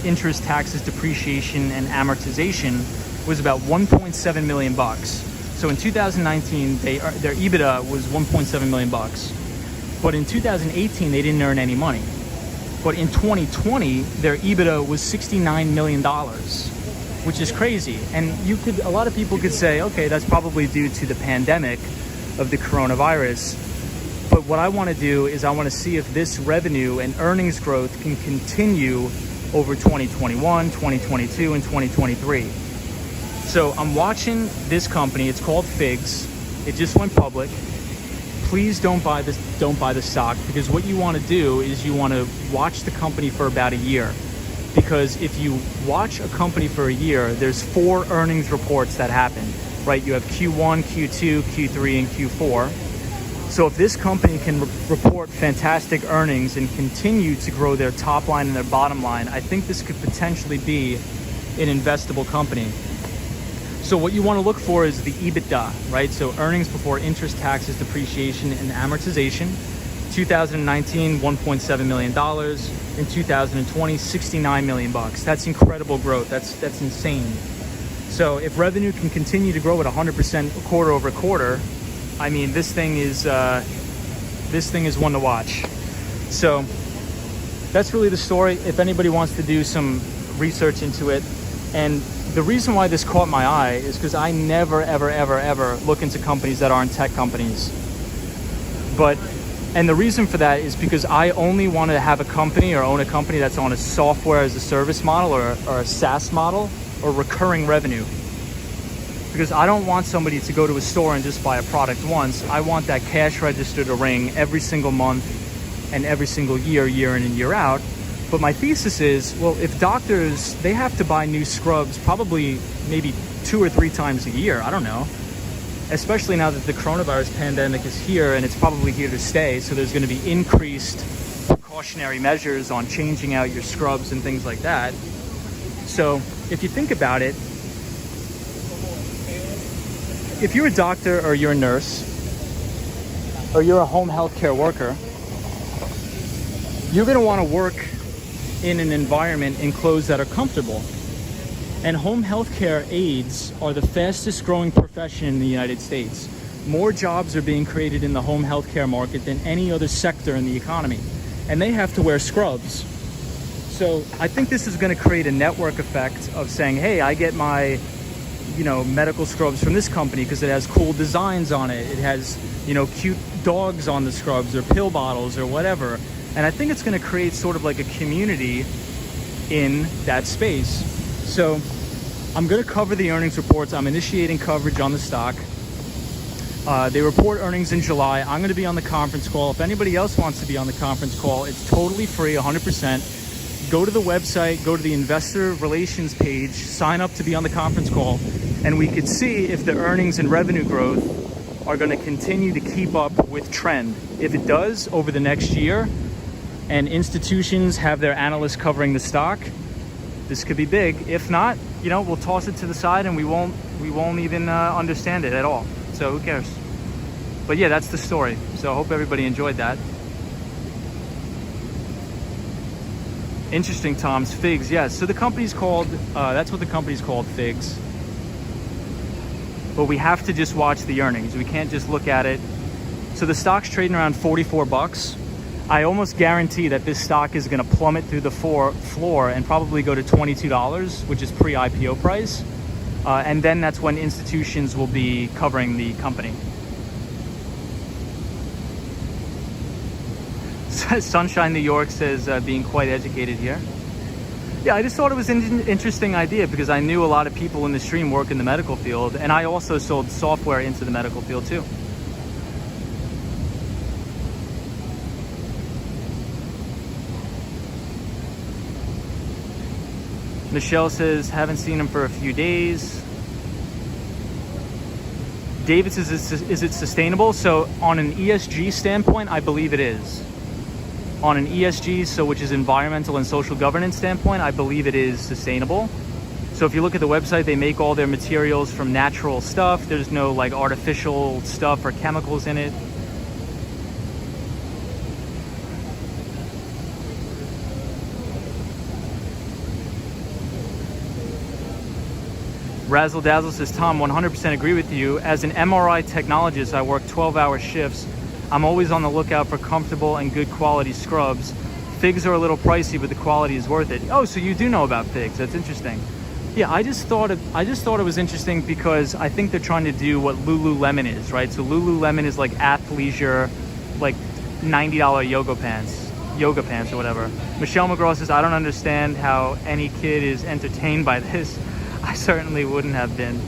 interest, taxes, depreciation, and amortization, was about 1.7 million bucks. So in 2019, their EBITDA was 1.7 million bucks. But in 2018, they didn't earn any money. But in 2020, their EBITDA was $69 million, which is crazy. And a lot of people could say, okay, that's probably due to the pandemic of the coronavirus. But what I want to do is I want to see if this revenue and earnings growth can continue over 2021, 2022, and 2023. So I'm watching this company. It's called Figs. It just went public. Please don't buy the stock, because what you want to do is you want to watch the company for about a year. Because if you watch a company for a year, there's 4 earnings reports that happen, right? You have Q1, Q2, Q3, and Q4. So if this company can report fantastic earnings and continue to grow their top line and their bottom line, I think this could potentially be an investable company. So what you want to look for is the EBITDA, right? So earnings before interest, taxes, depreciation, and amortization. 2019, $1.7 million. In 2020, $69 million. That's incredible growth. That's insane. So if revenue can continue to grow at 100% quarter over quarter, I mean, this thing is one to watch. So that's really the story. If anybody wants to do some research into it, and the reason why this caught my eye is because I never, ever look into companies that aren't tech companies. And the reason for that is because I only want to have a company or own a company that's on a software as a service model or a SaaS model or recurring revenue. Because I don't want somebody to go to a store and just buy a product once. I want that cash register to ring every single month and every single year in and year out. But my thesis is, well, if doctors, they have to buy new scrubs probably maybe 2 or 3 times a year, I don't know. Especially now that the coronavirus pandemic is here and it's probably here to stay. So there's going to be increased precautionary measures on changing out your scrubs and things like that. So if you think about it, if you're a doctor or you're a nurse or you're a home health care worker, you're going to want to work in an environment in clothes that are comfortable. And home health care aides are the fastest growing profession in the United States. More jobs are being created in the home health care market than any other sector in the economy. And they have to wear scrubs. So I think this is going to create a network effect of saying, hey, I get my medical scrubs from this company because it has cool designs on it. It has, cute dogs on the scrubs or pill bottles or whatever. And I think it's going to create sort of like a community in that space. So I'm going to cover the earnings reports. I'm initiating coverage on the stock. They report earnings in July. I'm going to be on the conference call. If anybody else wants to be on the conference call, it's totally free, 100%. Go to the website, go to the investor relations page, sign up to be on the conference call, and we could see if the earnings and revenue growth are going to continue to keep up with trend. If it does over the next year, and institutions have their analysts covering the stock, this could be big. If not, we'll toss it to the side and we won't even understand it at all. So who cares? But yeah, that's the story. So I hope everybody enjoyed that. Interesting, Tom's. Figs, yes. So the company's called, that's what the company's called, Figs. But we have to just watch the earnings. We can't just look at it. So the stock's trading around 44 bucks. I almost guarantee that this stock is going to plummet through the floor and probably go to $22, which is pre-IPO price. And then that's when institutions will be covering the company. Sunshine New York says being quite educated here. Yeah, I just thought it was an interesting idea because I knew a lot of people in the stream work in the medical field, and I also sold software into the medical field too. Michelle says, haven't seen him for a few days. David says, is it sustainable? So on an ESG standpoint, I believe it is. On an ESG, so which is environmental and social governance standpoint, I believe it is sustainable. So if you look at the website, they make all their materials from natural stuff. There's no like artificial stuff or chemicals in it. Razzle Dazzle says, Tom, 100% agree with you. As an MRI technologist, I work 12-hour shifts. I'm always on the lookout for comfortable and good quality scrubs. Figs are a little pricey, but the quality is worth it. Oh, so you do know about Figs. That's interesting. Yeah, I just thought it was interesting because I think they're trying to do what Lululemon is, right? So Lululemon is like athleisure, like $90 yoga pants or whatever. Michelle McGraw says, I don't understand how any kid is entertained by this. I certainly wouldn't have been.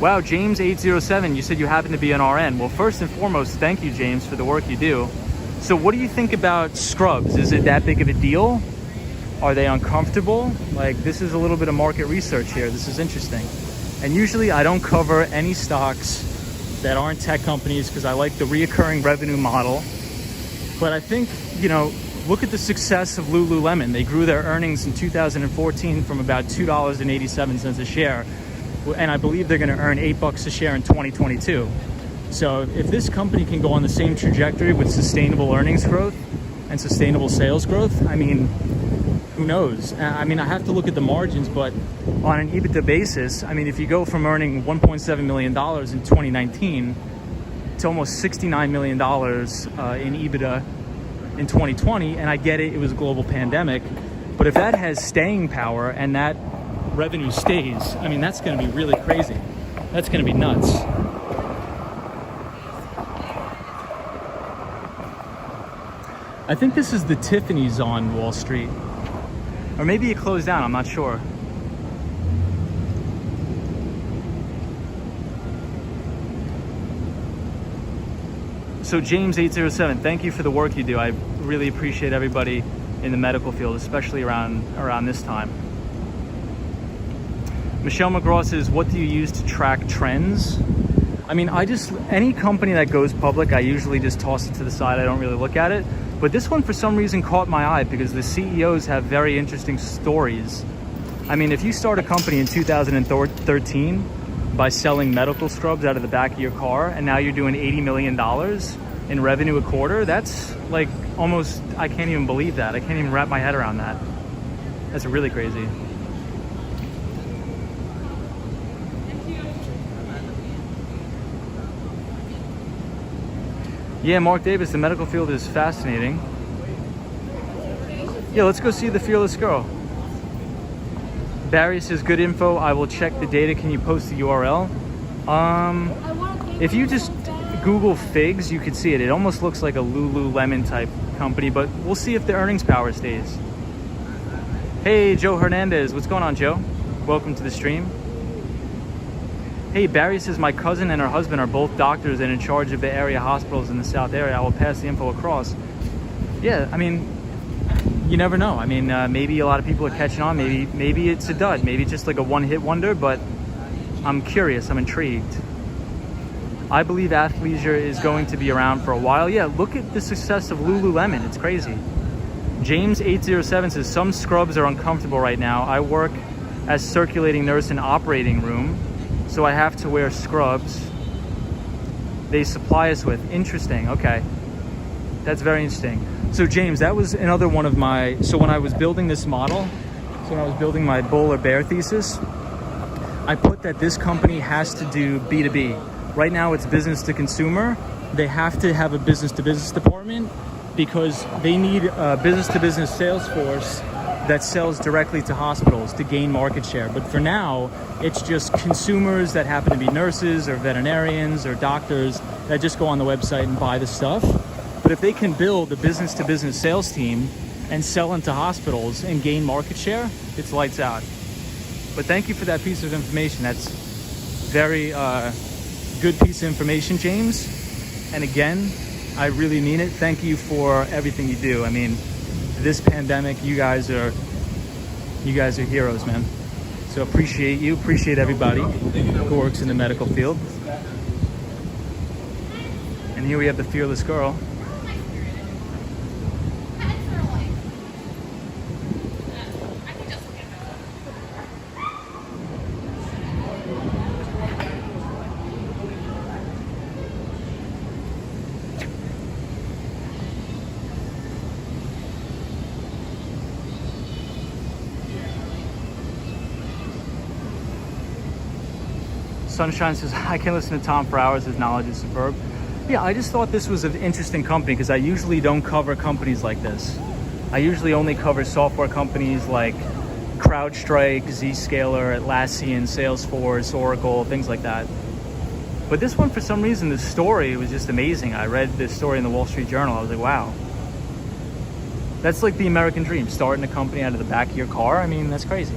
Wow, James807, you said you happen to be an RN. Well, first and foremost, thank you, James, for the work you do. So what do you think about scrubs? Is it that big of a deal? Are they uncomfortable? Like, this is a little bit of market research here. This is interesting. And usually I don't cover any stocks that aren't tech companies because I like the reoccurring revenue model. But I think, look at the success of Lululemon. They grew their earnings in 2014 from about $2.87 a share, and I believe they're going to earn $8 a share in 2022. So if this company can go on the same trajectory with sustainable earnings growth and sustainable sales growth, I mean, who knows? I mean, I have to look at the margins, but on an EBITDA basis, I mean, if you go from earning $1.7 million in 2019 to almost $69 million in EBITDA in 2020, and I get it, it was a global pandemic, but if that has staying power and that revenue stays, I mean, that's going to be really crazy. That's going to be nuts. I think this is the Tiffany's on Wall Street. Or maybe it closed down, I'm not sure. So James 807, thank you for the work you do. I really appreciate everybody in the medical field, especially around this time. Michelle McGraw says, what do you use to track trends? I mean, any company that goes public, I usually just toss it to the side. I don't really look at it. But this one, for some reason, caught my eye because the CEOs have very interesting stories. I mean, if you start a company in 2013 by selling medical scrubs out of the back of your car, and now you're doing $80 million in revenue a quarter, that's like almost, I can't even believe that. I can't even wrap my head around that. That's really crazy. Yeah, Mark Davis, the medical field is fascinating. Yeah, let's go see the Fearless Girl. Barry says, good info. I will check the data. Can you post the URL? If you just Google Figs, you can see it. It almost looks like a Lululemon type company, but we'll see if the earnings power stays. Hey, Joe Hernandez. What's going on, Joe? Welcome to the stream. Hey, Barry says, my cousin and her husband are both doctors and in charge of the area hospitals in the South area. I will pass the info across. Yeah, I mean, you never know. I mean, maybe a lot of people are catching on. Maybe it's a dud. Maybe it's just like a one-hit wonder, but I'm curious. I'm intrigued. I believe athleisure is going to be around for a while. Yeah, look at the success of Lululemon. It's crazy. James 807 says, some scrubs are uncomfortable right now. I work as circulating nurse in operating room, so I have to wear scrubs they supply us with. Interesting. Okay. That's very interesting. So James, that was another one of my, so when I was building this model, so when I was building my bull or bear thesis, I put that this company has to do B2B. Right now it's business to consumer. They have to have a business to business department because they need a business to business sales force that sells directly to hospitals to gain market share. But for now, it's just consumers that happen to be nurses or veterinarians or doctors that just go on the website and buy the stuff. But if they can build a business to business sales team and sell into hospitals and gain market share, it's lights out. But thank you for that piece of information. That's very good piece of information, James. And again, I really mean it. Thank you for everything you do. I mean, this pandemic, you guys are heroes, man. So appreciate you, appreciate everybody who works in the medical field. And here we have the Fearless Girl. Sunshine says, I can listen to Tom for hours. His knowledge is superb. Yeah, I just thought this was an interesting company because I usually don't cover companies like this. I usually only cover software companies like CrowdStrike, Zscaler, Atlassian, Salesforce, Oracle, things like that. But this one, for some reason, the story was just amazing. I read this story in the Wall Street Journal. I was like, wow. That's like the American dream, starting a company out of the back of your car. I mean, that's crazy.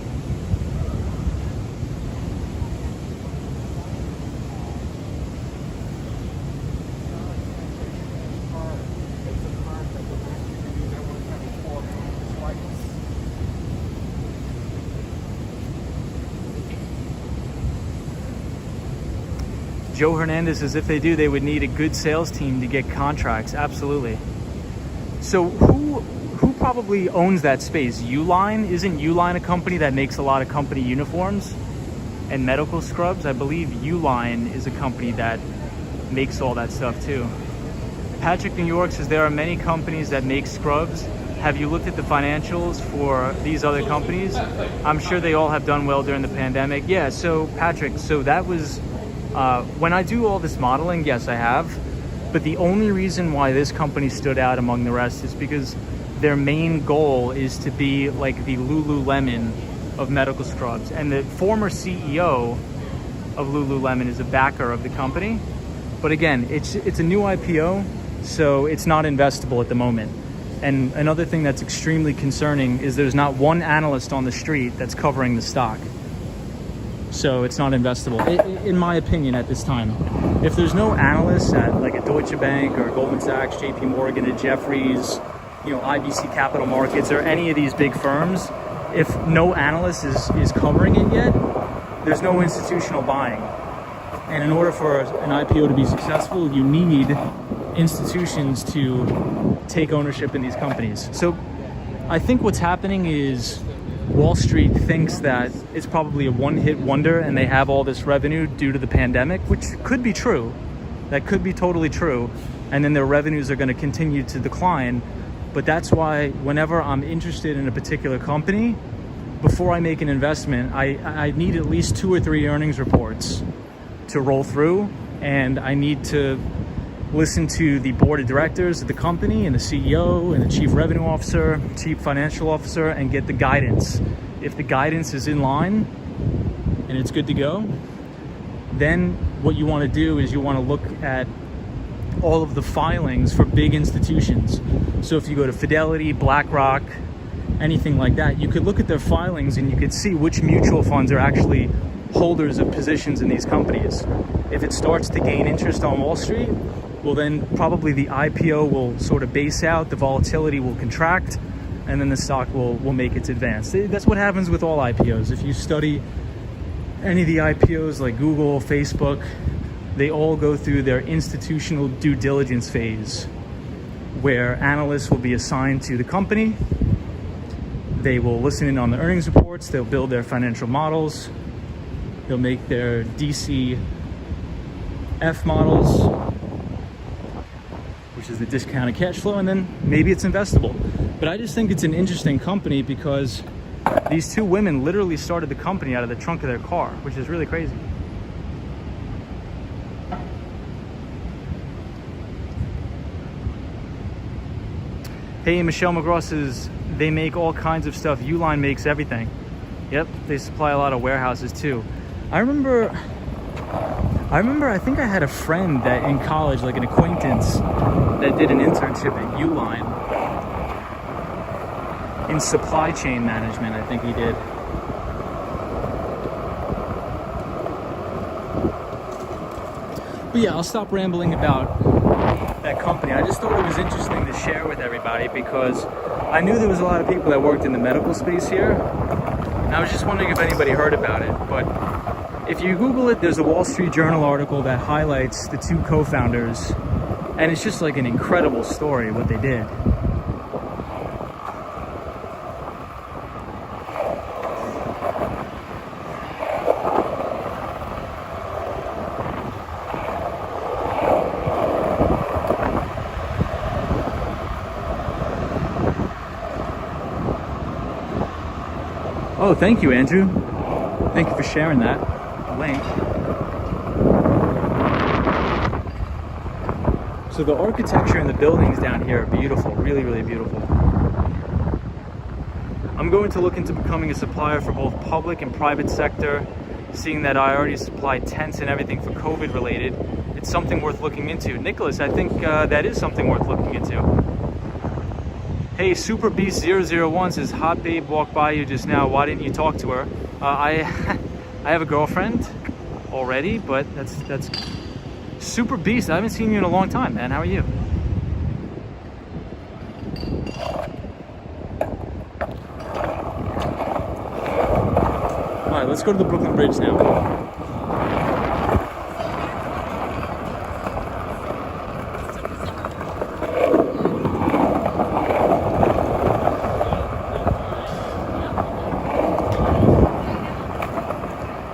Joe Hernandez says, if they do, they would need a good sales team to get contracts. Absolutely. So who probably owns that space. Uline, isn't Uline a company that makes a lot of company uniforms and medical scrubs? I believe Uline is a company that makes all that stuff too. Patrick New York says there are many companies that make scrubs. Have you looked at the financials for these other companies? I'm sure they all have done well during the pandemic. Yeah, so Patrick, so that was, when I do all this modeling, yes, I have. But the only reason why this company stood out among the rest is because their main goal is to be like the Lululemon of medical scrubs. And the former CEO of Lululemon is a backer of the company. But again, it's a new IPO, so it's not investable at the moment. And another thing that's extremely concerning is there's not one analyst on the street that's covering the stock. So it's not investable, in my opinion, at this time. If there's no analysts at like a Deutsche Bank or Goldman Sachs, JP Morgan, and Jefferies, IBC Capital Markets, or any of these big firms, if no analyst is covering it yet, there's no institutional buying. And in order for an IPO to be successful, you need institutions to take ownership in these companies. So I think what's happening is Wall Street thinks that it's probably a one-hit wonder and they have all this revenue due to the pandemic, which could be true. That could be totally true. And then their revenues are going to continue to decline. But that's why whenever I'm interested in a particular company, before I make an investment, I need at least 2 or 3 earnings reports to roll through, and I need to listen to the board of directors of the company and the CEO and the chief revenue officer, chief financial officer, and get the guidance. If the guidance is in line and it's good to go, then what you want to do is you want to look at all of the filings for big institutions. So if you go to Fidelity, BlackRock, anything like that, you could look at their filings and you could see which mutual funds are actually holders of positions in these companies. If it starts to gain interest on Wall Street, well then probably the IPO will sort of base out, the volatility will contract, and then the stock will make its advance. That's what happens with all IPOs. If you study any of the IPOs like Google, Facebook, they all go through their institutional due diligence phase, where analysts will be assigned to the company. They will listen in on the earnings reports, they'll build their financial models, they'll make their DCF models, which is the discounted cash flow, and then maybe it's investable. But I just think it's an interesting company because these 2 women literally started the company out of the trunk of their car, which is really crazy. Hey, Michelle McGraw says they make all kinds of stuff. Uline makes everything. Yep, they supply a lot of warehouses too. I remember I think I had a friend that in college, like an acquaintance, that did an internship at Uline in supply chain management, I think he did. But yeah, I'll stop rambling about that company. I just thought it was interesting to share with everybody because I knew there was a lot of people that worked in the medical space here. And I was just wondering if anybody heard about it. But if you Google it, there's a Wall Street Journal article that highlights the 2 co-founders. And it's just like an incredible story what they did. Oh, thank you, Andrew. Thank you for sharing that link. So the architecture and the buildings down here are beautiful, really, really beautiful. I'm going to look into becoming a supplier for both public and private sector, seeing that I already supply tents and everything for COVID related. It's something worth looking into. Nicholas, I think that is something worth looking into. Hey, Super Beast 001 says, hot babe walked by you just now. Why didn't you talk to her? I have a girlfriend already, but that's Super Beast. I haven't seen you in a long time, man. How are you? All right, let's go to the Brooklyn Bridge now.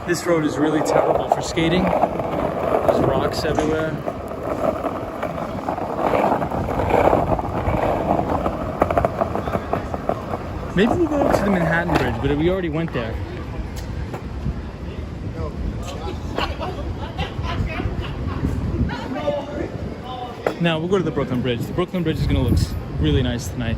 This road is really terrible for skating. There's rocks everywhere. Maybe we'll go up to the Manhattan Bridge, but we already went there. Now we'll go to the Brooklyn Bridge. The Brooklyn Bridge is going to look really nice tonight.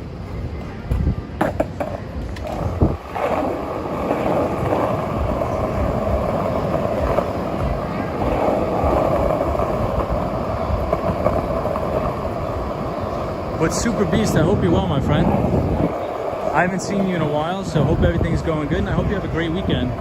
But Super Beast, I hope you're well, my friend. I haven't seen you in a while, so hope everything's going good, and I hope you have a great weekend.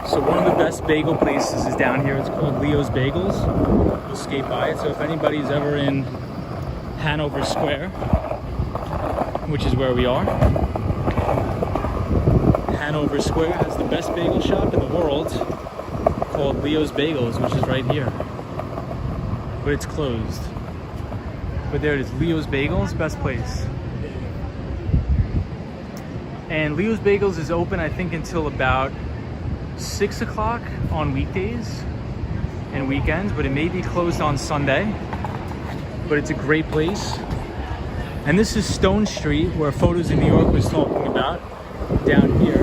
So one of the best bagel places is down here. It's called Leo's Bagels. We'll skate by it. So if anybody's ever in Hanover Square, which is where we are, Hanover Square has the best bagel shop in the world called Leo's Bagels, which is right here. But it's closed. But there it is, Leo's Bagels, best place. And Leo's Bagels is open, I think, until about 6 o'clock on weekdays and weekends, but it may be closed on Sunday. But it's a great place. And this is Stone Street, where Photos in New York was talking about, down here.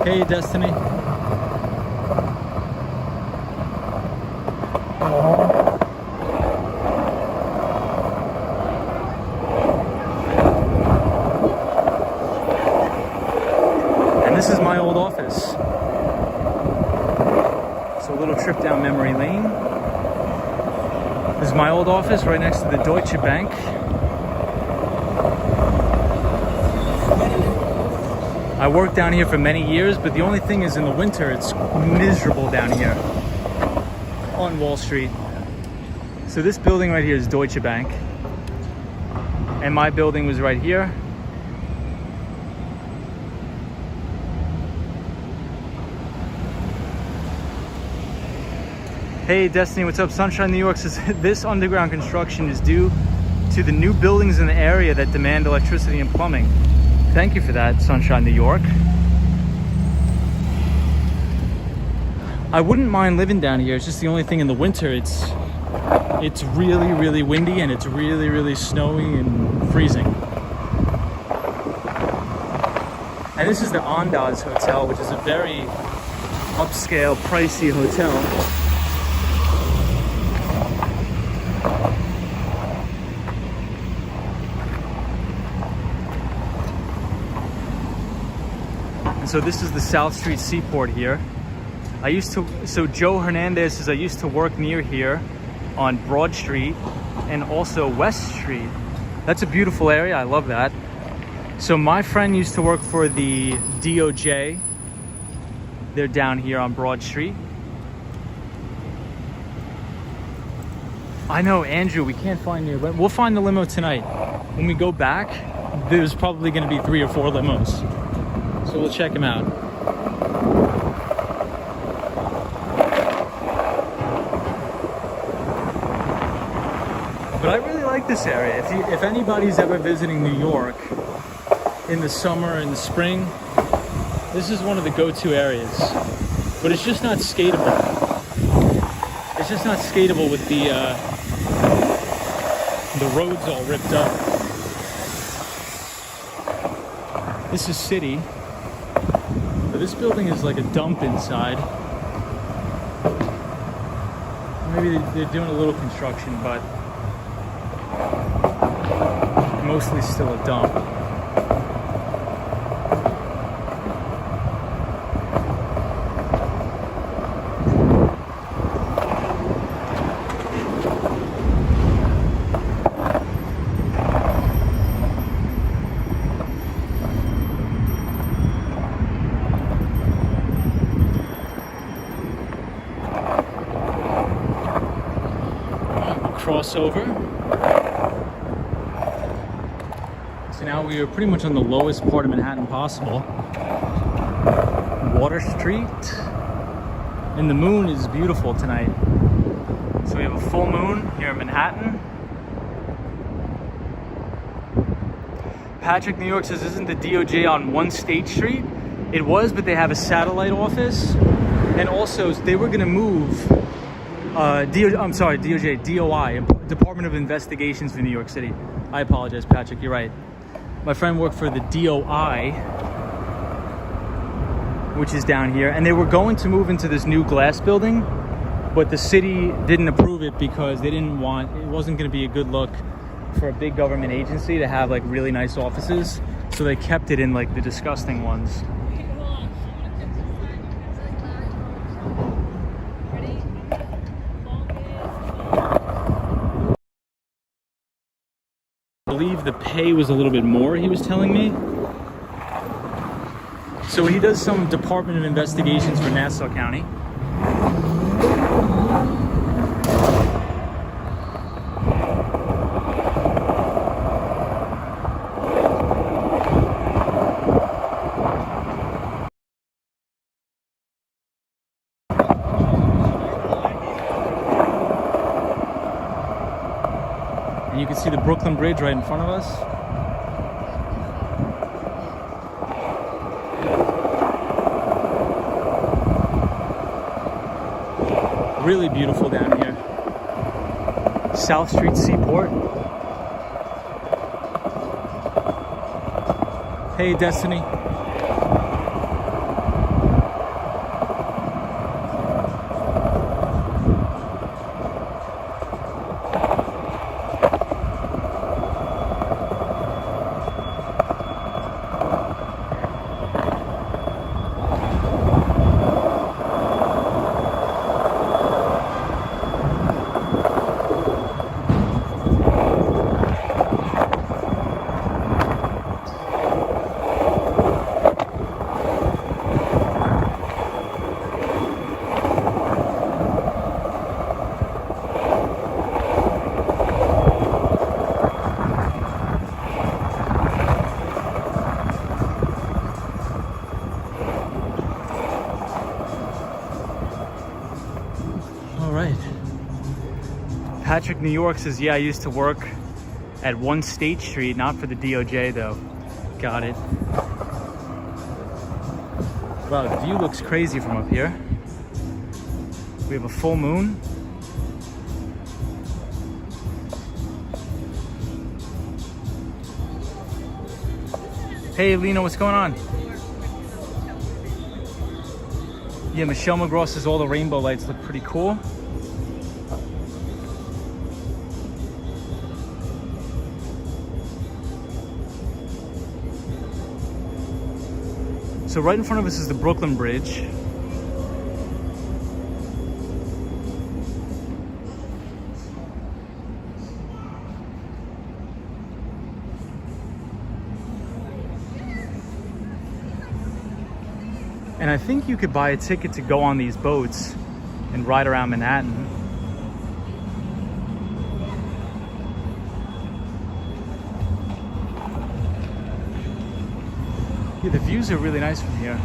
Hey, Destiny. And this is my old office. So a little trip down memory lane. This is my old office right next to the Deutsche Bank. I worked down here for many years, but the only thing is in the winter, it's miserable down here on Wall Street. So this building right here is Deutsche Bank. And my building was right here. Hey Destiny, what's up? Sunshine New York says this underground construction is due to the new buildings in the area that demand electricity and plumbing. Thank you for that, Sunshine New York. I wouldn't mind living down here. It's just the only thing in the winter, it's really, really windy and it's really, really snowy and freezing. And this is the Andaz Hotel, which is a very upscale, pricey hotel. So this is the South Street Seaport here. So Joe Hernandez says I used to work near here on Broad Street and also West Street. That's a beautiful area, I love that. So my friend used to work for the DOJ. They're down here on Broad Street. I know, Andrew, we can't find your limo. We'll find the limo tonight. When we go back, there's probably gonna be 3 or 4 limos. So we'll check him out. But I really like this area. If anybody's ever visiting New York in the summer and the spring, this is one of the go-to areas. But it's just not skatable. It's just not skatable with the roads all ripped up. This is City. But this building is like a dump inside. Maybe they're doing a little construction, but mostly still a dump. crossover. So now we are pretty much on the lowest part of Manhattan possible. Water Street. And the moon is beautiful tonight. So we have a full moon here in Manhattan. Patrick, New York says, isn't the DOJ on 1 State Street? It was, but they have a satellite office. And also, they were gonna move, DOJ, DOI, Department of Investigations for New York City. I apologize, Patrick, you're right. My friend worked for the DOI, which is down here. And they were going to move into this new glass building, but the city didn't approve it because they didn't want, it wasn't gonna be a good look for a big government agency to have like really nice offices, so they kept it in like the disgusting ones. I believe the pay was a little bit more, he was telling me. So he does some Department of Investigations for Nassau County. And you can see the Brooklyn Bridge right in front of us. Really beautiful down here. South Street Seaport. Hey, Destiny. Patrick, New York says, yeah, I used to work at 1 State Street, not for the DOJ though. Got it. Wow, the view looks crazy from up here. We have a full moon. Hey, Lena, what's going on? Yeah, Michelle McGraw says all the rainbow lights look pretty cool. So right in front of us is the Brooklyn Bridge. And I think you could buy a ticket to go on these boats and ride around Manhattan. Yeah, the views are really nice from here.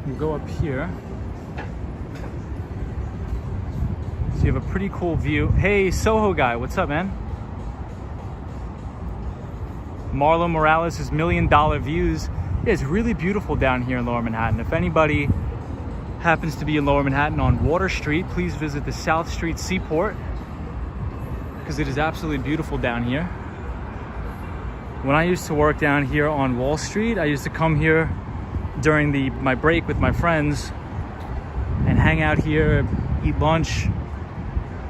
We'll go up here. So you have a pretty cool view. Hey, Soho guy, what's up, man? Marlon Morales' $1 million views. Yeah, it's really beautiful down here in Lower Manhattan. If anybody happens to be in Lower Manhattan on Water Street, please visit the South Street Seaport because it is absolutely beautiful down here. When I used to work down here on Wall Street, I used to come here during my break with my friends and hang out here, eat lunch.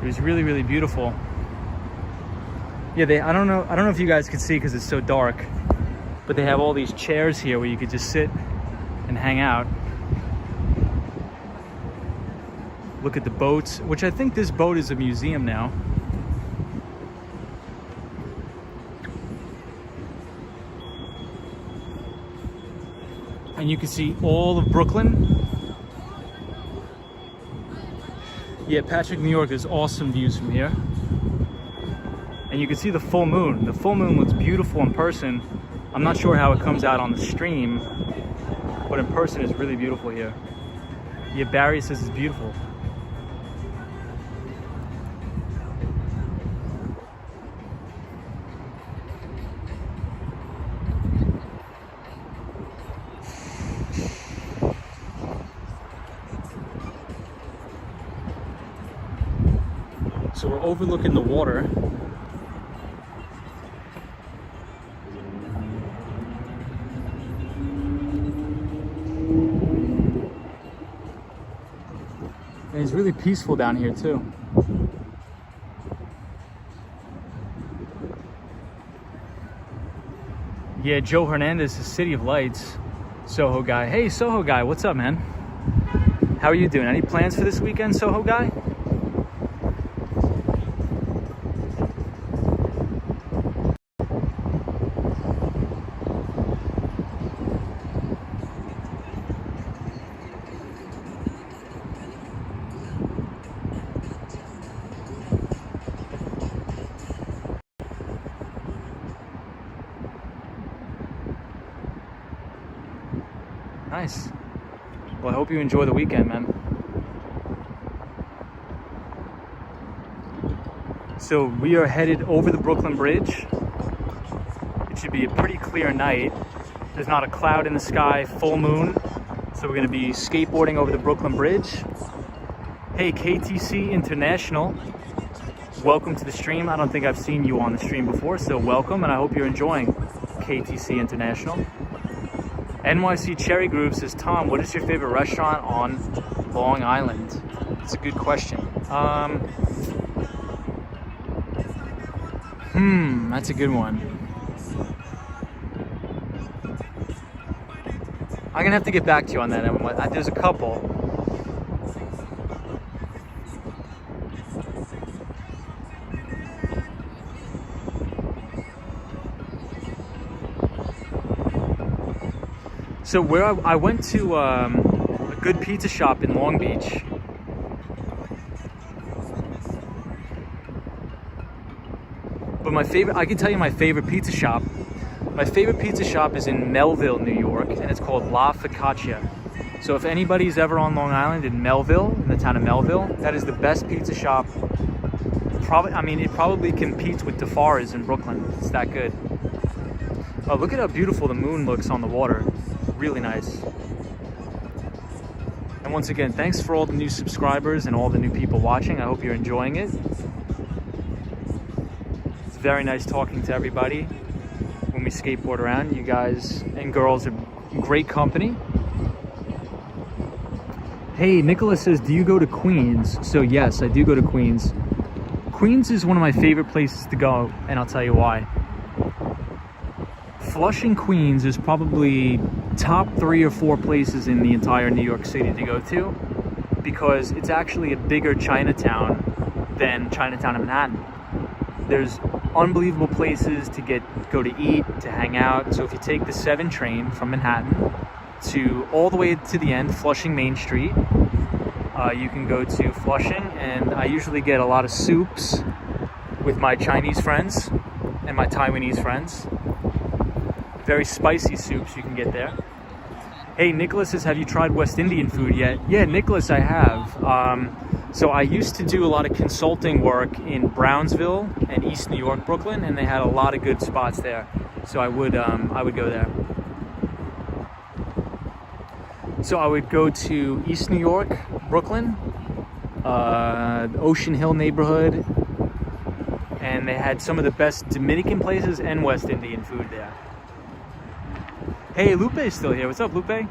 It was really, really beautiful. Yeah, I don't know if you guys can see because it's so dark, but they have all these chairs here where you could just sit and hang out. Look at the boats, which I think this boat is a museum now. and you can see all of Brooklyn. Yeah, Patrick, New York, there's awesome views from here. And you can see the full moon. The full moon looks beautiful in person. I'm not sure how it comes out on the stream, but in person it's really beautiful here. Yeah, Barry says it's beautiful. So we're overlooking the water. And it's really peaceful down here too. Yeah, Joe Hernandez is City of Lights, Soho guy. Hey, Soho guy, what's up, man? How are you doing? Any plans for this weekend, Soho guy? Nice. Well, I hope you enjoy the weekend, man. So we are headed over the Brooklyn Bridge. It should be a pretty clear night. There's not a cloud in the sky, full moon. So we're gonna be skateboarding over the Brooklyn Bridge. Hey, KTC International. Welcome to the stream. I don't think I've seen you on the stream before, so welcome, and I hope you're enjoying KTC International. NYC Cherry Groove says, Tom, what is your favorite restaurant on Long Island? That's a good question. That's a good one. I'm gonna have to get back to you on that. There's a couple. So where I went to a good pizza shop in Long Beach. But my favorite, I can tell you my favorite pizza shop. My favorite pizza shop is in Melville, New York, and it's called La Focaccia. So if anybody's ever on Long Island in Melville, in the town of Melville, that is the best pizza shop. Probably, I mean, it probably competes with DeFara's in Brooklyn. It's that good. Oh, look at how beautiful the moon looks on the water. Really nice. And once again, thanks for all the new subscribers and all the new people watching. I hope you're enjoying it. It's very nice talking to everybody when we skateboard around. You guys and girls are great company. Hey, Nicholas says, do you go to Queens? So yes, I do go to Queens. Queens is one of my favorite places to go, and I'll tell you why. Flushing, Queens is probably top 3 or 4 places in the entire New York City to go to, because it's actually a bigger Chinatown than Chinatown in Manhattan. There's unbelievable places to go to eat, to hang out. So if you take the 7 train from Manhattan to all the way to the end, Flushing Main Street, you can go to Flushing, and I usually get a lot of soups with my Chinese friends and my Taiwanese friends. Very spicy soups you can get there. Hey, Nicholas says, have you tried West Indian food yet? Yeah, Nicholas, I have. So I used to do a lot of consulting work in Brownsville and East New York, Brooklyn, and they had a lot of good spots there. So I would go there. So I would go to East New York, Brooklyn, Ocean Hill neighborhood, and they had some of the best Dominican places and West Indian food there. Hey, Lupe's still here. What's up, Lupe?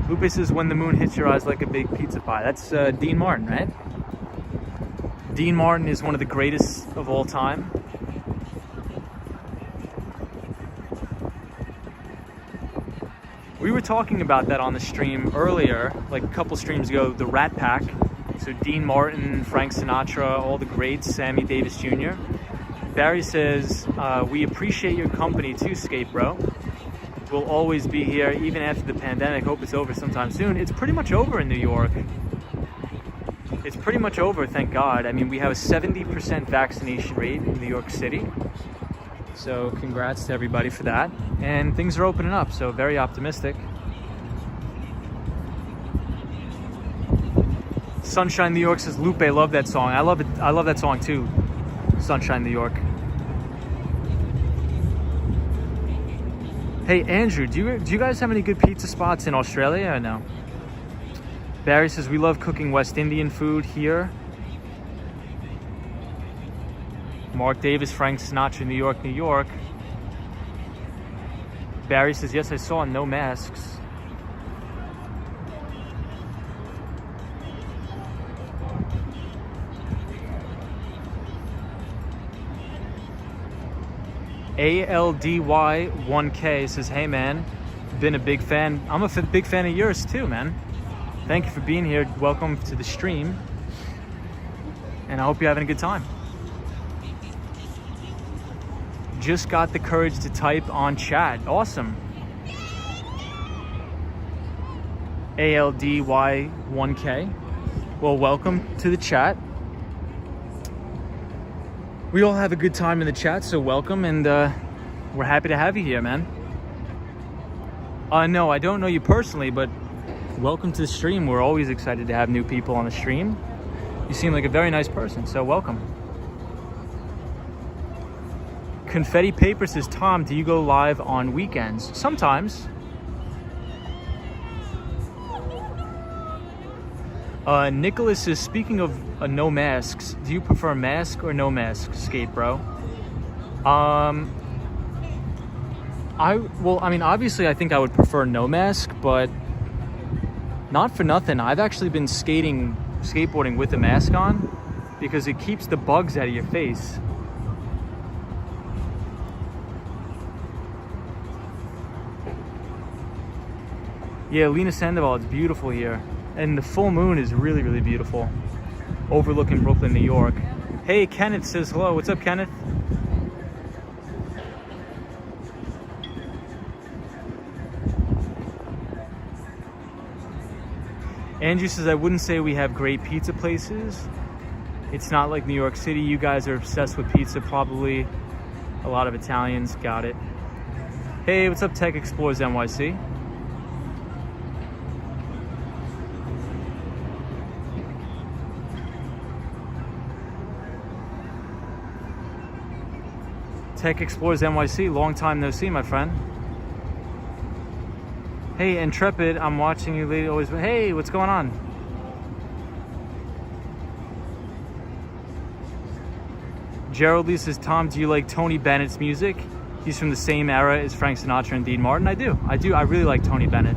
Lupe says, when the moon hits your eyes like a big pizza pie. That's Dean Martin, right? Dean Martin is one of the greatest of all time. We were talking about that on the stream earlier, like a couple streams ago, the Rat Pack. So Dean Martin, Frank Sinatra, all the greats, Sammy Davis Jr. Barry says, we appreciate your company too, Skate Bro. will always be here even after the pandemic. Hope it's over sometime soon. It's pretty much over in New York. It's pretty much over, thank God. I mean, we have a 70% vaccination rate in New York City. So congrats to everybody for that. And things are opening up, so very optimistic. Sunshine New York says, Lupe, love that song. I love it. I love that song too. Sunshine New York. Hey Andrew, do you guys have any good pizza spots in Australia or no? Barry says, we love cooking West Indian food here. Mark Davis, Frank Sinatra, New York, New York. Barry says, yes, I saw no masks. ALDY1K says, hey man, been a big fan. I'm a big fan of yours too, man. Thank you for being here. Welcome to the stream. And I hope you're having a good time. Just got the courage to type on chat. Awesome. ALDY1K. Well, welcome to the chat. We all have a good time in the chat, so welcome, and we're happy to have you here, man. No, I don't know you personally, but welcome to the stream. We're always excited to have new people on the stream. You seem like a very nice person, so welcome. Confetti Paper says, Tom, do you go live on weekends? Sometimes. Nicholas is, speaking of no masks, do you prefer mask or no mask, Skate Bro? Well, I mean, obviously I think I would prefer no mask, but not for nothing. I've actually been skateboarding with a mask on because it keeps the bugs out of your face. Yeah, Lena Sandoval, it's beautiful here. And the full moon is really, really beautiful. Overlooking Brooklyn, New York. Hey, Kenneth says hello. What's up, Kenneth? Andrew says, I wouldn't say we have great pizza places. It's not like New York City. You guys are obsessed with pizza, probably. A lot of Italians. Got it. Hey, what's up, Tech Explorers NYC? Tech Explorers NYC, long time no see, my friend. Hey, Intrepid, I'm watching you lady always. Hey, what's going on? Gerald Lee says, Tom, do you like Tony Bennett's music? He's from the same era as Frank Sinatra and Dean Martin. I do. I really like Tony Bennett.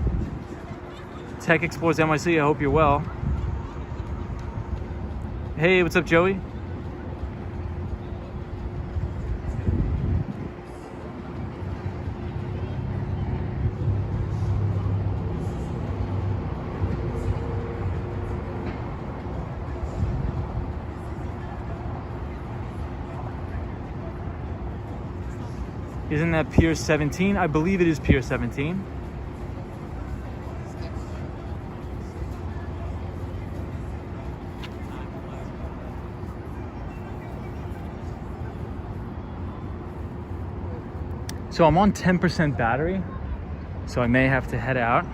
Tech Explorers NYC, I hope you're well. Hey, what's up, Joey? Isn't that Pier 17? I believe it is Pier 17. So I'm on 10% battery, so I may have to head out.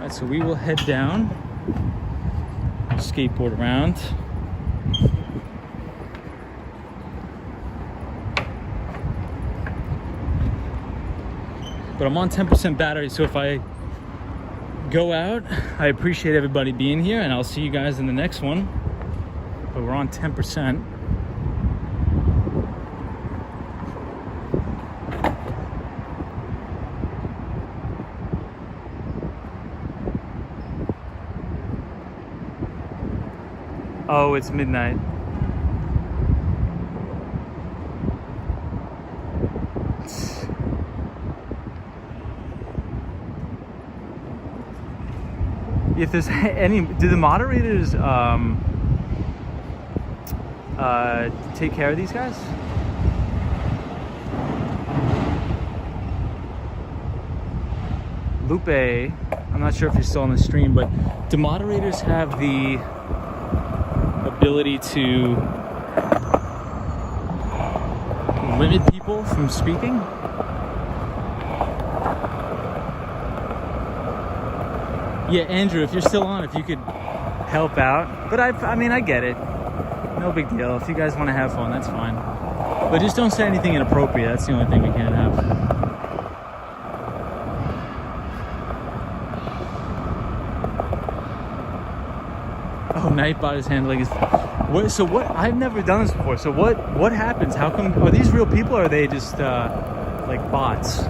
So we will head down, skateboard around. But I'm on 10% battery, so if I go out, I appreciate everybody being here, and I'll see you guys in the next one. But we're on 10%. Oh, it's midnight. If there's any, do the moderators take care of these guys? Lupe, I'm not sure if you're still on the stream, but do moderators have the ability to limit people from speaking? Yeah, Andrew, if you're still on, if you could help out. But I mean, I get it. No big deal. If you guys want to have fun, that's fine. But just don't say anything inappropriate. That's the only thing we can't have. Oh, Nightbot is handling his... So what? I've never done this before. So what happens? How come... Are these real people or are they just like bots?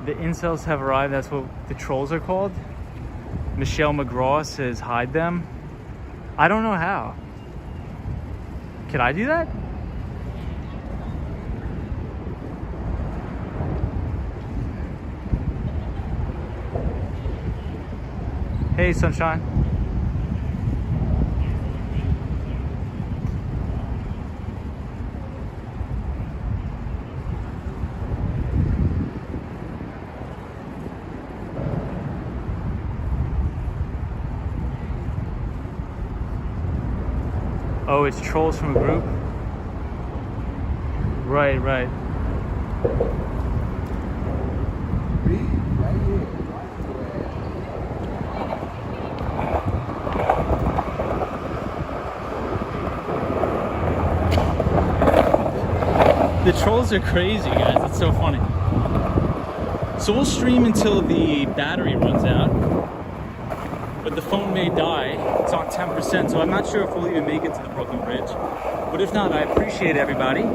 The incels have arrived. That's what the trolls are called. Michelle McGraw says hide them. I don't know how. Can I do that? Hey, sunshine. Oh, it's trolls from a group? Right, right. The trolls are crazy, guys. It's so funny. So we'll stream until the battery runs out. But the phone may die. It's on 10%, so I'm not sure if we'll even make it to the Brooklyn Bridge. But if not, I appreciate everybody.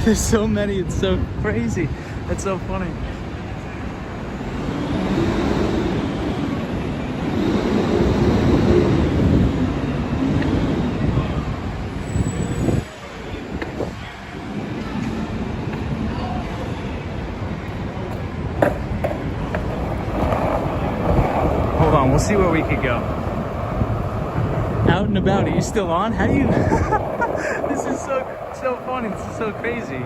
There's so many, it's so crazy. It's so funny. Hold on, we'll see where we could go. Out and about, are you still on? How do you... This is so funny, this is so crazy.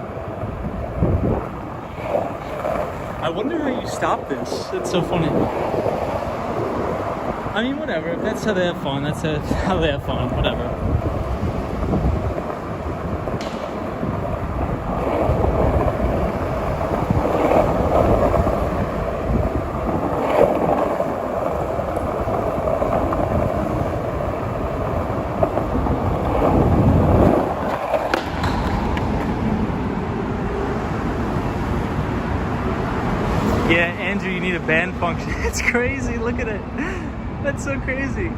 I wonder how you stop this. It's so funny. I mean, whatever. If that's how they have fun, that's how they have fun. Whatever. Yeah, Andrew, you need a band function. It's crazy. Look at it. That's so crazy.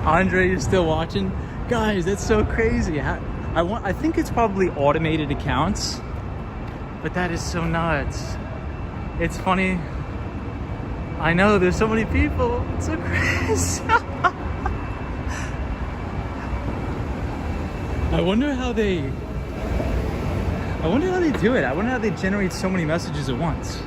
Andre, you're still watching? Guys, that's so crazy. I think it's probably automated accounts, but that is so nuts. It's funny. I know, there's so many people. It's so crazy. I wonder how they do it. I wonder how they generate so many messages at once.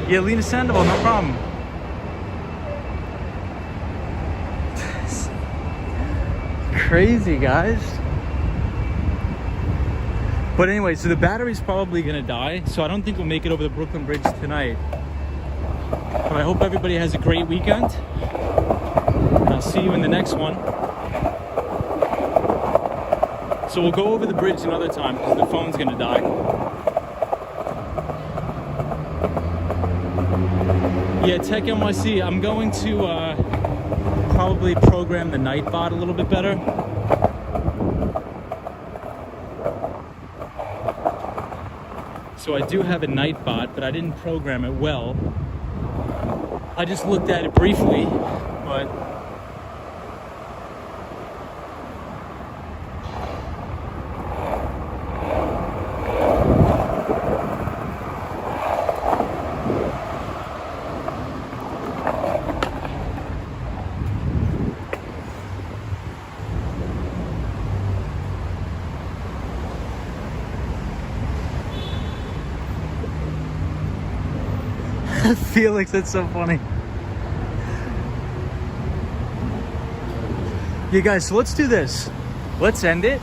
Yeah, Lena Sandoval, no problem. Crazy, guys. But anyway, so the battery's probably gonna die, so I don't think we'll make it over the Brooklyn Bridge tonight. But I hope everybody has a great weekend. And I'll see you in the next one. So we'll go over the bridge another time because the phone's gonna die. Yeah, Tech NYC, I'm going to probably program the Nightbot a little bit better. So I do have a Nightbot, but I didn't program it well. I just looked at it briefly, but Felix, that's so funny. Yeah, guys, so let's do this. Let's end it.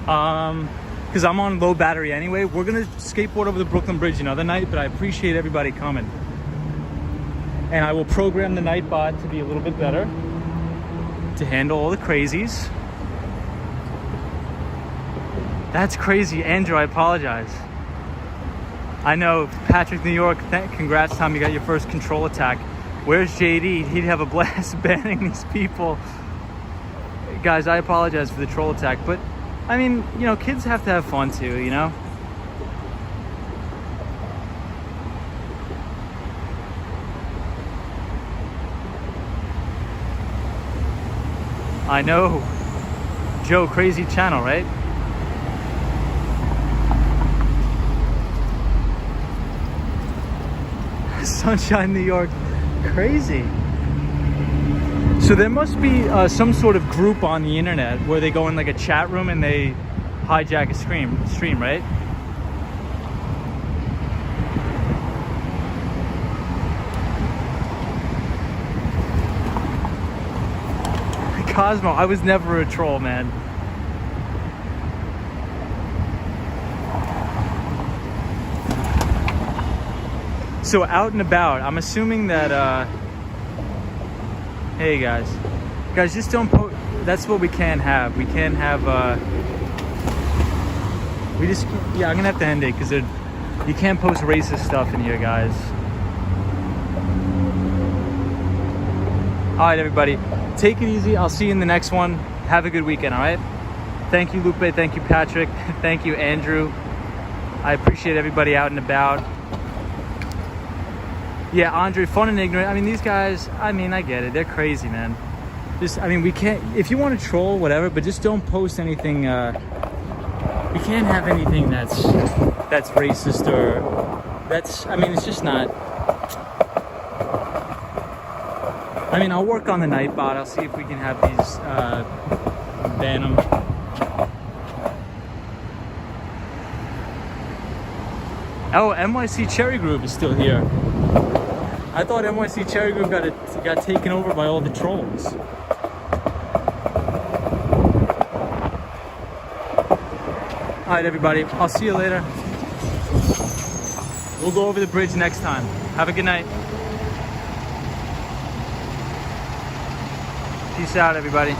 Because I'm on low battery anyway. We're gonna skateboard over the Brooklyn Bridge another night, but I appreciate everybody coming. And I will program the Nightbot to be a little bit better to handle all the crazies. That's crazy, Andrew, I apologize. I know, Patrick, New York, congrats, Tom, you got your first control attack. Where's JD? He'd have a blast banning these people. Guys, I apologize for the troll attack, but I mean, you know, kids have to have fun too, you know? I know. Joe, crazy channel, right? Sunshine, New York, crazy. So there must be some sort of group on the internet where they go in like a chat room and they hijack a stream, right? Cosmo, I was never a troll, man. So out and about, I'm assuming that, hey guys, just don't post, that's what we can't have. We can't have, yeah, I'm gonna have to end it because you can't post racist stuff in here, guys. All right, everybody, take it easy. I'll see you in the next one. Have a good weekend, all right? Thank you, Lupe. Thank you, Patrick. Thank you, Andrew. I appreciate everybody out and about. Yeah, Andre, fun and ignorant. I mean, these guys, I mean, I get it. They're crazy, man. Just, I mean, we can't, if you want to troll, whatever, but just don't post anything, we can't have anything that's racist or that's, I mean, it's just not. I mean, I'll work on the Nightbot. I'll see if we can have these, ban them. Oh, NYC Cherry Groove is still here. I thought NYC Cherry Groove got taken over by all the trolls. All right, everybody. I'll see you later. We'll go over the bridge next time. Have a good night. Peace out, everybody.